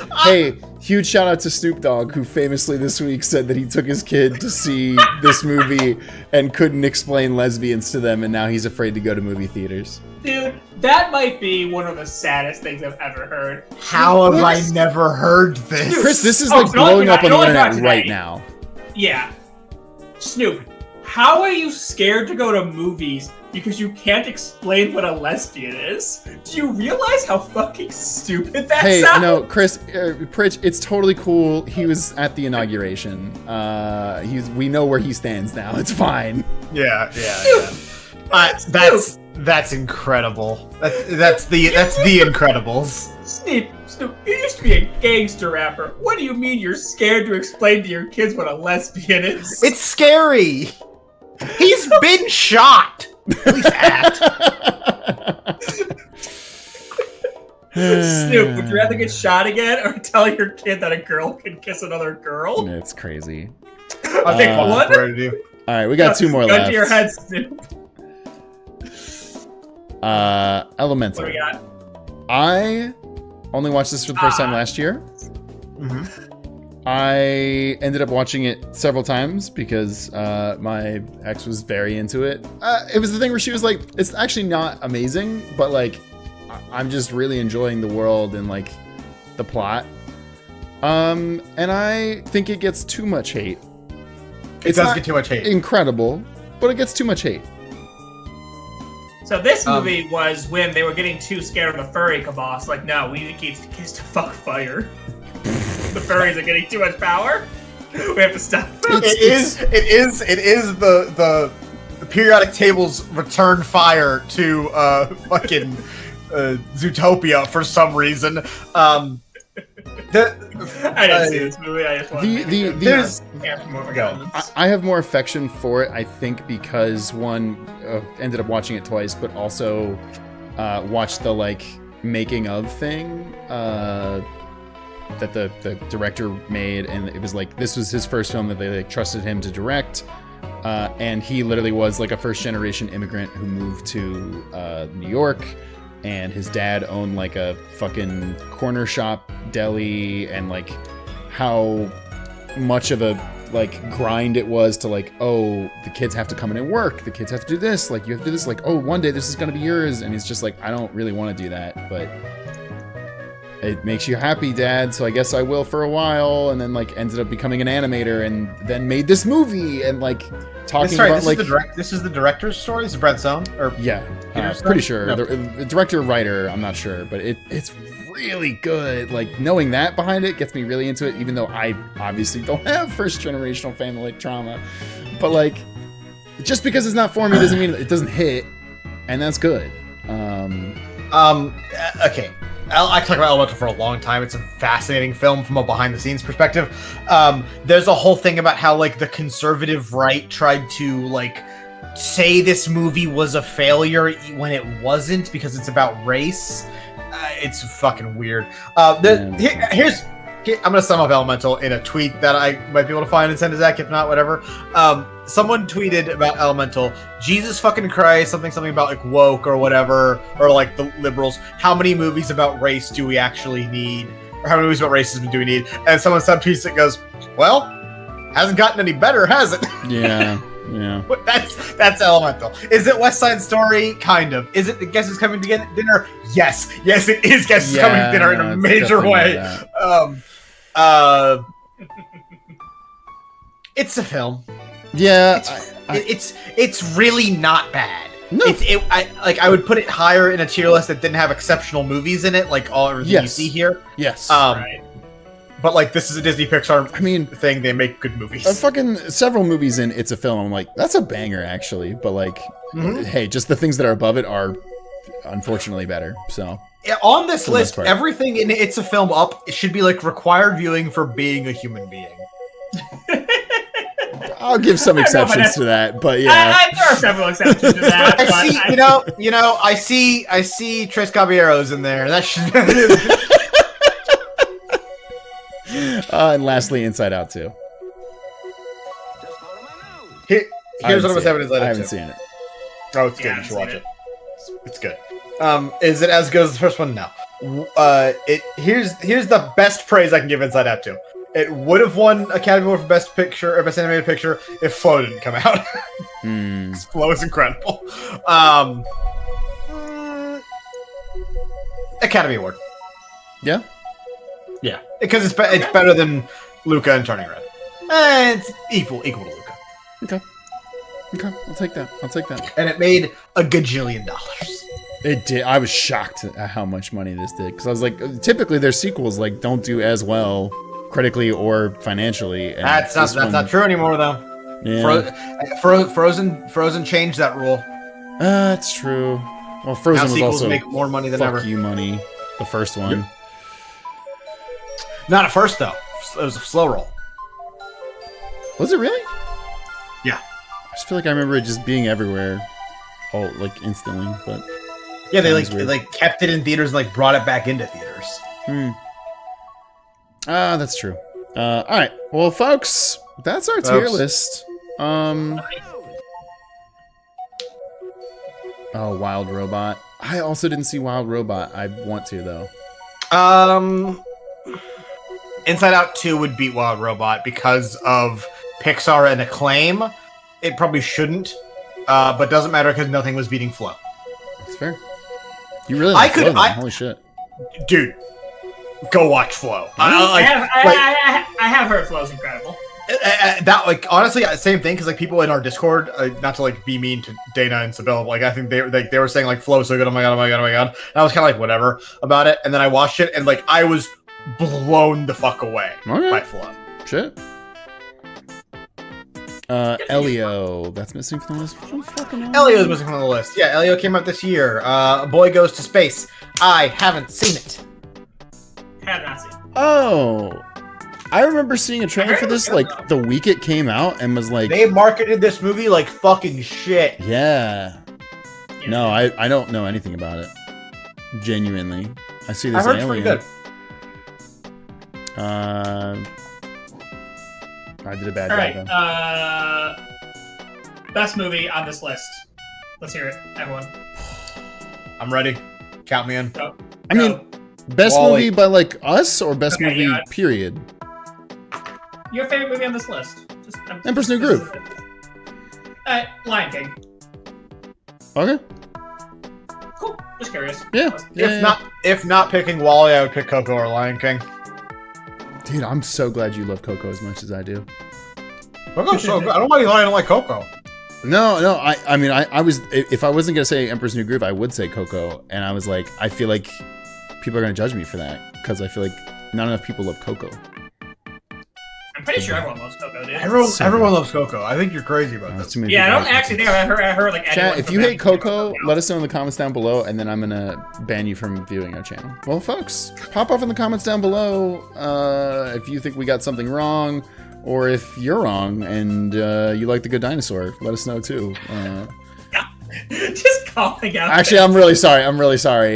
S1: Huge shout out to Snoop Dogg, who famously this week said that he took his kid to see this movie and couldn't explain lesbians to them, and now he's afraid to go to movie theaters.
S2: Dude, that might be one of the saddest things I've ever heard.
S3: How have I never heard this?
S1: Chris, this is like blowing up on the internet right now.
S2: Yeah. Snoop, how are you scared to go to movies because you can't explain what a lesbian is? Do you realize how fucking stupid that sounds?
S1: Hey, no, Chris, Pritch, it's totally cool. He was at the inauguration. We know where he stands now. It's fine.
S3: Yeah. That's incredible. That's the Incredibles.
S2: Snoop, you used to be a gangster rapper. What do you mean you're scared to explain to your kids what a lesbian is?
S3: It's scary. He's been shot. At least act.
S2: Snoop, would you rather get shot again or tell your kid that a girl can kiss another girl?
S1: It's crazy.
S2: I'll take one.
S3: What to do.
S1: All right, we got two more
S2: Gun
S1: left.
S2: to your head, Snoop.
S1: Elemental.
S2: What do we got?
S1: I only watched this for the first time last year. I ended up watching it several times because my ex was very into it. It was the thing where she was like, it's actually not amazing, but like, I'm just really enjoying the world and like the plot. And I think it gets too much hate.
S3: It does get too much hate.
S1: Incredible, but it gets too much hate.
S2: So this movie was when they were getting too scared of the furry boss. Like, no, we need to keep kids to fuck fire. The furries are getting too much power. We have to stop.
S3: It is the periodic tables return fire to fucking Zootopia for some reason.
S2: I didn't see this movie. I just wanted
S1: I have more affection for it, I think, because one, ended up watching it twice, but also watched the like making of thing that the director made, and it was like this was his first film that they like trusted him to direct, and he literally was like a first generation immigrant who moved to New York, and his dad owned like a fucking corner shop deli, and like how much of a like grind it was to like, oh, the kids have to come in and work, the kids have to do this, like you have to do this, like, oh, one day this is gonna be yours, and he's just like, I don't really want to do that, but it makes you happy, Dad, so I guess I will for a while, and then like ended up becoming an animator, and then made this movie, and like talking about
S3: this
S1: like
S3: this is the director's story. This is Brett Stone, or
S1: yeah, pretty sure the director writer, I'm not sure, but it's really good. Like knowing that behind it gets me really into it, even though I obviously don't have first generational family trauma, but like just because it's not for me doesn't mean it doesn't hit, and that's good.
S3: Okay. I talk about Elemental for a long time. It's a fascinating film from a behind-the-scenes perspective. There's a whole thing about how, like, the conservative right tried to, like, say this movie was a failure when it wasn't because it's about race. It's fucking weird. I'm gonna sum up Elemental in a tweet that I might be able to find and send to Zach. If not, whatever. Someone tweeted about Elemental, Jesus fucking Christ, something about like woke or whatever, or like the liberals. How many movies about race do we actually need? Or how many movies about racism do we need? And someone subtweets it goes, well, hasn't gotten any better, has it?
S1: Yeah.
S3: That's Elemental. Is it West Side Story? Kind of. Is it Guess Who's Coming to Dinner? Yes, it is Guess Who's Coming to Dinner in a major way. It's a film.
S1: Yeah,
S3: it's really not bad.
S1: No.
S3: I would put it higher in a tier list that didn't have exceptional movies in it, like everything you see here.
S1: Yes.
S2: Right.
S3: But like this is a Disney Pixar thing. They make good movies.
S1: Fucking several movies in It's a Film. I'm like, that's a banger actually. But like, hey, just the things that are above it are unfortunately better. So
S3: on this list, everything in It's a Film it should be like required viewing for being a human being.
S1: I'll give some exceptions to that, but yeah,
S2: there are several exceptions to that.
S3: I see Tres Caballeros in there. That should.
S1: And lastly, Inside Out 2.
S3: Here's what I'm gonna say about Inside Out 2.
S1: I haven't seen it.
S3: Oh, it's good. You should watch it. It's good. Is it as good as the first one? No. Here's the best praise I can give Inside Out 2. It would have won Academy Award for Best Picture or Best Animated Picture if Flow didn't come out. Flow is incredible. Academy Award.
S1: Yeah.
S3: Yeah, because it's better than Luca and Turning Red. It's equal to Luca.
S1: Okay, I'll take that.
S3: And it made $1 gajillion.
S1: It did. I was shocked at how much money this did, because I was like, typically their sequels like don't do as well critically or financially. And
S3: that's not true anymore, though.
S1: Yeah.
S3: Frozen changed that rule.
S1: That's true. Well, Frozen
S3: now
S1: was also
S3: make more money than ever.
S1: Fuck you money. The first one.
S3: Not at first though. It was a slow roll.
S1: Was it really?
S3: Yeah.
S1: I just feel like I remember it just being everywhere, all like instantly. But
S3: Yeah, they
S1: sounds weird.
S3: kept it in theaters and like brought it back into theaters.
S1: That's true. All right. Well, folks, that's our tier list. Oh, Wild Robot. I also didn't see Wild Robot. I want to though.
S3: Inside Out 2 would beat Wild Robot because of Pixar and Acclaim. It probably shouldn't, but doesn't matter because nothing was beating Flow.
S1: That's fair. You really like Flow, then. Holy shit.
S3: Dude, go watch Flow.
S2: I have heard Flow's incredible.
S3: That like honestly, same thing because like people in our Discord, not to like be mean to Dana and Sabella, but like I think they were saying like Flow's so good. Oh my god, oh my god, oh my god. And I was kind of like whatever about it, and then I watched it and like I was blown the fuck away by Flow.
S1: Shit. Elio, that's missing from the list.
S3: Elio's missing from the list. Yeah, Elio came out this year. A Boy Goes to Space. I haven't seen it.
S2: Have not seen.
S1: Oh, I remember seeing a trailer for this like the week it came out and was like,
S3: they marketed this movie like fucking shit.
S1: Yeah. No, I don't know anything about it. Genuinely, I see this.
S3: I heard it's pretty good.
S1: I did a bad job.
S2: All right. Best movie on this list. Let's hear it, everyone.
S3: I'm ready. Count me in.
S2: Go.
S1: I mean, best movie by like us or best movie period?
S2: Your favorite movie on this list?
S1: Emperor's New Groove.
S2: Lion King.
S1: Okay.
S2: Cool. Just curious.
S1: Yeah.
S3: If not picking Wall-E, I would pick Coco or Lion King.
S1: Dude, I'm so glad you love Coco as much as I do.
S3: Coco's so good. I don't know why you don't like Coco.
S1: No. I mean, I was. If I wasn't gonna say Emperor's New Groove, I would say Coco. And I was like, I feel like people are gonna judge me for that because I feel like not enough people love Coco.
S2: I'm pretty sure everyone loves Coco, dude.
S3: Everyone loves Coco. I don't actually think
S2: I heard like.
S1: Chat, if you hate Coco, let us know in the comments down below, and then I'm gonna ban you from viewing our channel. Well, folks, pop off in the comments down below if you think we got something wrong, or if you're wrong and you like The Good Dinosaur. Let us know too.
S2: Just calling out.
S1: Actually, I'm really sorry.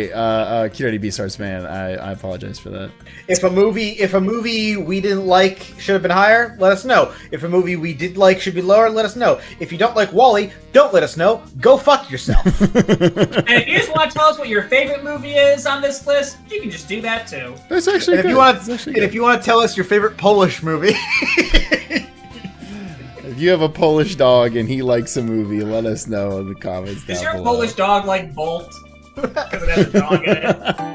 S1: Kirati B-Stars fan. I apologize for that.
S3: If a movie we didn't like should have been higher, let us know. If a movie we did like should be lower, let us know. If you don't like Wall-E, don't let us know. Go fuck yourself.
S2: And if you just want to tell us what your favorite movie is on this list, you can just do that too.
S1: That's actually good.
S3: If you want to tell us your favorite Polish movie.
S1: If you have a Polish dog and he likes a movie, let us know in the comments down below.
S2: Is your Polish dog like Bolt? Because it has a dog in it.